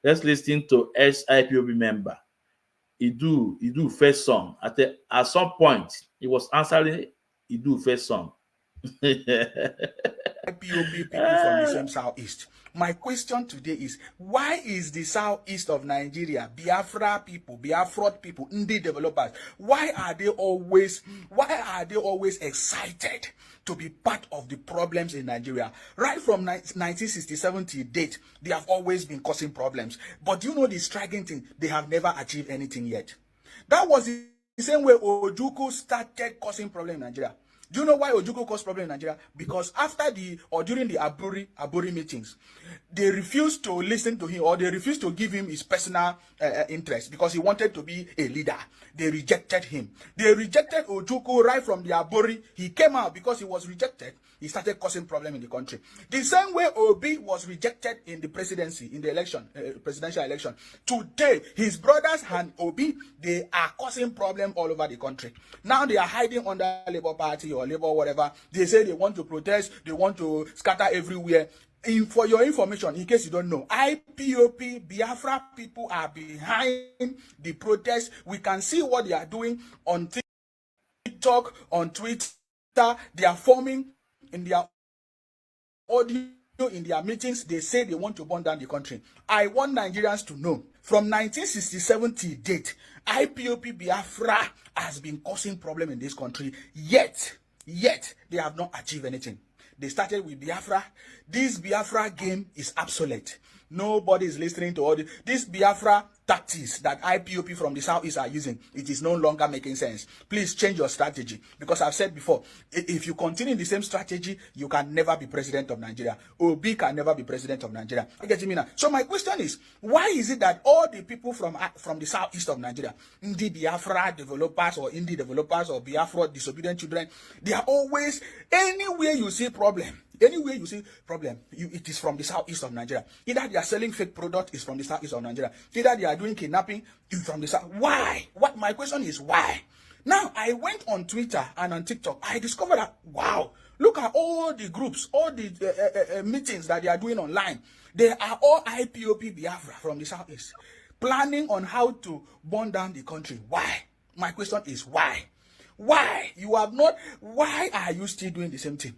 Let's listen to SIPOB member. He do first song. At some point, he was answering. He do first song. IPOB people from the same southeast. My question today is, why is the southeast of Nigeria, Biafra people, Nnamdi developers, why are they always excited to be part of the problems in Nigeria? Right from 1967 to date, they have always been causing problems. But you know the striking thing, they have never achieved anything yet. That was the same way Ojukwu started causing problems in Nigeria. Do you know why Ojukwu caused problem in Nigeria? Because after during the Aburi meetings, they refused to listen to him, or they refused to give him his personal interest, because he wanted to be a leader. They rejected him. They rejected Ojukwu right from the Aburi. He came out because he was rejected. He started causing problem in the country. The same way Obi was rejected in the presidency, in the election, presidential election. Today, his brothers and Obi, they are causing problem all over the country. Now they are hiding under Labour Party or Labour whatever. They say they want to protest, they want to scatter everywhere. For your information, in case you don't know, IPOP, Biafra people are behind the protest. We can see what they are doing on TikTok, on Twitter. They are forming in their audio, in their meetings. They say they want to burn down the country. I want Nigerians to know, from 1967 to date, IPOP Biafra has been causing problem in this country, yet they have not achieved anything. They started with Biafra. This Biafra game is obsolete. Nobody is listening to all this Biafra tactics that IPOP from the Southeast are using. It is no longer making sense. Please change your strategy, because I've said before, if you continue the same strategy, you can never be president of Nigeria. Obi can never be president of Nigeria. You get me now? So my question is, why is it that all the people from the Southeast of Nigeria, Indie Biafra developers or Indie developers or Biafra disobedient children, they are always, anywhere you see problem, it is from the Southeast of Nigeria. Either they are selling fake product, is from the Southeast of Nigeria. Either they are doing kidnapping, is from the South. Why? What my question is, why? Now, I went on Twitter and on TikTok. I discovered that, wow, look at all the groups, all the meetings that they are doing online. They are all IPOP Biafra from the Southeast, planning on how to burn down the country. Why? My question is, why? Why? Why are you still doing the same thing?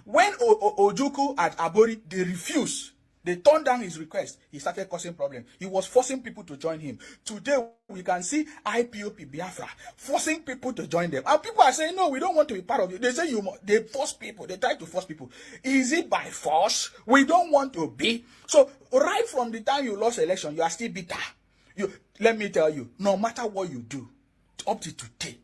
When Ojukwu at Aburi, they refused. They turned down his request. He started causing problems. He was forcing people to join him. Today, we can see IPOP Biafra forcing people to join them. And people are saying, no, we don't want to be part of it. They say they force people. They try to force people. Is it by force? We don't want to be. So, right from the time you lost election, you are still bitter. Let me tell you, no matter what you do, up to today,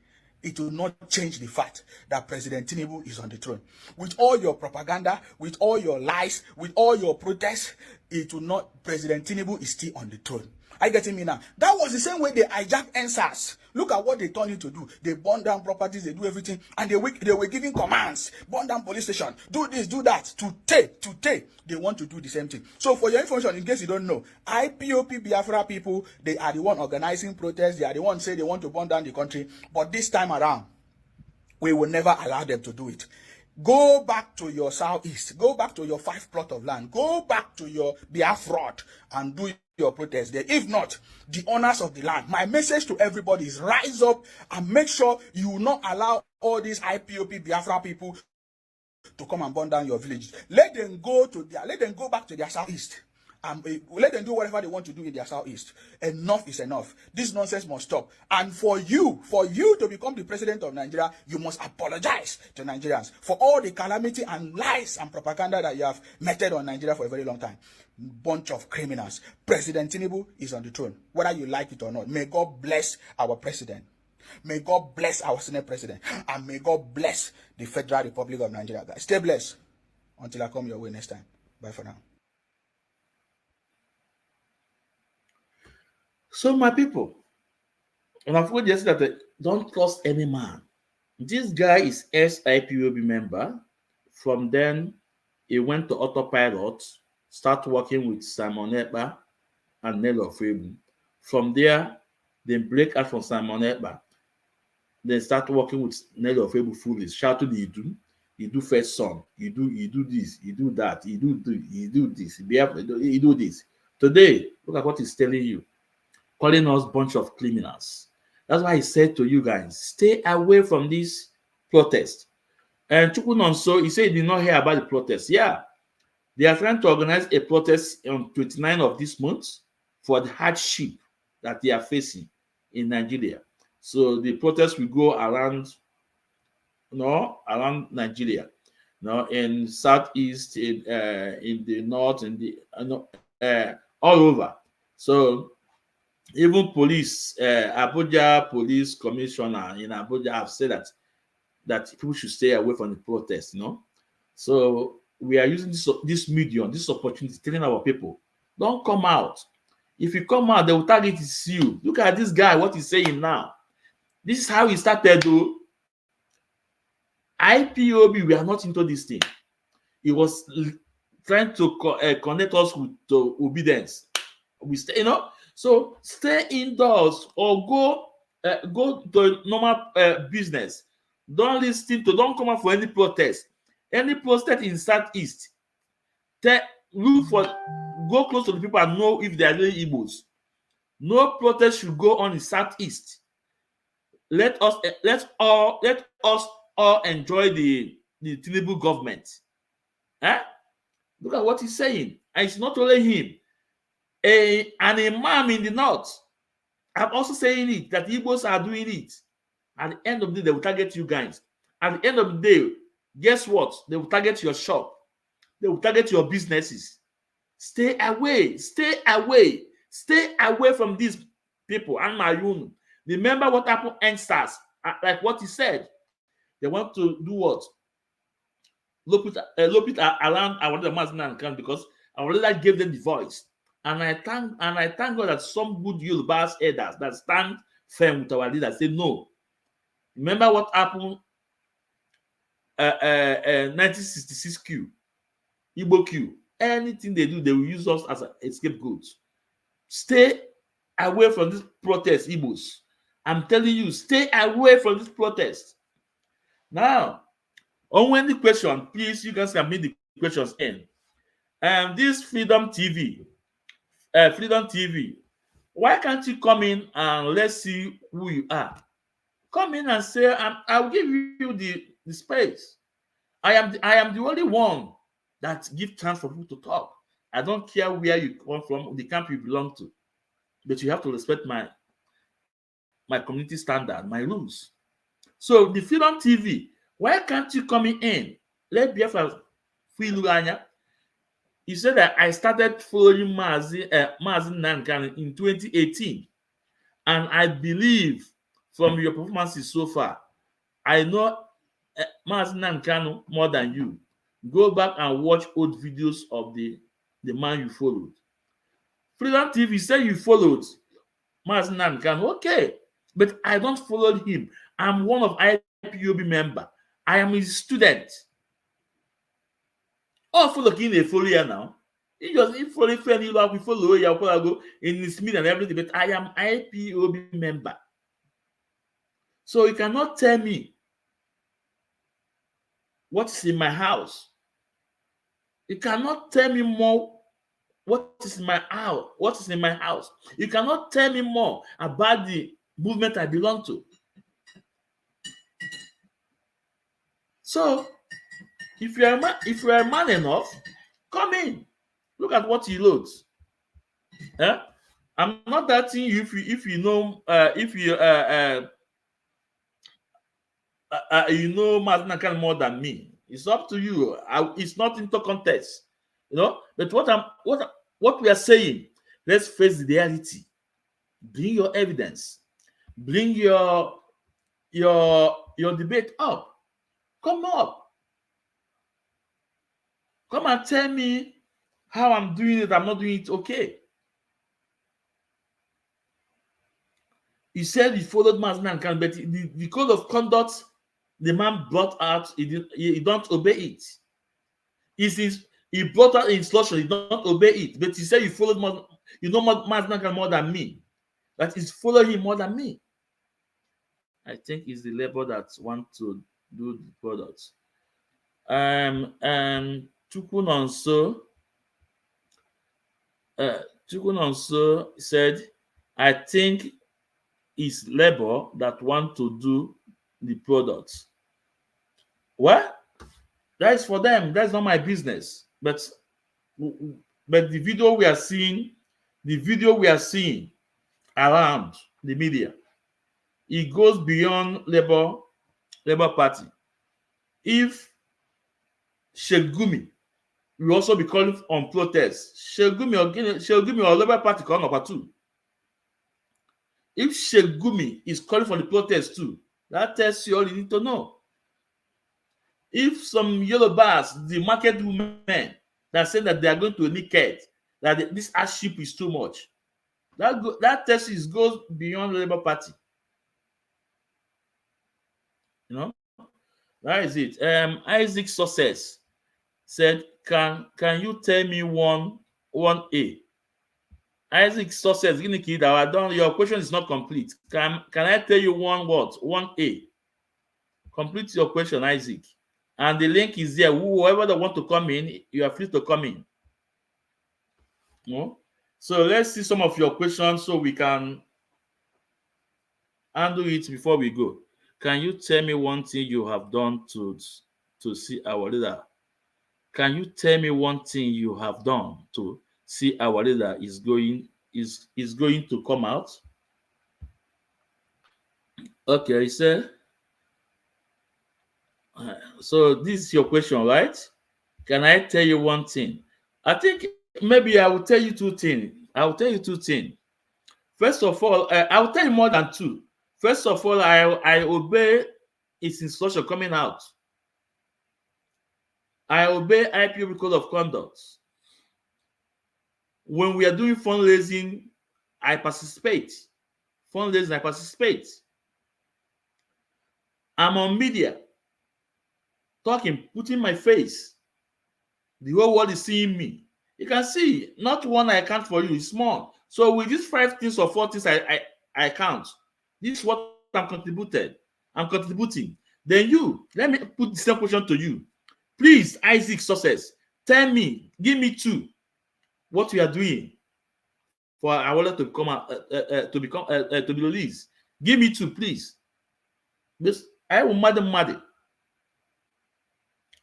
it will not change the fact that President Tinubu is on the throne. With all your propaganda, with all your lies, with all your protests, it will not. President Tinubu is still on the throne. Are you getting me now? That was the same way they hijacked NSAS. Look at what they turned into do. They burn down properties, they do everything, and they were giving commands. Burn down police station, do this, do that. Today, they want to do the same thing. So for your information, in case you don't know, IPOP Biafra people, they are the one organizing protests. They are the one say they want to burn down the country. But this time around, we will never allow them to do it. Go back to your Southeast. Go back to your 5 plot of land. Go back to your Biafra and do your protest there. If not, the owners of the land. My message to everybody is rise up and make sure you will not allow all these IPOP Biafra people to come and burn down your villages. Let them go back to their Southeast. Let them do whatever they want to do in their Southeast. Enough is enough. This nonsense must stop. And for you to become the president of Nigeria, you must apologize to Nigerians for all the calamity and lies and propaganda that you have meted on Nigeria for a very long time. Bunch of criminals. President Tinubu is on the throne, whether you like it or not. May God bless our president. May God bless our Senate president. And may God bless the Federal Republic of Nigeria. Guys, stay blessed until I come your way next time. Bye for now. So, my people, and I've told you that don't trust any man. This guy is ex-IPOB member. From then, he went to autopilot, start working with Simon Ekpa and Nello Freeman. From there, they break out from Simon Ekpa. They start working with Nello Freeman fully. Shout to the you do first song, you do this, you do that, you do this, you do this. Today, look at what he's telling you. Calling us bunch of criminals. That's why he said to you guys, stay away from this protest. And Chukwunonso, he said he did not hear about the protest. Yeah, they are trying to organize a protest on 29th of this month for the hardship that they are facing in Nigeria. So the protest will go around Nigeria, in southeast, in the north, in the all over. So even police, Abuja Police Commissioner in Abuja have said that that people should stay away from the protest, So we are using this medium, this opportunity, telling our people, don't come out. If you come out, they will target you. Look at this guy, what he's saying now. This is how he started, though. IPOB, we are not into this thing. He was trying to connect us with obedience. We stay, so stay indoors or go to normal business. Don't come out for any protest. Any protest in Southeast, go close to the people and know if they are really Igbos. No protest should go on in Southeast. Let us all enjoy the Tinubu government. Look at what he's saying. And it's not only him. An imam in the north. I'm also saying it, that Igbos are doing it. At the end of the day, they will target you guys. At the end of the day, guess what? They will target your shop. They will target your businesses. Stay away. Stay away. Stay away from these people. And Mayun. Remember what happened to NSAS. Like what he said. They want to do what? Loop it around our Mazi account, because I already gave them the voice. And I thank God that some good Yorubas elders that stand firm with our leaders say no. Remember what happened 1966 Q, Igbo Q. Anything they do, they will use us as a scapegoat. Stay away from this protest, Igbos. I'm telling you, stay away from this protest. Now, on any question, please, you guys can make the questions in. This Freedom TV, why can't you come in and let's see who you are? Come in and say, I'll give you the space. I am the only one that gives chance for people to talk. I don't care where you come from, the camp you belong to, but you have to respect my community standard, my rules. So the Freedom TV, why can't you come in? Let Biafra free Luganya. He said that I started following Mazi Nnamdi in 2018. And I believe from your performances so far, I know Mazi Nnamdi more than you. Go back and watch old videos of the man you followed. Freedom TV said you followed Mazi Nnamdi. Okay, but I don't follow him. I'm one of IPOB member. I am his student. Oh, follow here now. He follow friend, we follow go in his media and everything, but I am IPOB member. So you cannot tell me what's in my house. You cannot tell me more what is in my house. What is in my house? You cannot tell me more about the movement I belong to. So if you are a man enough, come in. Look at what he loads. I'm not doubting you if you know Mazi Nnamdi more than me. It's up to you. It's not into contest, But what we are saying, let's face the reality. Bring your evidence. Bring your debate up. Come up. Come and tell me how I'm doing it. I'm not doing it okay. He said he followed Mazi Nnamdi, but the code of conduct the man brought out, he don't obey it. He brought out instruction, he don't obey it. But he said you followed Mazi Nnamdi more than me. That is follow him more than me. I think it's the labor that want to do the products. Chukwunonso said, I think it's labor that want to do the products. Well, that is for them. That's not my business. But the video we are seeing around the media, it goes beyond Labour Party. If Sheikh Gumi will also be calling on protests, Sheikh Gumi or Labour Party call number 2. If Sheikh Gumi is calling for the protest too, that tells you all you need to know. If some Yorubas, the market women that say that they are going to naked, that this hardship is too much, that thesis goes beyond the Labour Party. You know, that is it. Isaac Success said, "Can you tell me one A?" Isaac Success, your question is not complete. Can I tell you one word? 1A. Complete your question, Isaac. And the link is there. Whoever that want to come in, you are free to come in. No? So let's see some of your questions so we can handle it before we go. Can you tell me one thing you have done to see our leader? Can you tell me one thing you have done to see our leader is going to come out? Okay, he said. So this is your question, right? Can I tell you one thing? I think maybe I will tell you two things. I will tell you two things. First of all, I will tell you more than two. First of all, I obey its instruction coming out. I obey IPOB code of conduct. When we are doing fundraising, I participate. Fundraising, I participate. I'm on media, talking, putting my face. The whole world is seeing me. You can see, not one I count for you, it's small. So with these 5 things or 4 things I count, this is what I'm contributing. Then you, let me put the same question to you. Please, Isaac Success, tell me, give me 2, what we are doing for our wallet to become to be released. Give me 2, please. This I will mad.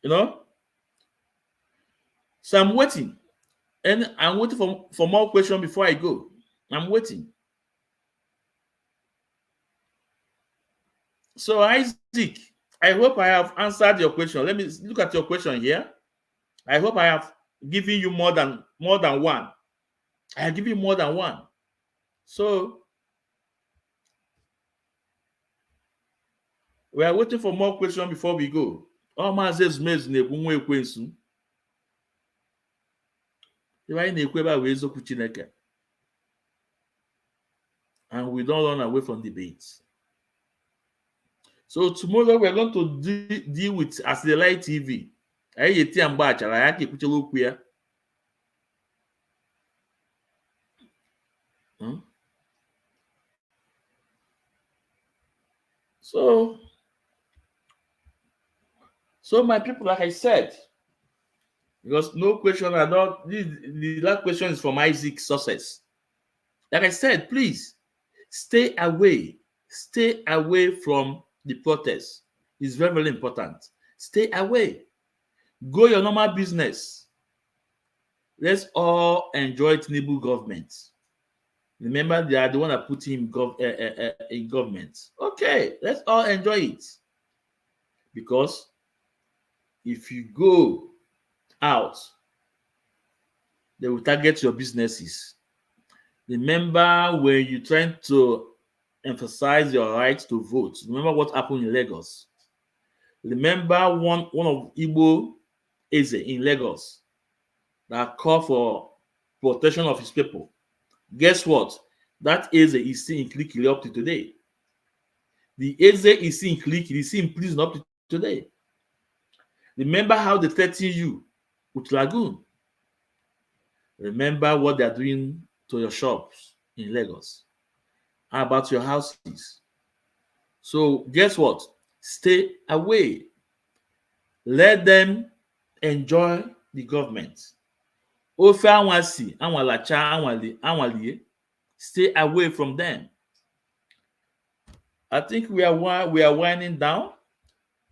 You know? So I'm waiting. And I'm waiting for more questions before I go. I'm waiting. So Isaac, I hope I have answered your question. Let me look at your question here. I hope I have given you more than one. I have given you more than one. So we are waiting for more questions before we go. All Mazi na-ekwu ekwensu. If I na-ekwu ebe a wee eziokwu Chineke. And we don't run away from debates. So tomorrow we're going to deal with As the Light TV. Anyị eti ya mgbe achara ya ka ekwuchela okwu ya. So my people, like I said, because no question at all, the last question is from Isaac Success. Like I said, please stay away from the protest. It's very, very important. Stay away. Go your normal business. Let's all enjoy Tinubu government. Remember, they are the one that put him in government. Okay, let's all enjoy it. Because if you go out, they will target your businesses. Remember, when you're trying to emphasize your right to vote, remember what happened in Lagos. Remember one of Igbo Eze in Lagos that called for protection of his people. Guess what? That Eze is still in Kirikiri up to today. The Eze is still in Kirikiri, is still in prison up to today. Remember how they threaten you with Lagoon. Remember what they are doing to your shops in Lagos. How about your houses? So guess what? Stay away. Let them enjoy the government. Ofe anwasi, anwalacha, anwalie. Stay away from them. I think we are winding down.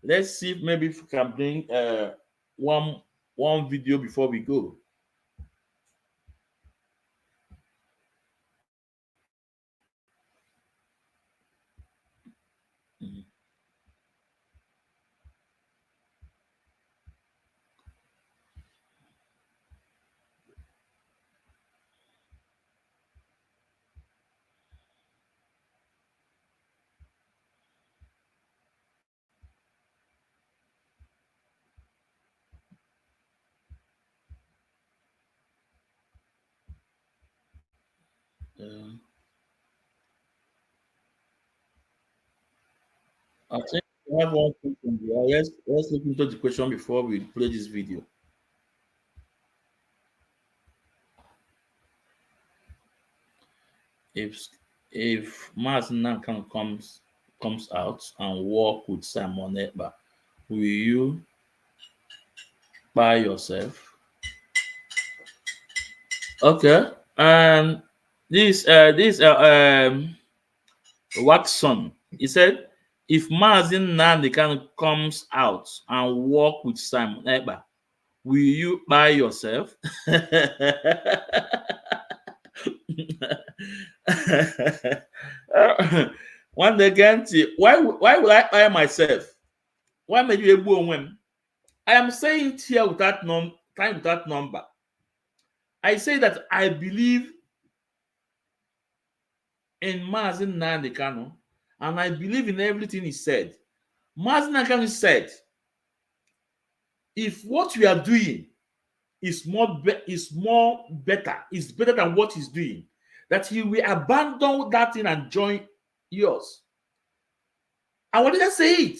Let's see if maybe we can bring one video before we go. I think we have one question here. Let's look into the question before we play this video. If Mazi Nnamdi comes out and walk with Simon Ekpa, will you by yourself? Okay. This Watson, he said, if Mazi Nnamdi comes out and walk with Simon Ekpa, will you by yourself? One again, why would I buy myself? Why made you able when I am saying it here without time without number? I say that I believe in Mazi Nnamdi Kanu, and I believe in everything he said. Mazi Nnamdi Kanu said, if what we are doing is better, is better than what he's doing, that he will abandon that thing and join yours. I wanted to say it,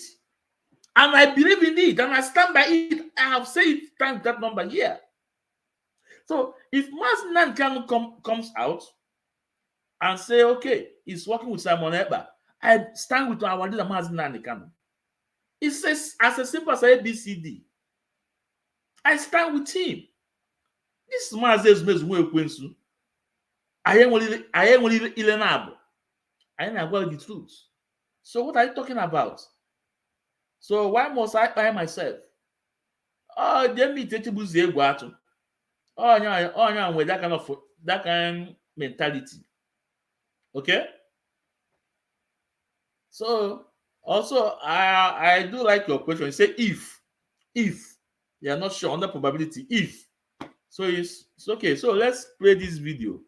and I believe in it, and I stand by it. I have said it time that number here. So if Mazi Nnamdi Kanu comes out and say, okay, he's working with Simon Ekpa, I stand with our leader Mazi Nnamdi Kanu. It says as a simple as ABCD. I stand with him. This Mazi Nnamdi I ain't about the truth. So what are you talking about? So why must I buy myself? Oh, they meet that with that kind of mentality. Okay. So also I do like your question. You say if you are not sure on the probability, if. So it's okay. So let's play this video.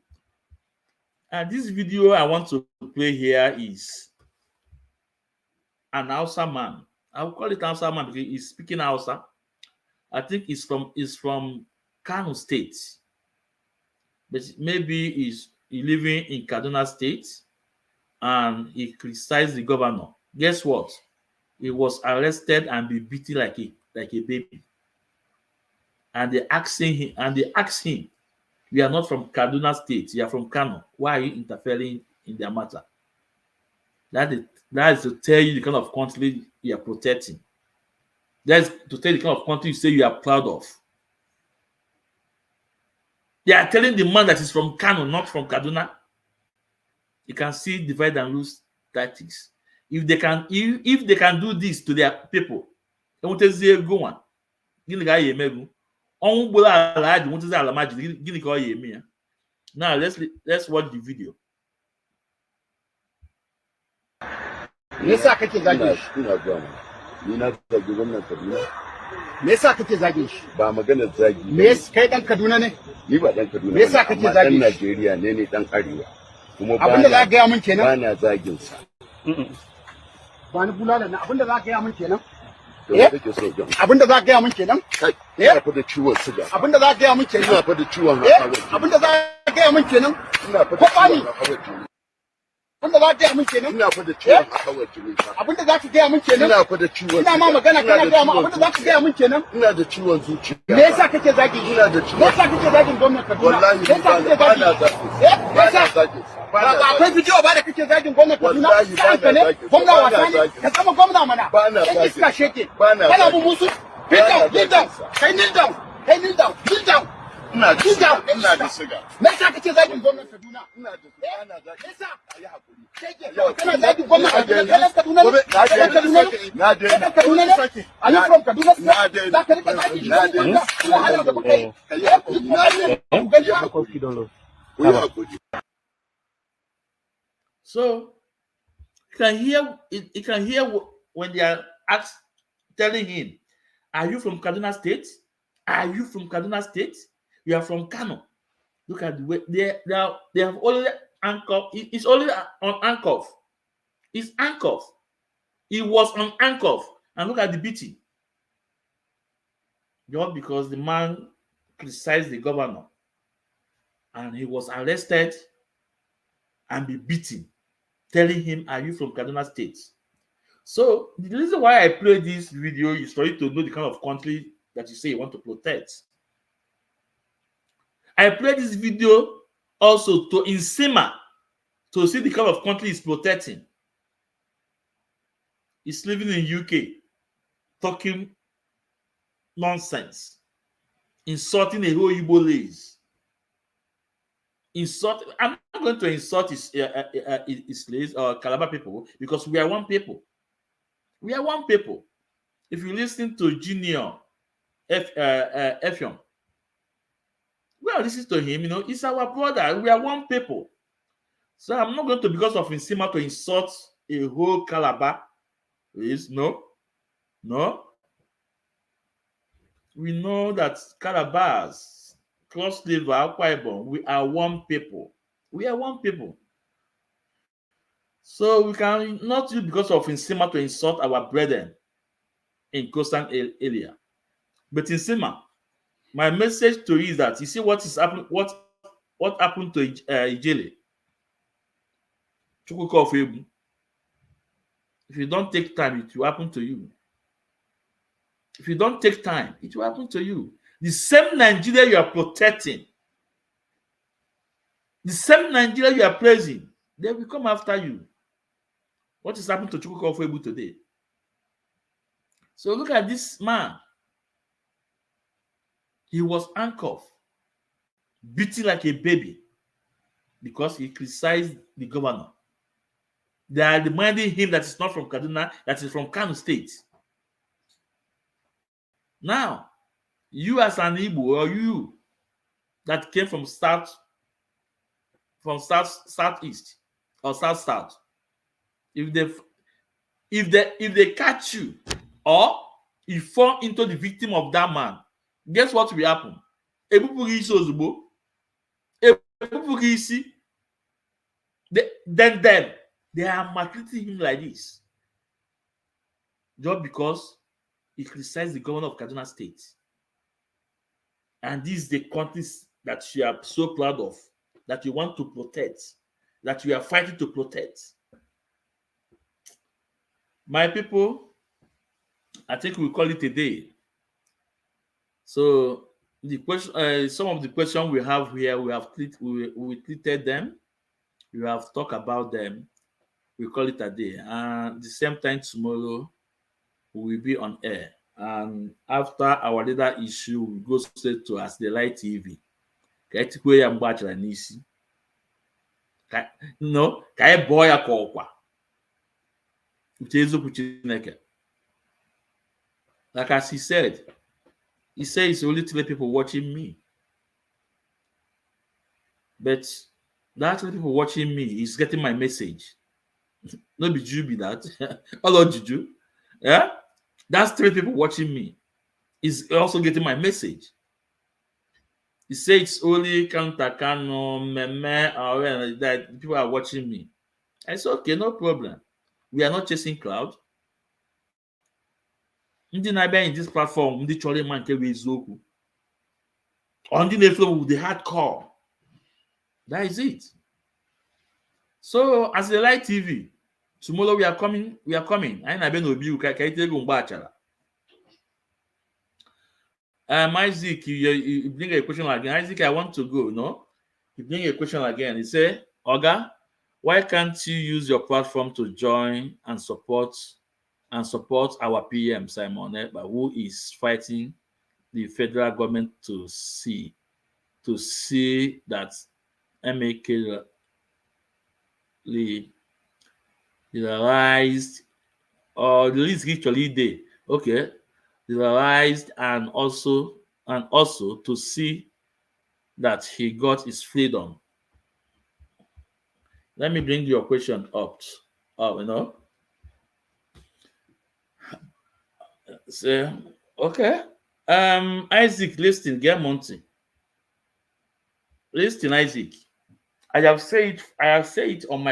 And this video I want to play here is an Hausa man. I'll call it Hausa man because he's speaking Hausa. I think it's from Kanu State. But maybe he's living in Kaduna State and he criticized the governor. Guess what? He was arrested and be beaten like a baby. And they asked him, you are not from Kaduna State, you are from Kano. Why are you interfering in their matter? That is to tell you the kind of country you are protecting. That's to tell you the kind of country you say you are proud of. They are telling the man that is from Kano, not from Kaduna. You can see divide and rule tactics. If they can do this to their people, they want to say go on. Now let's watch the video. Me yasa kake zage shi? Ina ga mu. Ni na zage gwamnan Kaduna. Me yasa kake zage shi? Ba magana zagi. Me yasa kai dan Kaduna ne? Ni ba dan Kaduna. Me yasa kake zage shi? Dan Najeriya ne dan Arewa. Kuma ba abinda za ka ga mun kenan. Ba na zagin sa. Ba ni bulala na abinda za ka ga mun kenan. Abinda za ka ga mun kenan. Ina fa da ciwon suga. Abinda za ka ga mun kenan. Ina fa da ciwon hawa. Abinda za ka ga mun kenan. Ina fa da ciwon hawa. Abinda za ka gaya min kenan ina fa da ciwon kawai jini abinda za ka gaya min kenan ina fa da ciwon ina ma magana kana gaya min abinda za ka gaya min kenan ina da ciwon zuciya me yasa kake zagi ina da ciwon me yasa kake zagin gwamnati Kaduna wallahi me yasa kake zagi me yasa ba akwai bidiyo ba da kake zagin gwamnati Kaduna sai ne gwamna wasa ne ka zama gwamna mana sai iska sheke kana mu musu kneel down ina da siga me yasa kake zagin gwamnati Kaduna ina da me yasa ayi hakuri kana zagin gwamnati Kaduna na Kaduna ne are you from Kaduna za ka rika zagin So you can hear when they are telling him, are you from Kaduna State? Are you from Kaduna State? You are from Kano. Look at the way they have already handcuffed. It's only on handcuff. It's handcuff. He was on handcuff. And look at the beating. Just because the man criticized the governor and he was arrested and be beaten, telling him, are you from Kaduna State? So the reason why I play this video is for you to know the kind of country that you say you want to protect. I play this video also to Insima to see the kind of country he's protecting. He's living in UK, talking nonsense, insulting a whole Igbo lays. I'm not going to insult his slaves or Calabar people because we are one people. We are one people. If you listen to Junior Effion, we are listening to him, he's our brother. We are one people. So I'm not going to, because of Insima, to insult a whole Calabar. Please, no. We know that Calabars, Cross River, Akwa Ibom, we are one people. We are one people. So we can not use because of Insima to insult our brethren in coastal area. But Insima, my message to you is that you see what is happening. What happened to Ijele? If you don't take time, it will happen to you. If you don't take time, it will happen to you. The same Nigeria you are protecting, the same Nigeria you are praising, they will come after you. What is happening to Chukwuka Ofebu today? So look at this man. He was handcuffed, beaten like a baby because he criticized the governor. They are demanding him that is not from Kaduna, that is from Kanu State. Now, you as an Igbo, or you that came from southeast or south, if they catch you or you fall into the victim of that man, guess what will happen? Then they are maltreating him like this just because he criticized the governor of Kaduna State. And these are the countries that you are so proud of, that you want to protect, that you are fighting to protect. My people, I think we'll call it a day. So the question, some of the questions we have here, we treated them, we have talked about them. We call it a day. And the same time tomorrow, we will be on air. And after our leader issue, we go straight to As the Light TV. Ka etikwe ya mgbachara n'isi. Ka ebo ya ka ọkwa. Uche eziokwu Chineke. Like as he said it's only 3 people watching me. But that 3 people watching me is getting my message. No be Juju be that. Hello, Juju. Yeah? That's 3 people watching me. Is also getting my message. He says it's only Kanu, Meme, or that people are watching me. I said, okay, no problem. We are not chasing cloud. Ndị na-abịa in this platform, ndị chọrọ ịma nke bụ eziokwu. On the flow with the hardcore. That is it. So, As the Light TV, tomorrow we are coming. I na-abịa n'obi ka ite ego mgbe achara. Isaac, you bring a question again. Isaac, I want to go. No, you bring a question again. He say, Oga, why can't you use your platform to join and support our PM Simon Ekpa, who is fighting the federal government to see that MAK realized, or the least actually day, okay, realized, and also to see that he got his freedom. Let me bring your question up. So, okay. Isaac, listen, get Monty. Listen, Isaac. I have said it on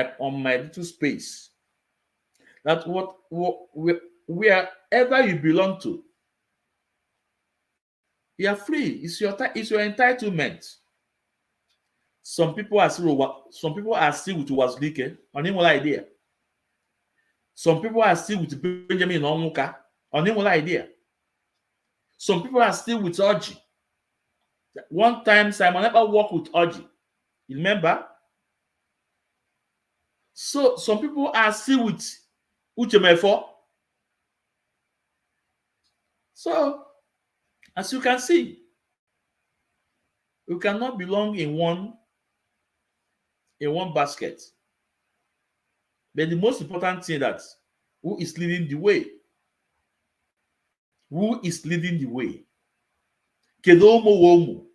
my little space that wherever you belong to, you are free. It's your entitlement. Some people are still with Wazlike. On him idea. Some people are still with Benjamin Onwuka. On him idea. Some people are still with Oji. One time Simon Ekpa worked with Oji. You remember? So some people are still with Uchemefo. So as you can see, you cannot belong in one basket. But the most important thing that who is leading the way? Who is leading the way? Kedomo Womu.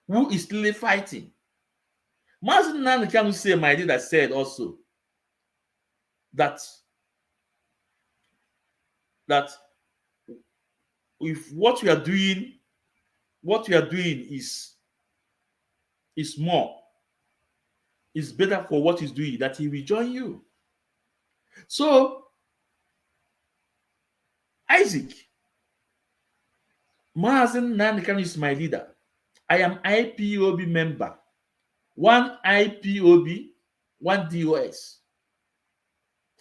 Who is really fighting? Mazi Nnamdi Kanu say, my leader said also that if what we are doing is more, is better for what he's doing, that he will join you. So, Isaac, Mazi Nnamdi Kanu is my leader. I am IPOB member. One IPOB, one DOS.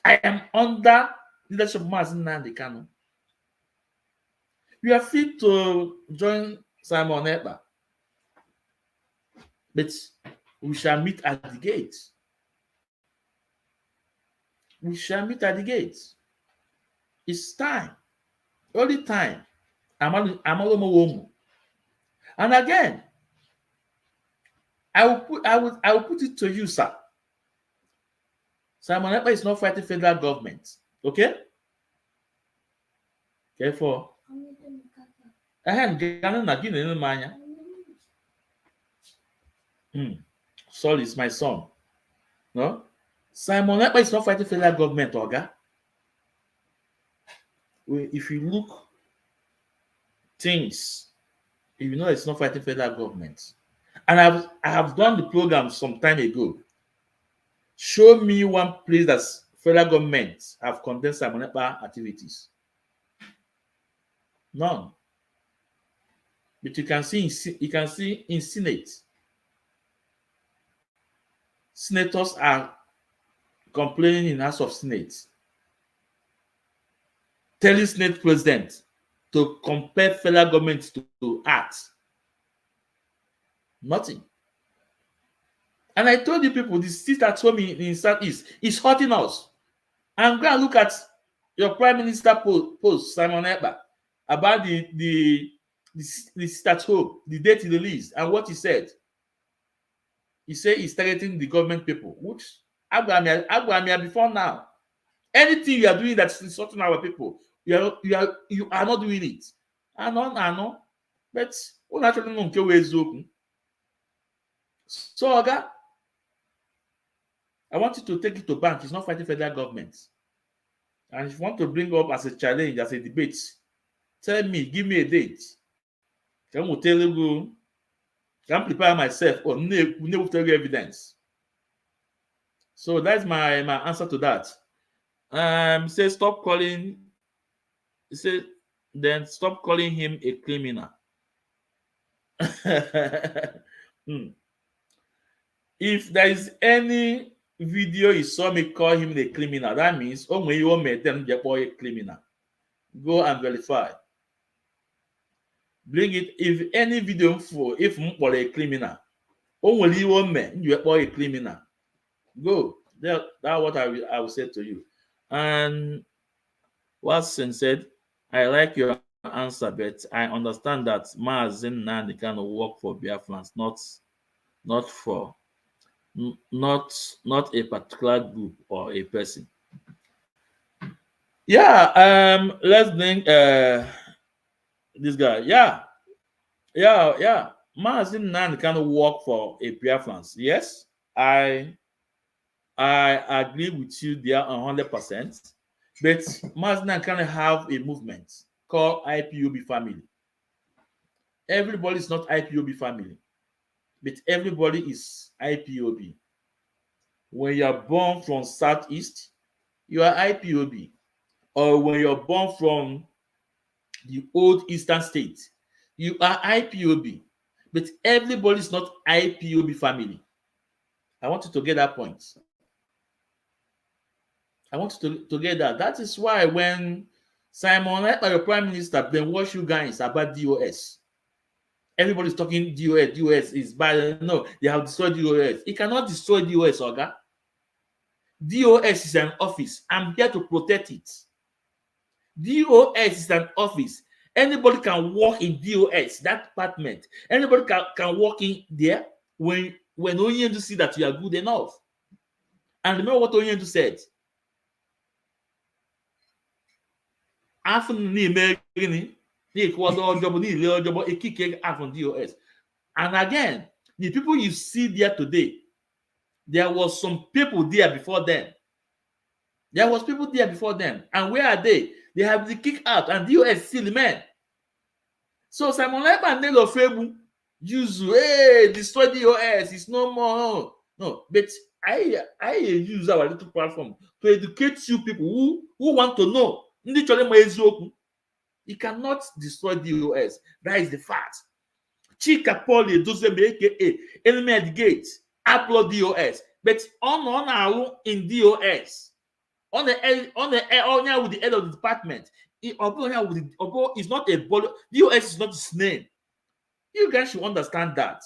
I am under leadership of Mazi Nnamdi Kanu. You are free to join Simon Ekpa, but we shall meet at the gate. We shall meet at the gate. It's time. Only time. And again, I will put it to you, sir. Simon Ekpa is not fighting federal government. Okay? Therefore, sorry, it's my son. No? Simon Ekpa is not fighting federal government, Oga. If you look things, if you know it's not fighting federal government. And I have done the program some time ago. Show me one place that federal government have condemned Simon Ekpa activities. None. But you can see in Senate. Senators are complaining in House of Senate, telling Senate president to compel federal government to act. Nothing. And I told you people, the seat at home in Southeast is hurting us. And go and look at your Prime Minister post, Simon Ekpa, about the seat at home, the date he released, and what he said. He said he's targeting the government people, which Agbamia before now. Anything you are doing that's insulting our people, you are not doing it. I know. But we naturally know okay. So, Oga, I want you to take it to bank. It's not fighting federal government. And if you want to bring up as a challenge, as a debate, tell me, give me a date. Can we tell you? Can prepare myself or never tell you evidence. So that's my answer to that. Say stop calling. Say then stop calling him a criminal. If there is any video you saw me call him a criminal, that means only you made them get a criminal. Go and verify. Bring it. If any video for if for a criminal, only you made you a criminal. Go. That's what I will say to you. And Watson said, I like your answer, but I understand that Mazi Nnamdi can work for Biafrans, not a particular group or a person. Yeah, let's bring this guy. Yeah. Mazi Nnamdi can work for a Biafrans. Yes, I agree with you there 100%. But Mazi Nnamdi can have a movement called IPOB family. Everybody is not IPOB family, but everybody is IPOB. When you are born from Southeast, you are IPOB. Or when you're born from the old Eastern state, you are IPOB. But everybody is not IPOB family. I want you to get that point. I want you to get that. That is why when Simon, like your prime minister, brainwash you guys about DOS. Everybody's talking DOS. DOS is bad. No, they have destroyed DOS. It cannot destroy DOS, Oga. DOS is an office. I'm here to protect it. DOS is an office. Anybody can work in DOS, that department. Anybody can work in there when Onyendu see that you are good enough. And remember what Onyendu said. And again, the people you see there today, there was some people there before them. There was people there before them. And where are they? They have been kicked out, and DOS still remain. So Simon Ekpa and Nelo Febu use destroy DOS. It's no more. No, but I use our little platform to educate you people who want to know. You cannot destroy DOS. That is the fact. Chika Poli doesn't aka enemy at the gate. Upload DOS, but on our in DOS. On the with the head of the department. Although it's not a body, DOS is not his name. You guys should understand that.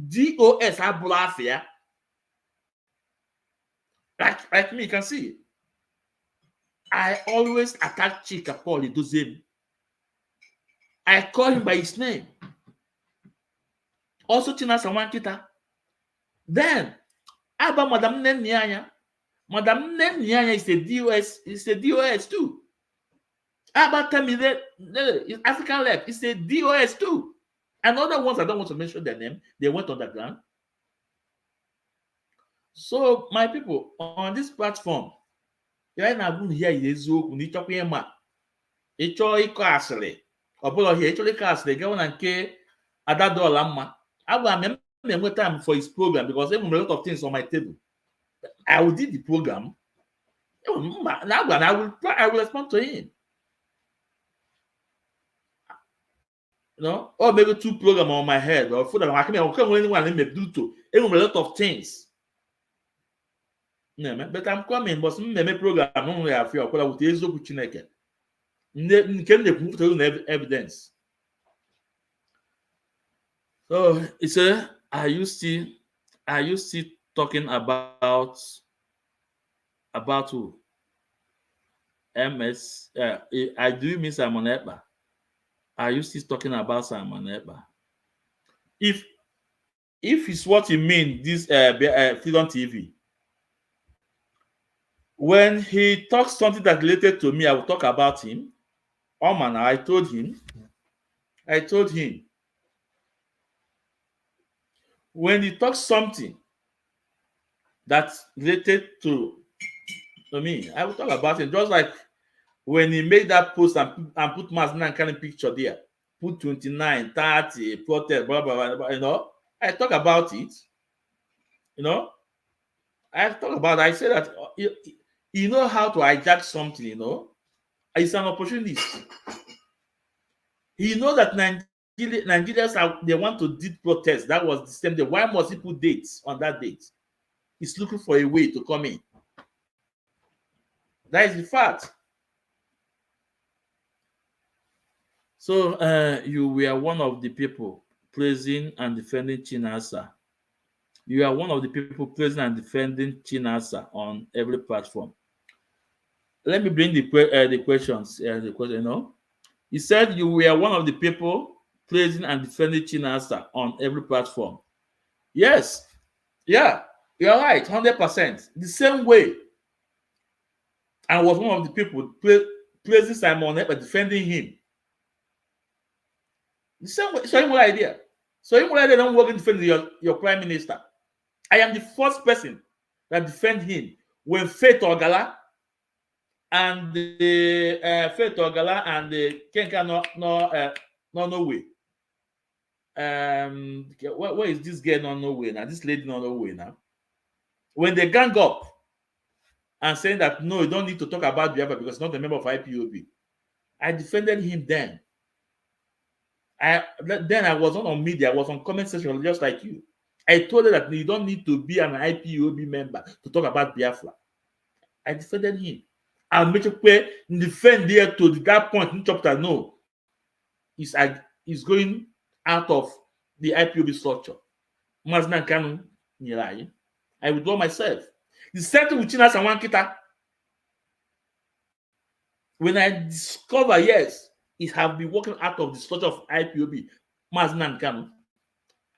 DOS have blafia. Like me, you can see. I always attack Chika Paul Idozem. I call him by his name. Also China Sawankita. Then Abba Madam Nenianya. Madam Nenianya is a DOS too. Abba Tamile African left is a DOS too. And other ones I don't want to mention their name, they went underground. So my people on this platform, right now here is Nichokema. Ịchọ ịkọ asịrị ọ bụla ihe ịchọrọ ịkọ asịrị gawa na nke Adadola mma agwa m enwe time for his program because there were a lot of things on my table. I will do the program. I will respond to him. You know, or maybe 2 programs on my head or food. I can't anyone let me do to a lot of things. Yeah, but I'm coming, but my program only I feel with Chineke. Can they prove to evidence? So it's are you still talking about who? MS I do miss Simon Ekpa. Are you still talking about Simon Ekpa? If it's what you mean, this Freedom TV, when he talks something that related to me, I will talk about him. Oh man, I told him. When he talks something that's related to me, I will talk about it. Just like when he made that post and put Mazi and kind of picture there, put 29, 30, protest, blah, blah, blah, you know, I talk about it. You know, I talk about it. I say that you know how to hijack something, you know. It's an opportunity. He knows that Nigerians they want to did protest. That was the same day. Why must he put dates on that date? He's looking for a way to come in. That is the fact. So you were one of the people praising and defending Chinasa. You are one of the people praising and defending Chinasa on every platform. Let me bring the questions. The question, you know, he said you were one of the people praising and defending Chinasa on every platform. Yes, yeah, you're right, 100%. The same way, I was one of the people praising Simon Ekpa, defending him. The same way, same idea. So you don't work in defending your prime minister. I am the first person that defend him when Faith Ogala and the Faith Ogala and the Kenka no way. Where is this girl no way now? This lady no way now. When they gang up and saying that no, you don't need to talk about Biafra because it's not a member of IPOB, I defended him then. Then I was not on media, I was on comment section just like you. I told her that you don't need to be an IPOB member to talk about Biafra. I defended him. And make sure defend there to that point in chapter. No, he's going out of the IPOB structure. Mazi Kanu, I withdraw myself. The same thing with Chinas and Wankita. When I discover, yes, it have been working out of the structure of IPOB, Mazi Kanu,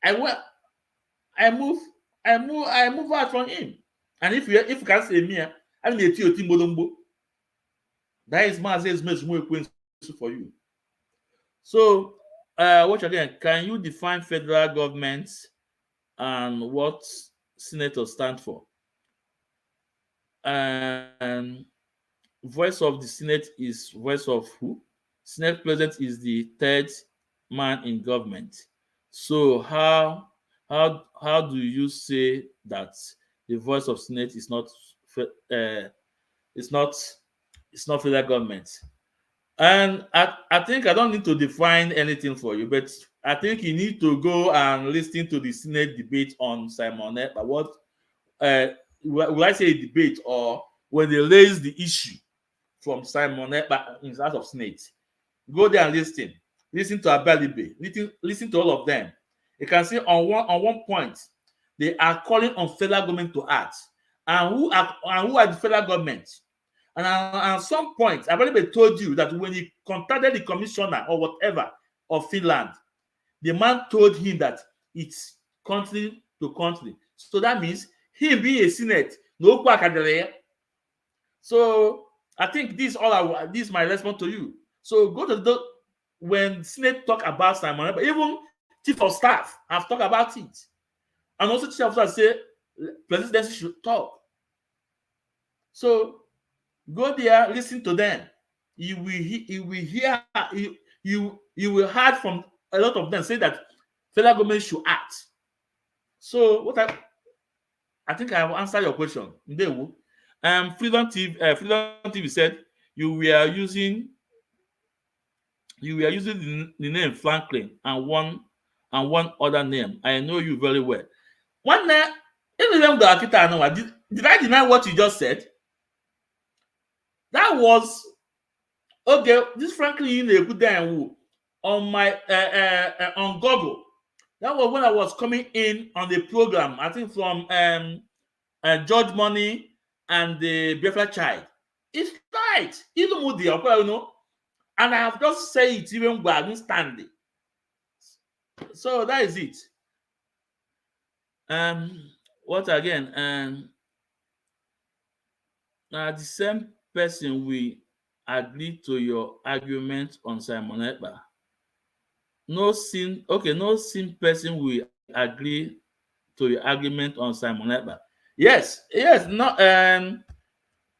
I move out from him. And if you can say me, I'm a TOT Modombo. That is Mazi's most for you. So, watch again. Can you define federal government and what senators stand for? And voice of the Senate is voice of who? Senate president is the third man in government. So how do you say that the voice of Senate is not federal government? And I think I don't need to define anything for you, but I think you need to go and listen to the Senate debate on Simon Ekpa. What will I say a debate, or when they raise the issue from Simon Ekpa in the House of Senate? Go there and listen. Listen to Abelibe. Listen to all of them. You can see on one point they are calling on federal government to act, and who are the federal government? And at some point, I've already told you that when he contacted the commissioner or whatever of Finland, the man told him that it's country to country. So that means he being a Senate, no. So I think this is my response to you. So go to when Senate talk about Simon, but even chief of staff have talked about it, and also chief of staff say presidency should talk. So go there, listen to them. You will hear you will hear from a lot of them say that federal government should act. So I think I have answered your question. Freedom TV said you were using the name Franklin and one other name. I know you very well. One name, did I deny what you just said? That was okay. This Franklin on my on Google. That was when I was coming in on the program. I think from George Money and the Biafra Child. It's right. Even with the and I have just said it even where I didn't stand it. So that is it. What again? The same person will agree to your argument on Simon Ekpa. No sin person will agree to your argument on Simon Ekpa. Yes, no,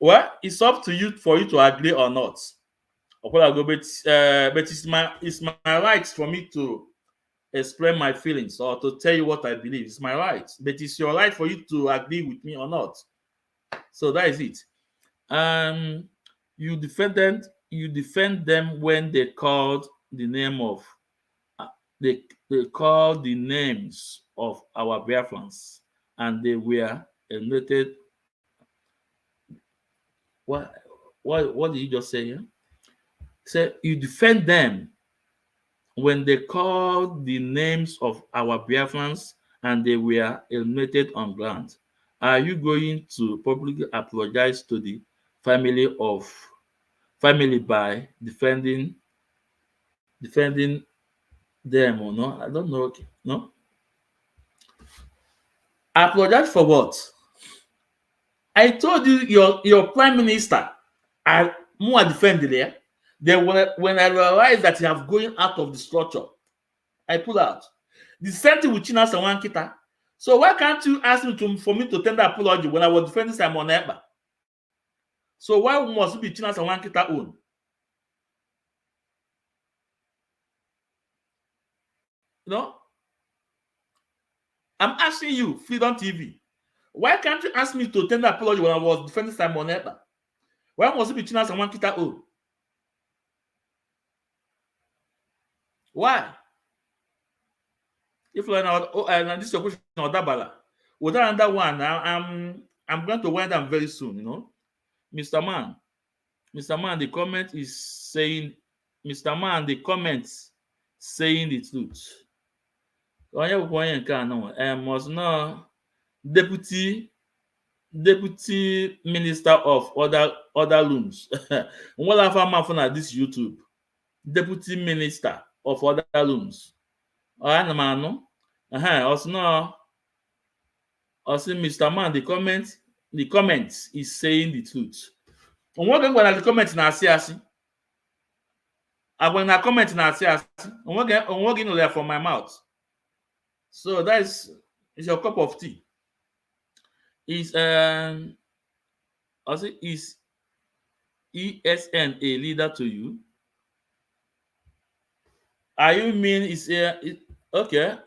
well, it's up to you for you to agree or not. But it's my right for me to explain my feelings or to tell you what I believe. It's my right, but it's your right for you to agree with me or not. So that is it. You defend them when they called the name of they called the names of our Biafrans and they were eliminated. What did you just say here? Say you defend them when they called the names of our Biafrans and they were eliminated on ground. Are you going to publicly apologize to the family by defending them or no? I don't know. Okay. No. Apologize for what? I told you your prime minister are more defended there. Then when I realized that you have going out of the structure, I pull out. The same thing with Chinas and Wankita. So why can't you ask me for me to tender apology when I was defending Simon Ekpa? So why must it be Chinas and Wankita own? I'm asking you, Freedom TV. Why can't you ask me to tender apology when I was defending Simon Ekpa? Why must it be Chinas and Wankita own? Why? If like now this is your question or Dabala. Without another one, I'm going to wind them very soon, you know. Mr. Man, the comment is saying, Mr. Man, the comments saying the truth. Must know deputy minister of other looms. What have I found at this YouTube? Deputy minister of other looms. Also Mr. Man, the comment is saying the truth. And what going the comment na see. I when I comment na see. And what going there from my mouth. So that is your cup of tea. Is also is ESN a leader to you? Are you mean is okay?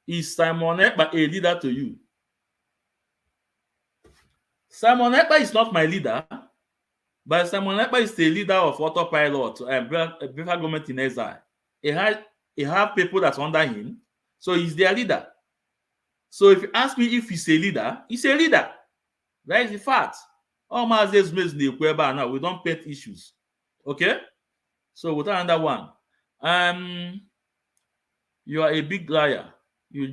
Is Simon Ekpa a leader to you? Simon Ekpa is not my leader, but Simon Ekpa is the leader of Autopilot and Biafra government in exile. He have people that's under him, so he's their leader. So if you ask me if he's a leader, he's a leader. That is the fact. All Mazi now, we don't pet issues. Okay? So without another one, you are a big liar. You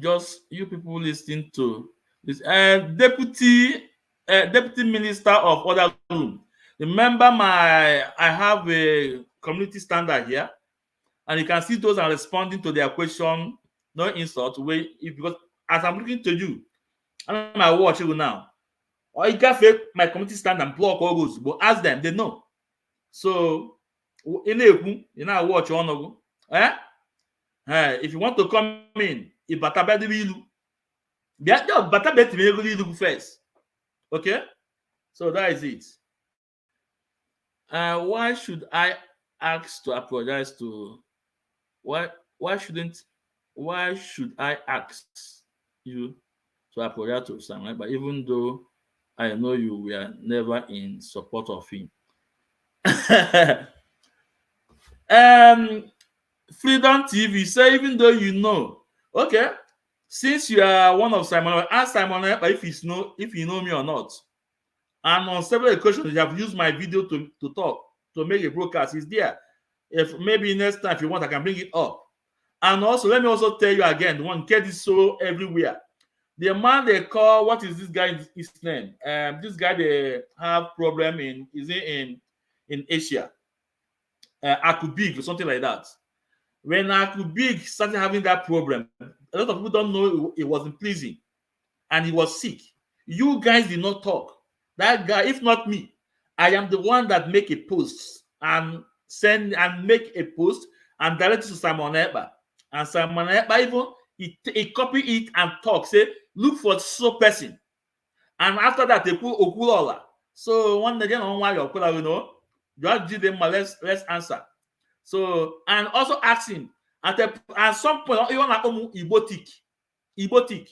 people listening to this deputy minister of other room. Remember I have a community standard here, and you can see those are responding to their question, no insult. Because as I'm looking to you, I'm watch you now. Or you can fake my community stand and block all those, but ask them, they know. So you know watch on if you want to come in, if first. Okay? So that is it. Why should I ask to apologize to why should I ask you to apologize to Samuel? But even though I know you were never in support of him. Freedom TV say even though you know, okay, since you are one of Simon, ask Simon if you know me or not. And on several occasions, you have used my video to talk, to make a broadcast. It's there. If maybe next time if you want, I can bring it up. And also, let me also tell you again, the one get this so everywhere. The man they call, what is this guy his name? This guy they have problem in Asia. Akubig or something like that. When Akubig started having that problem, a lot of people don't know it wasn't pleasing, and he was sick. You guys did not talk. That guy, if not me, I am the one that make a post and send and make a post and direct it to Simon Ekpa. And Simon Ekpa even he copy it and talk, say, look for so person. And after that, they put Okulola. So one again on why Okula, you know, just give them let's answer. So and also ask him at some point, you want to Ibotik.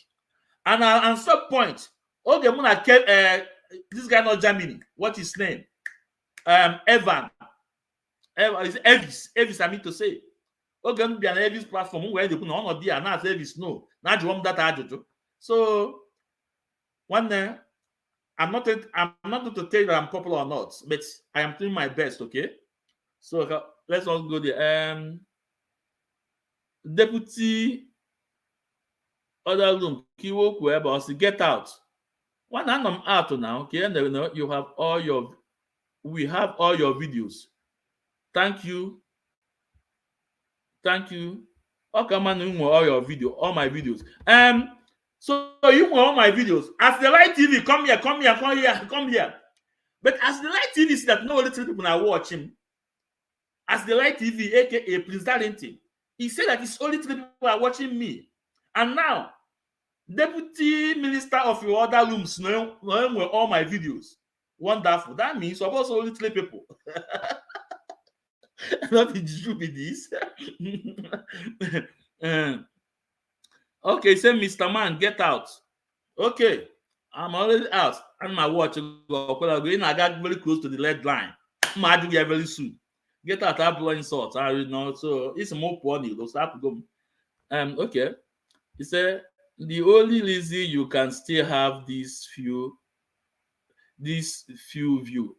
And at some point, okay, this guy not Germany. What his name? Evan is Evis. I mean to say, okay, be an Evis platform where they put on of the and not Evis. No, not you want that. So one day, I'm not going to tell you that I'm popular or not, but I am doing my best. Okay, so let's all go there. Deputy other room, Kiwo Kueba, get out. One hand I'm out now. Okay, you have we have all your videos. Thank you. Okay, man, you all your video, all my videos. So you want all my videos. As the Light TV, come here. But as the Light TV is that no little people are watching. As the Light TV, aka Prince Darlington, he said that it's only 3 people are watching me. And now, Deputy Minister of your other rooms knowing all my videos. Wonderful. That means suppose only 3 people. Not be this. Okay, say Mr. Man, get out. Okay, I'm already out. And my watch, I got very close to the lead line. I'm going very soon. Get out, I'm blowing salt. I know, so it's more funny. They'll start to go. Okay. He said the only reason you can still have these few view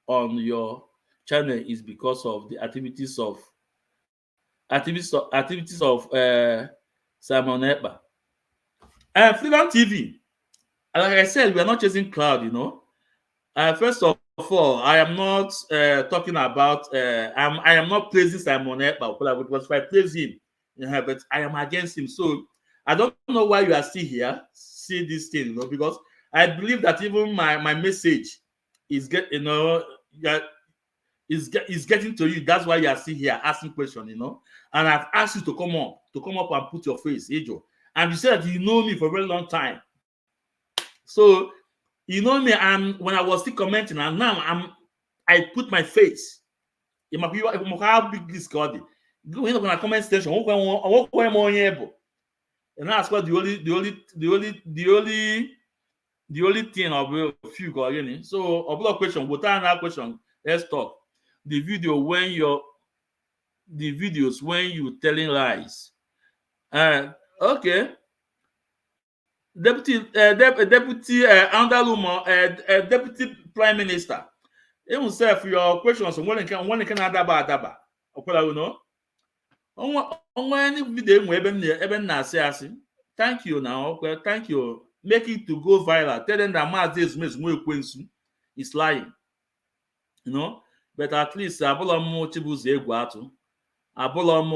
on your channel is because of the activities of Simon Ekpa. Freedom TV. Like I said, we are not chasing cloud, you know. First of all, I am not talking about. I am not praising Simon Ekpa because if I praise him, but I am against him. So I don't know why you are still here, see this thing, you know, because I believe that even my message is is getting to you. That's why you are still here asking questions, you know. And I've asked you to come up and put your face, Ejo. And you said you know me for a very long time. So you know me, when I was still commenting, and now I put my face. How big this God? Go in the comment section. And that's what the only thing of a few go again. So a lot of question. Without that question, let's talk. The videos when you telling lies. Okay. Deputy Deputy Prime Minister. Even self your questions when can adaba. Okwala no. Onwe any video ebe na asị. Thank you now. Okay, thank you. Make it to go viral. Tell them that Mazi is lying. You know, but at least abụlọm Chibuzo egwu atụ. Abụlọm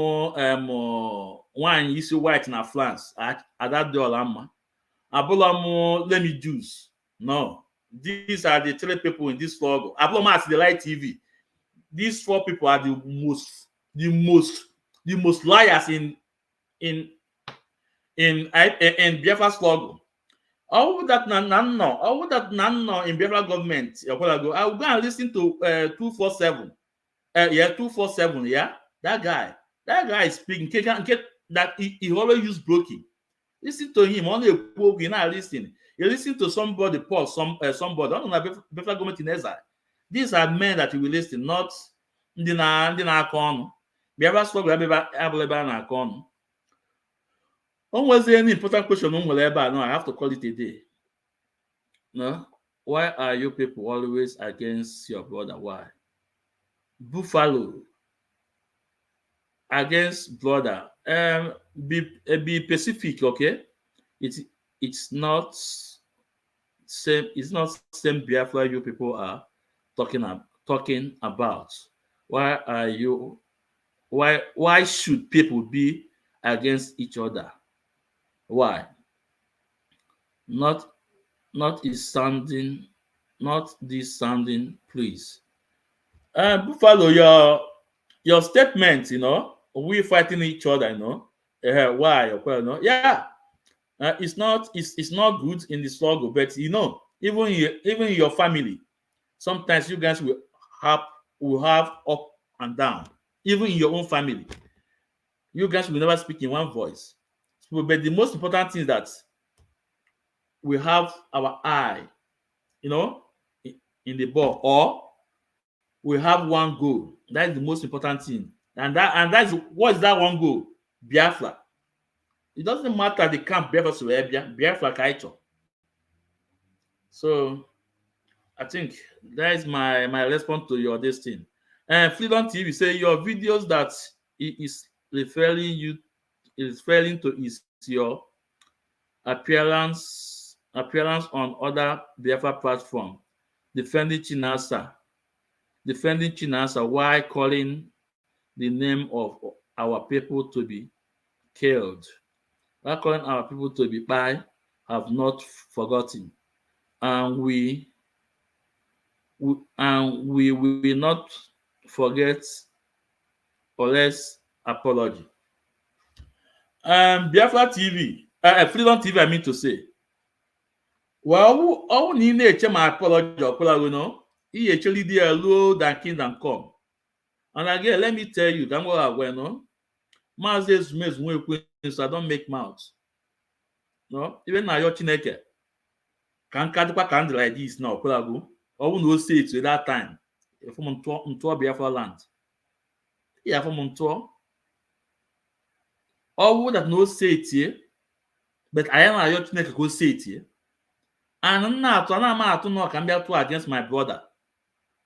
nwanyị isi white na France. Ada dị ọla mma. Abụlọm let me juice. No. These are the 3 people in this vlog. Abụlọm as the light TV. These 4 people are the most liars in Biafra struggle. All that Nanno in Biafra government, I will go and listen to 247. 247, yeah. That guy is speaking. That he always use broken. Listen to him, only a poke, you not listen. You listen to somebody, somebody. I don't know Biafra government in exile. These are men that you will listen, not ndị na-akọ ọnụ. Biafra struggle abụla ebe a na-akọ ọnụ. Was there any important question? No, I have to call it a day. No, why are you people always against your brother? Why? Buffalo against brother. Be specific, okay? It's not same. It's not same Biafra you people are talking about. Why are you? Why should people be against each other? Why? Not this sounding, please. Buffalo, your statement, you know, we fighting each other, you know. Why? Well, no, yeah. It's not good in the struggle, but you know, even in your family, sometimes you guys will have up and down. Even in your own family, you guys will never speak in one voice. But the most important thing is that we have our eye, you know, in the ball, or we have one goal. That is the most important thing. And that's what is that one goal? Biafra. It doesn't matter the camp Biafra Kaito. So I think that is my response to your this thing. And Freedom TV say your videos that it is referring to is your appearance on other Biafra platform, defending Chinasa while calling the name of our people to be killed. While calling our people to be by, have not forgotten, and we will not forget Ole's apology. Biafra TV, Freedom TV, I mean to say. Well, all need my apology, you know. He actually did a low than kingdom come. And again, let me tell you, that's what I went on. Mazi's mess so I don't make mouths. No, even now your chineke can candle like this now, Kulago. I won't go say it at that time. If I'm on tour Biafra land. Yeah, from on tour. All that no say it here, but I am a yacht neck go say it here. And now to no can be to against my brother.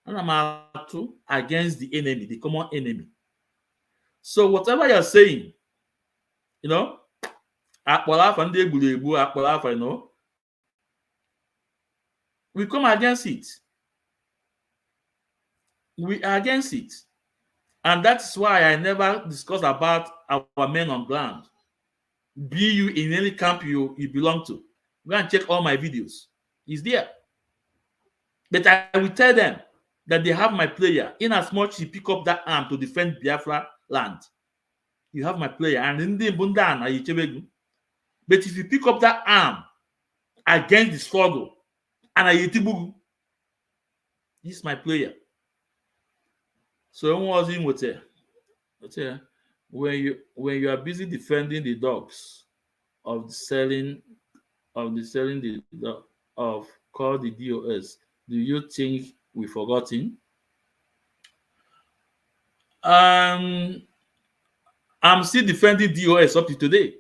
And I'm to against the enemy, the common enemy. So whatever you're saying, you know, you know, we come against it. We are against it. And that's why I never discuss about our men on ground. Be you in any camp you belong to. Go and check all my videos. It's there. But I will tell them that they have my player. In as much you pick up that arm to defend Biafra land, you have my player. And in the Bundan, but if you pick up that arm against the struggle, and this is my player. So was in with it. When you are busy defending the dogs of selling the of called the DOS, do you think we've forgotten? I'm still defending DOS up to today.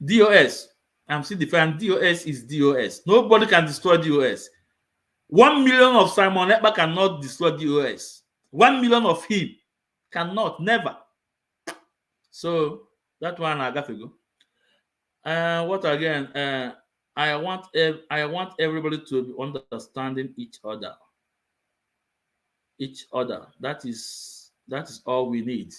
DOS, I'm still defending DOS is DOS. Nobody can destroy DOS. 1 million of Simon Ekpa cannot destroy DOS. 1 million of him cannot, never. So that one I got to go. What again? I want everybody to be understanding each other. That is all we need.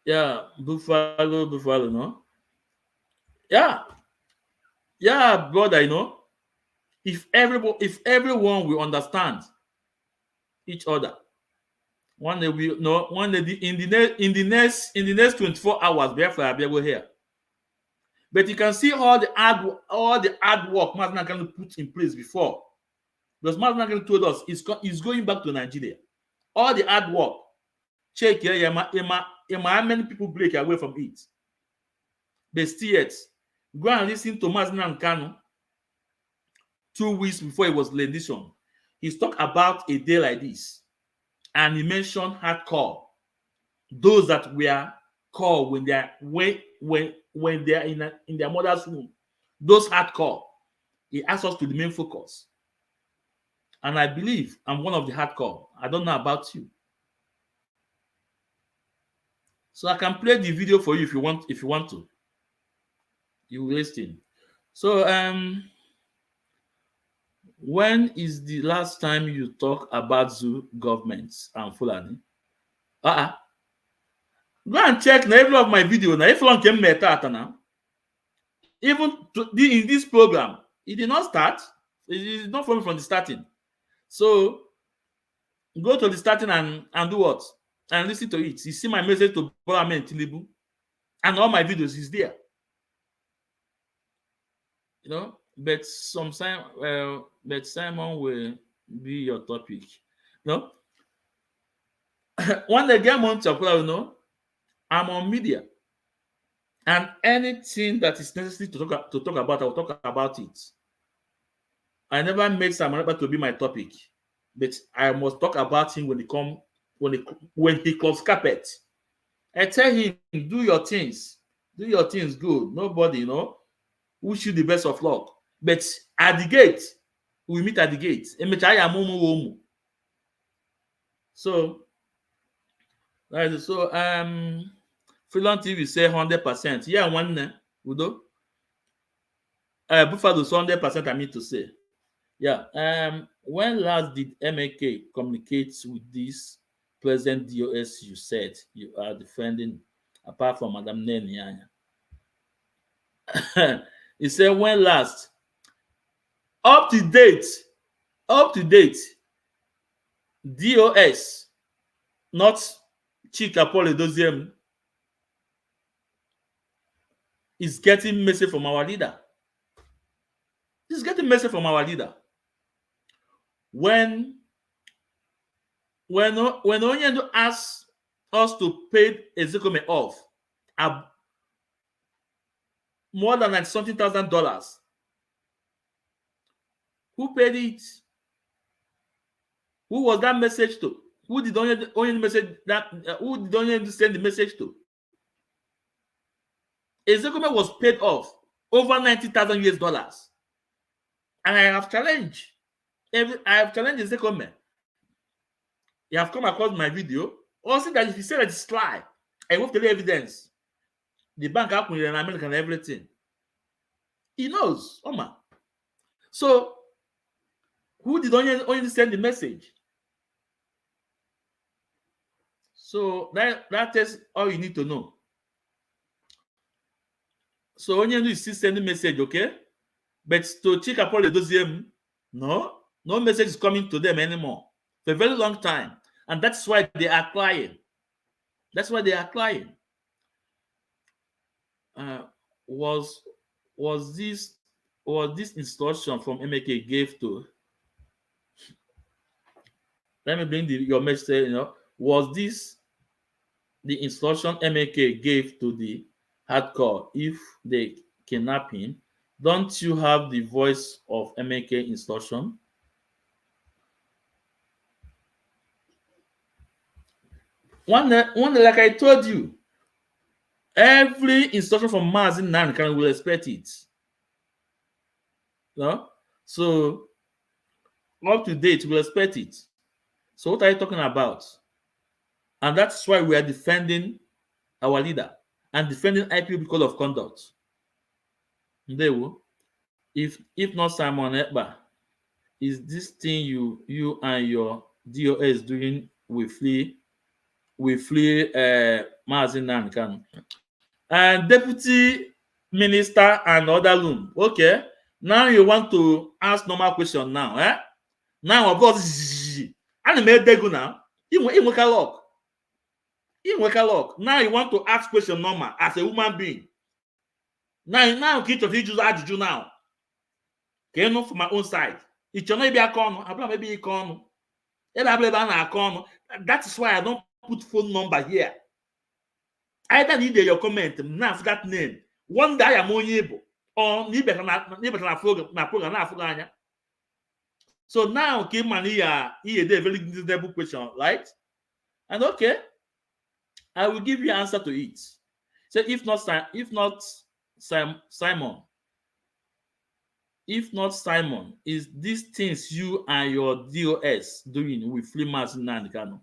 Yeah, Buffalo, no? Yeah, brother, you know, if everyone will understand each other, one day in the next 24 hours, Biafra will be here. But you can see all the hard work Mazi Kanu put in place before. Because Mazi Kanu told us he's going back to Nigeria. All the hard work. Check here, how many people break away from it. But still yet, go and listen to Mazi Kanu 2 weeks before it was rendition. He's talked about a day like this. And he mentioned hardcore. Those that were called when they are in their mother's womb. Those hardcore. He asked us to the main focus. And I believe I'm one of the hardcore. I don't know about you. So I can play the video for you if you want to. You will listen. So when is the last time you talk about zoo governments and Fulani? Go and check now every of my video now. If one came now, even in this program, it did not start. It is not from the starting. So go to the starting and do what? And listen to it. You see my message to Bola Tinubu, and all my videos is there. You know, but Simon will be your topic. You know, when they get on Chapula, you know, I'm on media, and anything that is necessary to talk about, I'll talk about it. I never made Simon to be my topic, but I must talk about him when he close carpet. I tell him, do your things good. Nobody, you know, wish you the best of luck. But at the gate, we meet at the gate. So Freelon TV say 100%. Yeah, one Udo. Buffalo 100%. I mean to say, yeah. When last did MAK communicate with this present DOS you said you are defending, apart from Madam Nenianya? He said when last. Up to date, DOS, not Chika Poledoziem, is getting message from our leader. He's getting message from our leader. When Onyendo asked us to pay Ezekome off more than $90,000, who paid it? Who was that message to? Who did only message that? Who did only send the message to? Ezekome was paid off over $90,000 and I have challenged. I have challenged Ezekome. You have come across my video. Also, that if you say that it's lie, I have the evidence. The bank happened in America and everything. He knows, Oma. So, who did only send the message? So that is all you need to know. So only you still send the message, okay? But to check upon the dossier, no message is coming to them anymore for a very long time, and that's why they are crying. That's why they are crying. Was this instruction from MK gave to? Let me bring your message. Was this the instruction MK gave to the hardcore if they kidnap him? Don't you have the voice of MK instruction? One like I told you, every instruction from Mazi Nnamdi will expect it. No? So up to date, we'll expect it. So what are you talking about? And that's why we are defending our leader and defending IPOB code of conduct. They will. If not Simon Ekpa, is this thing you and your DOS doing with Mazi Nnamdi and Deputy Minister and other room? Okay, now you want to ask normal question now, eh? Now of course, I made dego now. In lock. Now you want to ask question normal as a human being. Now get to use attitude now. Okay, no, from my own side. It should not be a corner. Maybe a corner. That is why I don't put phone number here. Either need your comment now for that name. One day I'm only able or program. So now came man here a very reasonable question, right? And okay, I will give you an answer to it. So if not Simon, is these things you and your DOS doing with Mazi Nnamdi?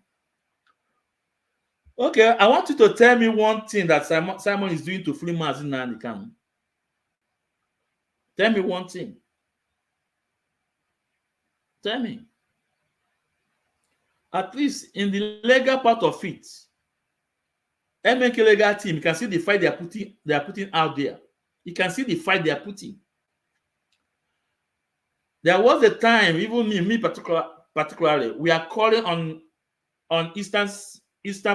Okay, I want you to tell me one thing that Simon is doing to Mazi Nnamdi. Tell me one thing. Tell me. At least in the legal part of it, MK legal team, you can see the fight they are putting out there. You can see the fight they are putting. There was a time, even me particularly, we are calling on Eastern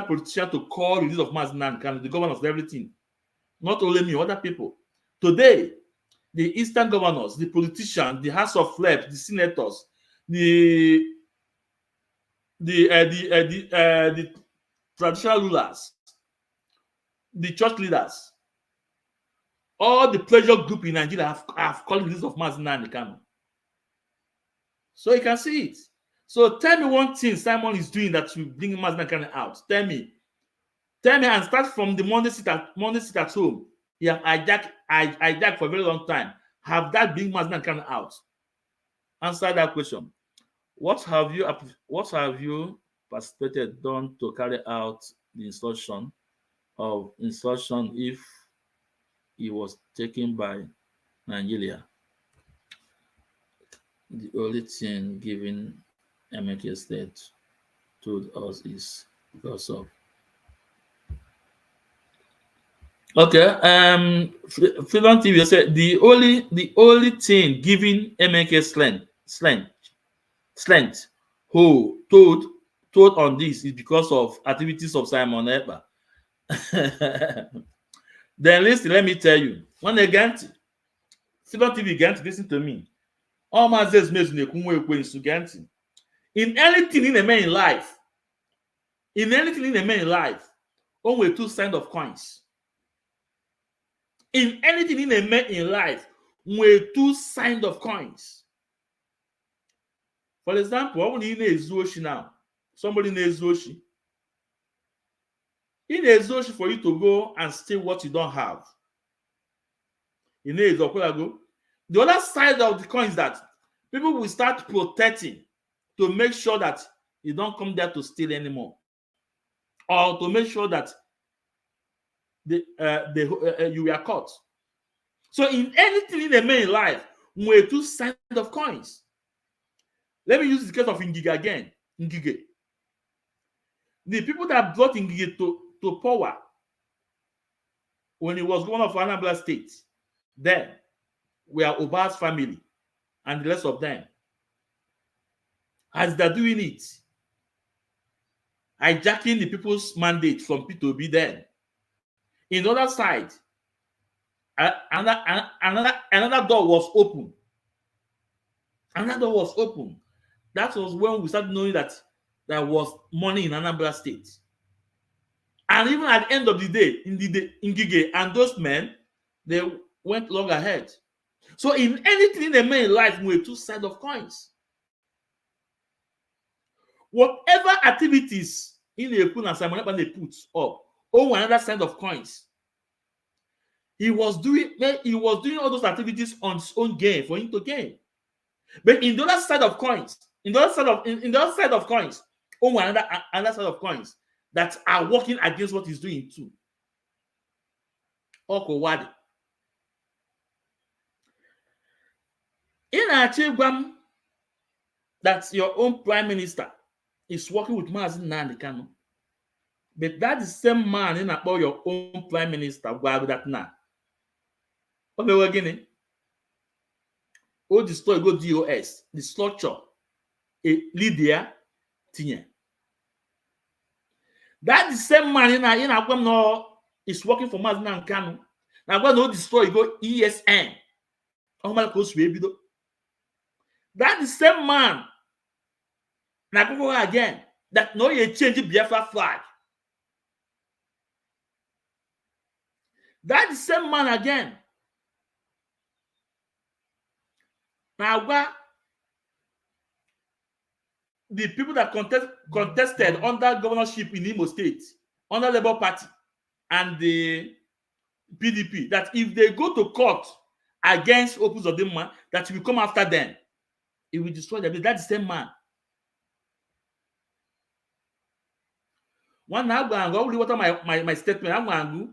politicians to call the release of Mazi Nnamdi, the governors of everything. Not only me, other people. Today, the Eastern governors, the politicians, the House of Reps, the senators, the traditional rulers, the church leaders, all the pressure group in Nigeria have called the release of Mazi Nnamdi. So you can see it. So tell me one thing Simon is doing that will bring Mazi Nnamdi out. Tell me, and start from the Monday sit at home. You have hijacked for a very long time. Have that bring Mazi Nnamdi out? Answer that question. What have you participated done to carry out the instruction if he was taken by Nigeria? The only thing given MK State told us is because of. Okay, Freedom TV said the only thing giving MK strength who told on this is because of activities of Simon Ekpa. Then listen, let me tell you. When again, Freedom TV again to listen to me. All my says in anything in a man's life, only two sides of coins. In anything in a man in life, only two sides of coins. For example, I want to use now. somebody in Ezoshi. In Ezoshi for you to go and steal what you don't have. In Ezoshi, the other side of the coin is that people will start protecting to make sure that you don't come there to steal anymore, or to make sure that you were caught. So in anything in the main life, we have two sides of coins. Let me use the case of Ngige again. Ngige. The people that brought Ngige to power when he was governor of Anambra State, then were Oba's family and the rest of them. As they're doing it, hijacking the people's mandate from P2B then. In the other side, another door was open. Another door was open. That was when we started knowing that there was money in Anambra State. And even at the end of the day, in Ngige and those men, they went long ahead. So in anything in the main life, we have two sides of coins. Whatever activities in the put and Simon they put up, another side of coins. He was doing all those activities on his own gain for him to gain. But in the other side of coins, another side of coins that are working against what he's doing too. Okowadi. In Achibam, that's your own prime minister is working with Mazi Nnamdi Kanu. But that is the same man in about your own prime minister, why would that now? Okay, we're getting all destroy go DOS, the structure, a Lydia Tinya. That is the same man in Akwam no is working for Mazi Nnamdi Kanu. Now when no destroy go ESN. That is the same man. Now go again. That no you change the Biafra flag. That is the same man again. Now, the people that contested under governorship in Imo State, under Labour Party and the PDP, that if they go to court against Opus Odema, that will come after them, it will destroy them. That's the same man. One now, I'm going to water my statement. I'm going to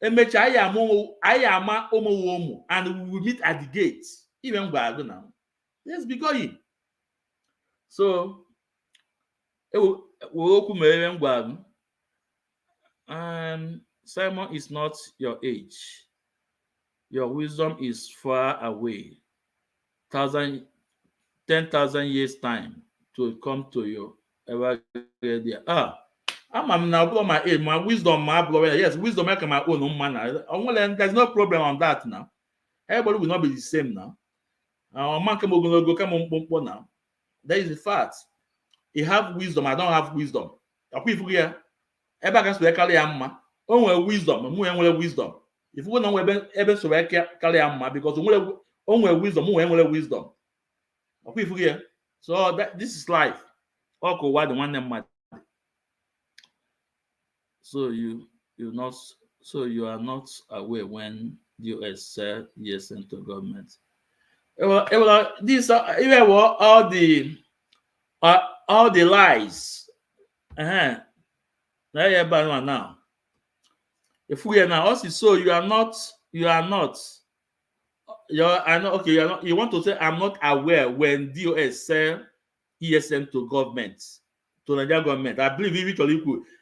and we will meet at the gate. Even now. Let's be going. So, Simon is not your age. Your wisdom is far away. 10,000 years time to come to you. Ever there. I'm now blow my age, my wisdom, my blow. Yes, wisdom make my own man. There's no problem on that now. Everybody will not be the same now. Man come now. That is the fact. You have wisdom, I don't have wisdom. Everybody can speak wisdom, wisdom. If we don't ever speak because only wisdom. So that this is life. So you are not aware when US said yes into government. These are even all the lies. Now. If we are now also so you want to say I'm not aware when DOS said ESN to government, to Nigeria government. I believe eventually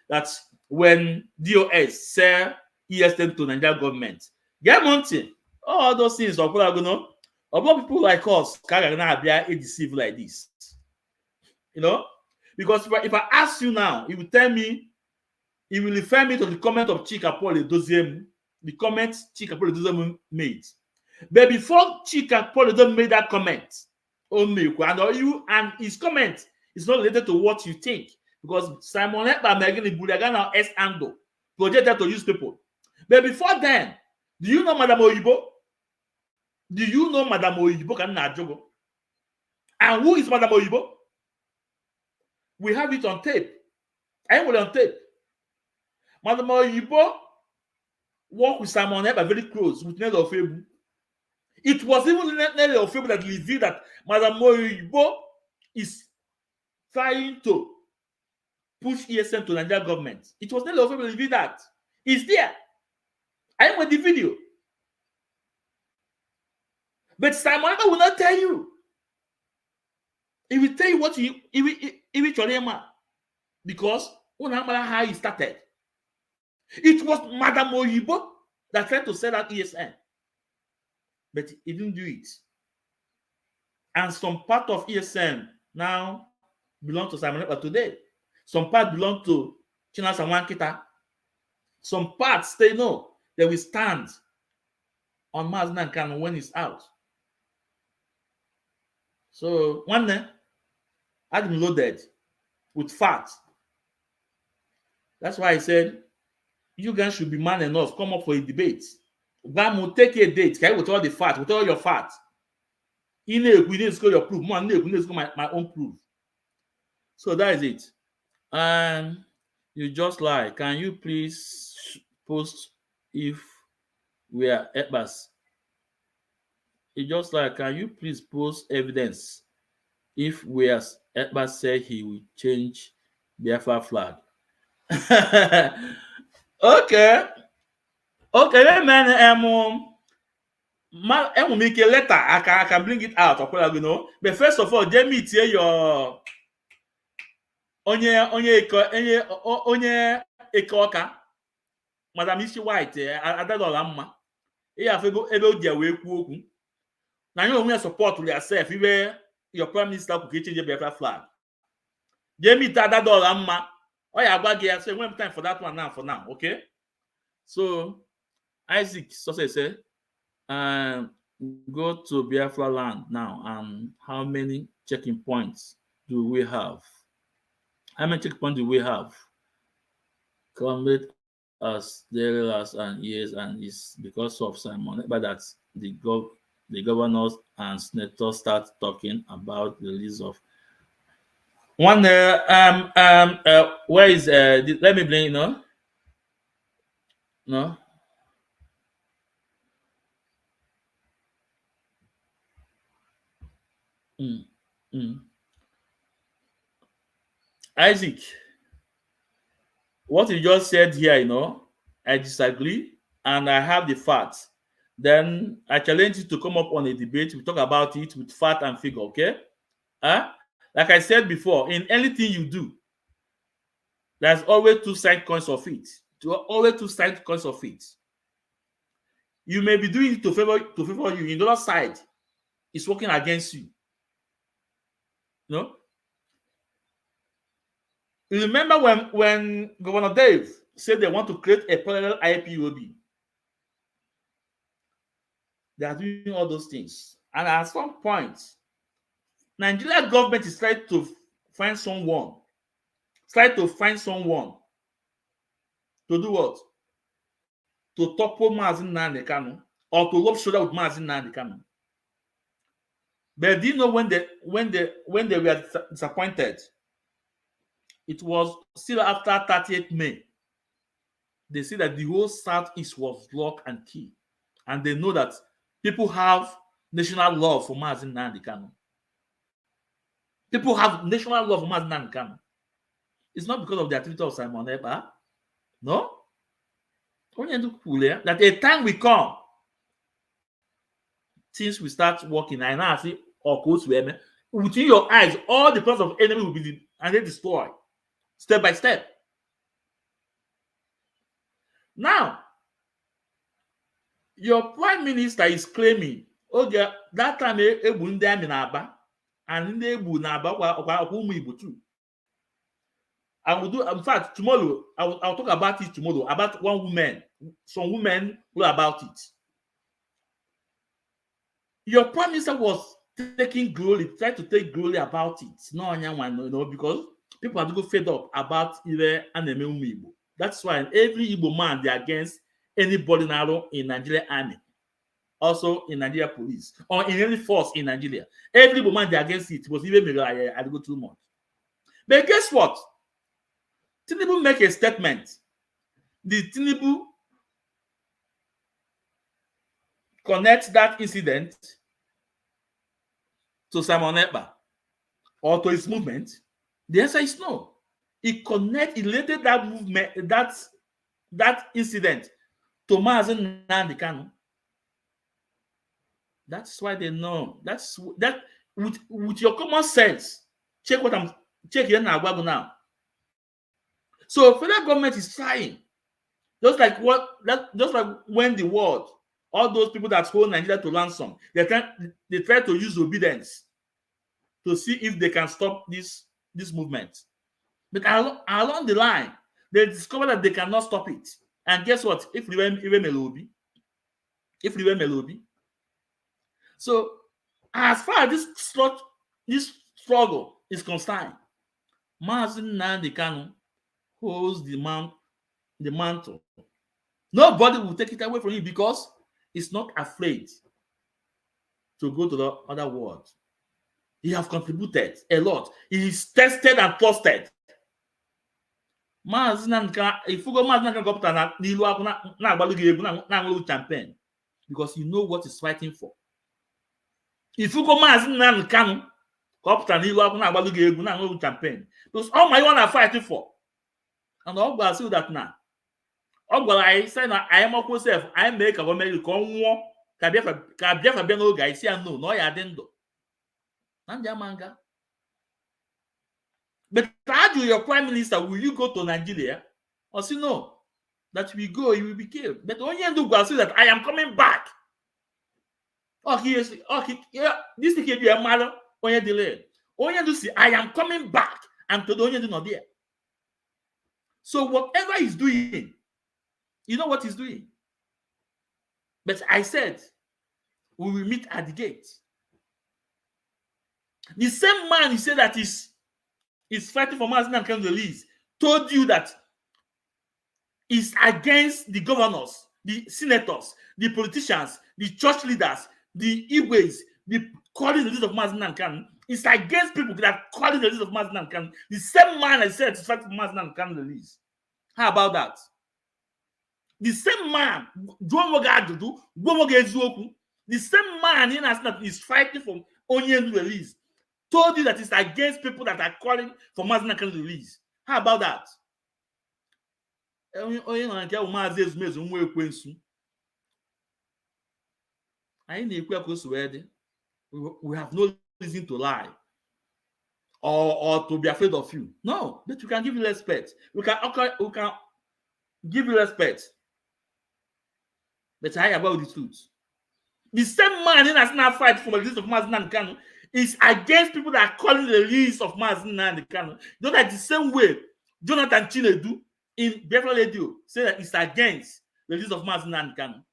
that when DOS sell ESN to Nigeria government, get money. All those things of people like us can't be deceived like this. Because if I ask you now, he will tell me, he will refer me to the comment of Chika Paul Edoziem, the comment Chika Paul Edoziem made. But before Chika Paul Edoziem made that comment, and his comment is not related to what you think. Because Simon Ekpa Megini Bulagana S. Ando projected to use people. But before then, do you know Madam Oyibo? Do you know Madam Oyibo? And who is Madam Oyibo? We have it on tape. I will on tape. Madam Oyibo worked with Simon Ekpa very close with Nelly Ofebu. It was even Nelly Ofebu that revealed that Madam Oyibo is trying to push ESN to Nigerian government. It was Nelly Ofebu that revealed that. It's there. I am with the video. But Simon Ekpa will not tell you. He will tell you what he will tell him because we don't know how he started. It was Madam Oyibo that tried to sell out ESN, but he didn't do it. And some part of ESN now belong to Simon Ekpa today. Some part belong to Chinasa Nwankita. Some parts they know they will stand on Mazi and Kanu when it's out. So one day, I'm loaded with fat. That's why I said, you guys should be man enough. Come up for a debate. Bam will take a date. Okay, with all the fat, with all your fat. We need to score your proof. Man, we need to score my own proof. So that is it. And you just like, can you please post if we are Ekpas? You just like, can you please post evidence if we are Ekpas said he will change Biafra flag? Okay, man. Make a letter. I can bring it out. You know. But first of all, let me tell your onye ekoka, Madam Isi White. Adadola mma. Iya fego ebe o dia we kwu okwu. Na you only support yourself. Iwe your prime minister could change the Biafra flag. Let me Adadola mma. Oh yeah, I say when time for that one now. For now, okay. So Isaac Success said, go to Biafra land now. And how many checking points do we have? How many checkpoints do we have? Commit as daily last and years, and it's because of Simon, but that's the governors and senators start talking about the release of one. Where is let me blame no. Isaac, what you just said here, I disagree, and I have the facts. Then I challenge you to come up on a debate. We talk about it with fact and figure, okay? Like I said before, in anything you do, there's always two side coins of it. Always two side coins of it. You may be doing it to favor you. In the other side, it's working against you. You remember when Governor Dave said they want to create a parallel IPOB? They are doing all those things. And at some point, Nigeria government is trying to find someone. To do what? To topple Mazi Nnamdi Kanu or to rub shoulder with Mazi Nnamdi Kanu. But do you know when they were disappointed? It was still after 30th May. They see that the whole Southeast was locked and key. And they know that people have national love for Mazi Nnamdi Kanu. People have national love for Mazi Nnamdi Kanu. It's not because of the activity of Simon Ekpa. No. That a time will come, since we start working, and now I see or close within your eyes, all the plans of enemy will be destroyed step by step. Now, your prime minister is claiming, okay, that time Ebu Ndami Naba and Ebu Naba too. I will do. In fact, tomorrow I'll talk about it tomorrow about one woman. Some women who about it. Your prime minister was taking glory, tried to take glory about it. No, because people are to go fed up about either anime Igbo. That's why every Igbo man they are against anybody now in Nigeria army, also in Nigeria police, or in any force in Nigeria. Every Igbo man they are against it. Was even I go too much. But guess what? Tinubu make a statement. Did Tinubu connect that incident to Simon Ekpa or to his movement? The answer is no. He related that movement, that incident to Mazi Nnamdi Kanu. That's why they know. That with your common sense. Check here now. So federal government is trying. Just like when the world, all those people that hold Nigeria to ransom, they try to use obedience to see if they can stop this movement. But along the line, they discover that they cannot stop it. And guess what? If we were Melobi. So as far as this struggle is concerned, Mazi Nnamdi Kanu holds the mantle. Nobody will take it away from him because he's not afraid to go to the other world. He has contributed a lot. He is tested and trusted. Mazi Nnamdi Kanu, if you go Mazi Nnamdi Kanu campaign, because you know what he's fighting for. If you go Mazi Nnamdi Kanu campaign, because all my one are fighting for. And all I see that now. All I say now, I am of self. I make a woman come war. Kabia Beno guy say no ya dendo. Nanja manga. But how do your prime minister will you go to Nigeria? Or say no, that we go, you will be killed. But only do go say that I am coming back. This thing can be a matter only delay. Only do say I am coming back, and to the only do not there. So whatever he's doing, you know what he's doing. But I said, we will meet at the gate. The same man he said that is fighting for Mazi Nnamdi Kanu release told you that is against the governors, the senators, the politicians, the church leaders, the Igwes, the calling the list of Mazi Nnamdi Kanu. It's against people that are calling the list of Mazi Nnamdi Kanu. The same man I said is fighting for Mazi Nnamdi Kanu release. How about that? The same man, the same man is fighting for Onyendu release. Told you that it's against people that are calling for Mazi Nnamdi Kanu release. How about that? We have no reason to lie or to be afraid of you. No, but we can give you respect. We can give you respect. But I about the truth. The same man who has now fight for the release of Mazi Nnamdi Kanu is against people that are calling the release of Mazi Nnamdi Kanu. Just like the same way Jonathan Chinedu in Biafra Radio say that it's against the release of Mazi Nnamdi Kanu.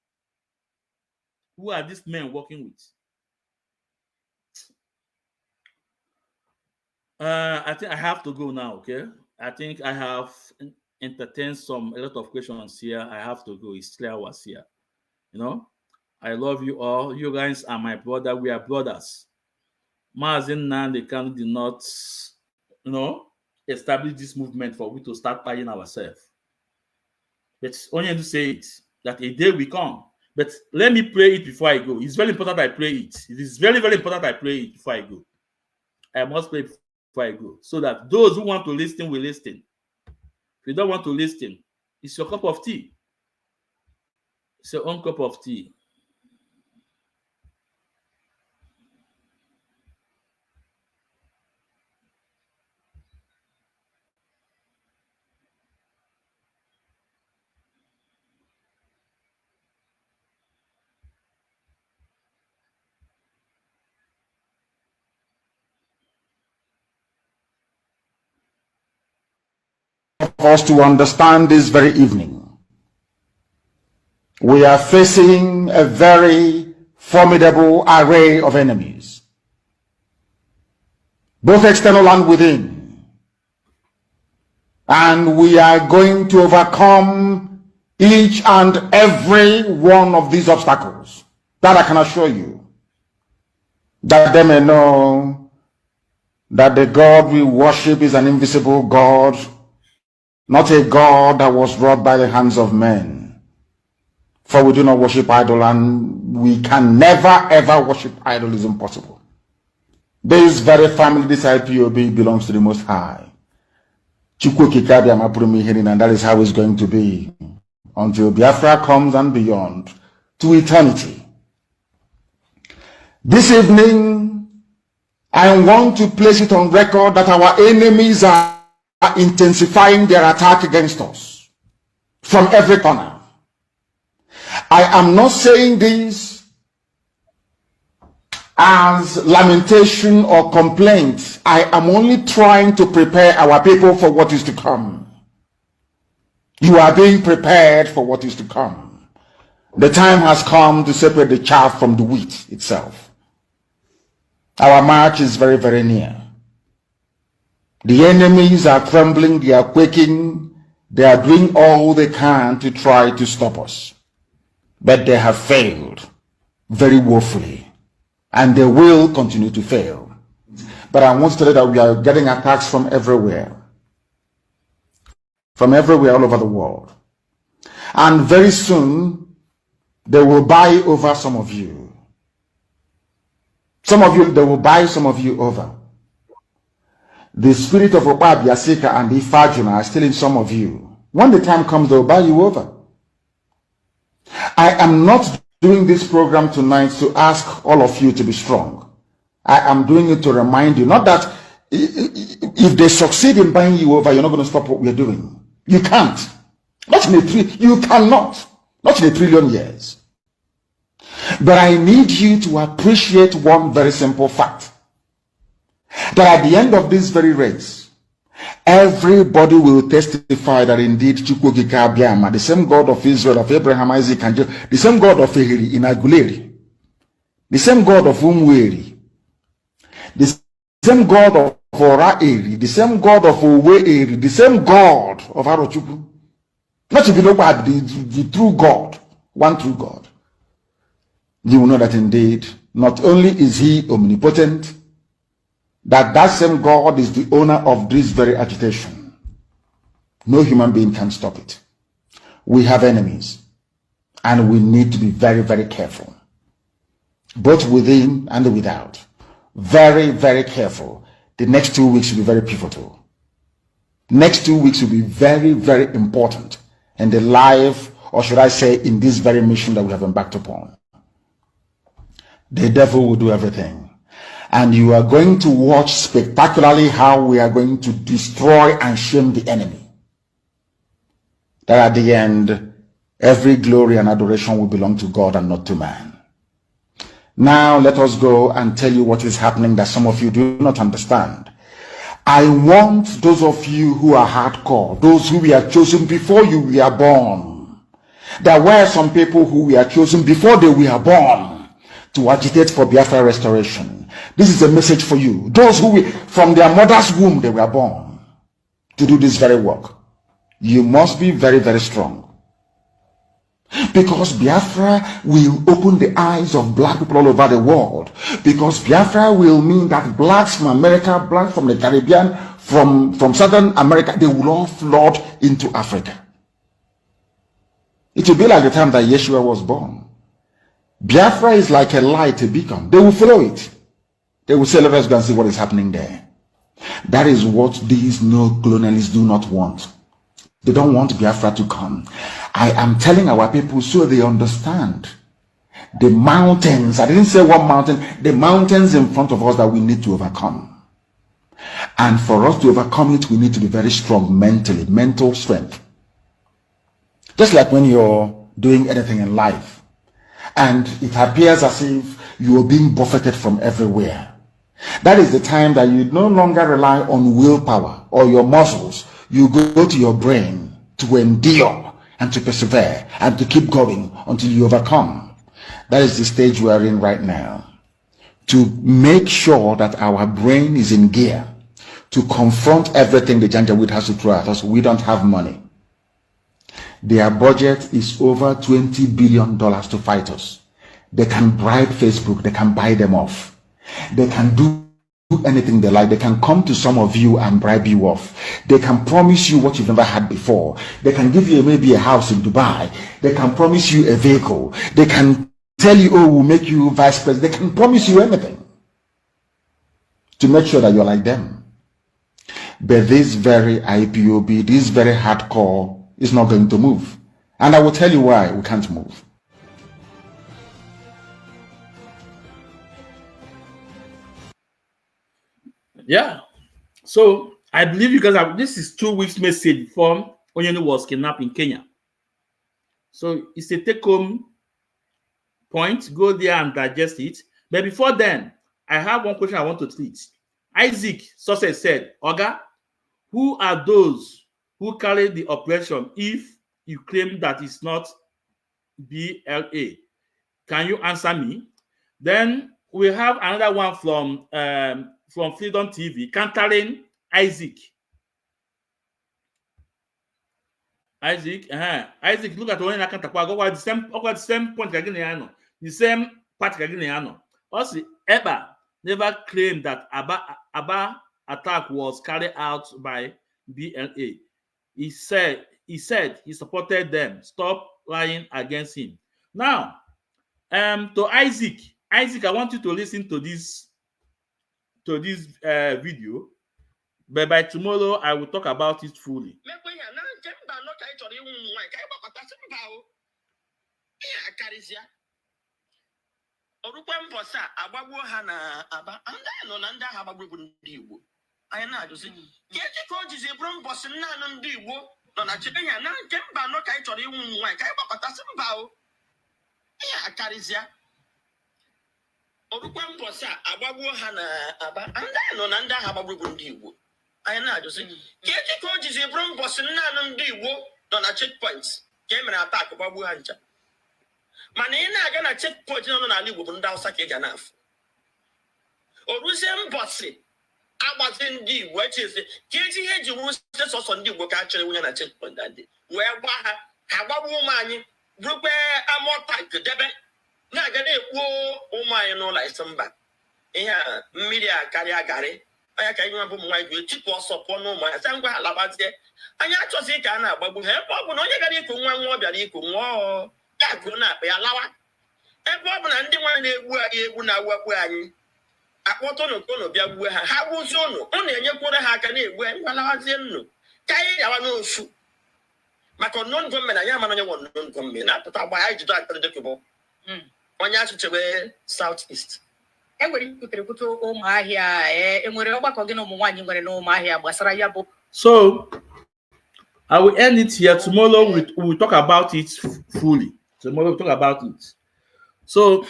Who are these men working with? I think I have to go now, okay? I think I have entertained a lot of questions here. I have to go. It's 3 hours here. You know, I love you all. You guys are my brother. We are brothers. Mazi Nnamdi Kanu did not, establish this movement for we to start buying ourselves. But only to say it, that a day will come. But let me pray it before I go. It's very important I pray it. It is very, very important I pray it before I go. I must pray before I go. So that those who want to listen will listen. If you don't want to listen, it's your cup of tea. It's your own cup of tea. For us to understand this very evening, we are facing a very formidable array of enemies, both external and within. And we are going to overcome each and every one of these obstacles. That I can assure you, that they may know that the God we worship is an invisible God, not a God that was wrought by the hands of men. For we do not worship idol, and we can never ever worship idol. Is impossible. This very family, this IPOB, belongs to the Most High. And that is how it's going to be until Biafra comes and beyond to eternity. This evening, I want to place it on record that our enemies are intensifying their attack against us from every corner. I am not saying this as lamentation or complaint. I am only trying to prepare our people for what is to come. You are being prepared for what is to come. The time has come to separate the chaff from the wheat itself. Our march is very, very near. The enemies are trembling, they are quaking, they are doing all they can to try to stop us. But they have failed very woefully, and they will continue to fail. But I want to tell you that we are getting attacks from everywhere all over the world. And very soon, they will buy over some of you. Some of you, they will buy some of you over. The spirit of Ipob, Yasika, and Ifajuna are still in some of you. When the time comes, they will buy you over. I am not doing this program tonight to ask all of you to be strong. I am doing it to remind you, not that if they succeed in buying you over, you're not going to stop what we're doing. You can't. You cannot. Not in a trillion years. But I need you to appreciate one very simple fact. That at the end of this very race, everybody will testify that indeed Chukwukika Abiyama, the same God of Israel, of Abraham, Isaac, and Jacob, the same God of Ehiri in Aguleri, the same God of Umweri, the same God of Ora-Eri, the same God of Owe-Eri, the same God of Arochukwu. Not if you know about the true God, one true God. You will know that indeed, not only is he omnipotent, that same God is the owner of this very agitation. No human being can stop it. We have enemies, and we need to be very, very careful, both within and without. Very, very careful. The next 2 weeks will be very pivotal. Next 2 weeks will be very, very important in the life, or should I say, in this very mission that we have embarked upon. The devil will do everything. And you are going to watch spectacularly how we are going to destroy and shame the enemy. That at the end, every glory and adoration will belong to God and not to man. Now let us go and tell you what is happening that some of you do not understand. I want those of you who are hardcore, those who were chosen before you were born. There were some people who were chosen before they were born to agitate for Biafra restoration. This is a message for you. Those who from their mother's womb they were born to do this very work. You must be very, very strong. Because Biafra will open the eyes of black people all over the world. Because Biafra will mean that blacks from America, blacks from the Caribbean, from Southern America, they will all flood into Africa. It will be like the time that Yeshua was born. Biafra is like a light, a beacon. They will follow it. They will say, let us go and see what is happening there. That is what these no-colonialists do not want. They don't want Biafra to come. I am telling our people so they understand. The mountains, I didn't say one mountain, the mountains in front of us that we need to overcome. And for us to overcome it, we need to be very strong mentally, mental strength. Just like when you're doing anything in life, and it appears as if you are being buffeted from everywhere. That is the time that you no longer rely on willpower or your muscles. You go to your brain to endure and to persevere and to keep going until you overcome. That is the stage we are in right now. To make sure that our brain is in gear to confront everything the Janjaweed has to throw at us. We don't have money. Their budget is over $20 billion to fight us. They can bribe Facebook. They can buy them off. They can do anything they like. They can come to some of you and bribe you off. They can promise you what you've never had before. They can give you maybe a house in Dubai. They can promise you a vehicle. They can tell you, oh, we'll make you vice president. They can promise you anything to make sure that you're like them. But this very IPOB, this very hardcore is not going to move. And I will tell you why we can't move. Yeah. So I believe you guys have, this is 2 weeks message before Onyenu was kidnapped in Kenya. So it's a take-home point. Go there and digest it. But before then, I have one question I want to treat. Isaac Success said, Oga, who are those who carry the operation if you claim that it's not BLA? Can you answer me? Then we have another one from Freedom TV, countering Isaac. Isaac, look at one I can't talk about the same point again. The same part again. Also, Eba never claimed that Aba attack was carried out by BLA. He said he supported them. Stop lying against him. Now, to Isaac, I want you to listen to this video, but by tomorrow I will talk about it fully. Southeast. So I will end it here. Tomorrow we will talk about it fully. Tomorrow we'll talk about it. So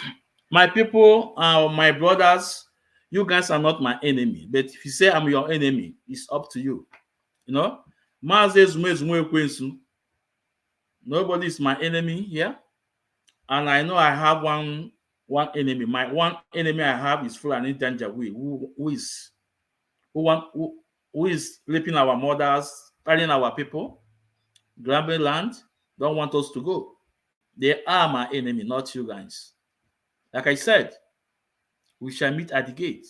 my people, my brothers, you guys are not my enemy. But if you say I'm your enemy, it's up to you. You know, Mazi, nobody is my enemy here. And I know I have one enemy. My one enemy I have is Fulani Janjaweed, who is raping our mothers, telling our people, grabbing land, don't want us to go. They are my enemy, not you guys. Like I said, we shall meet at the gate.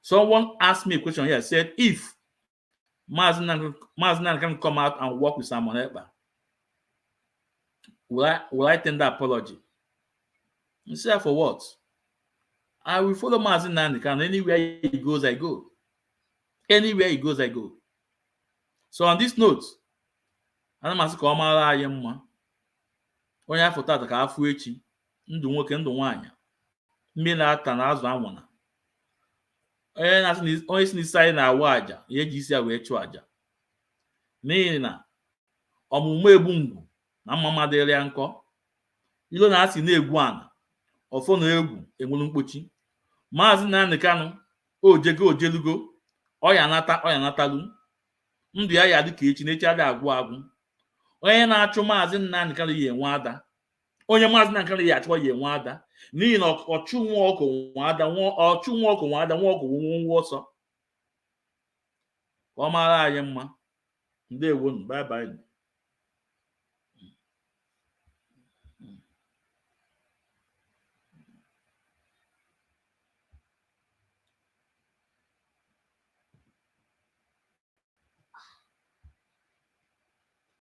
Someone asked me a question here, said, if Mazi can come out and work with someone else, will I tender apology? You say, for what? I will follow Mazi Nnamdi Kanu. Anywhere he goes, I go. Anywhere he goes, I go. So on this note, I'm asking Omara Ayemma. Onye afọ tata ka afọ echi, ndụ nwoke ndụ nwaanyị, mmiri na-ata na azụ anwụna. Onye si n'isi anyị na-awa aja, ya eji isi ya wee chụọ aja. N'ihi na ọmụmụ egbu ngwu na mma dịrị ya nkọ. Ilo na asị na-egwu ana, ọfọ na egwu enwelu mkpochi. Mazi Nnamdi Kanu, ojelugo, ọya natalu. Ndụ ya ya dị ka echi na-echi adị agwụ agwụ. Onye na-achụ Mazi Nnamdi Kanu ya enwe ada. Onye Mazi Nnamdi Kanu ya achọ ya enwe ada. N'ihi na ọchụ nwa ọkụ nwa ada, nwa ọkụ nwa ọsọ. Ka ọ mara anyị mma. Ndewo, bye bye.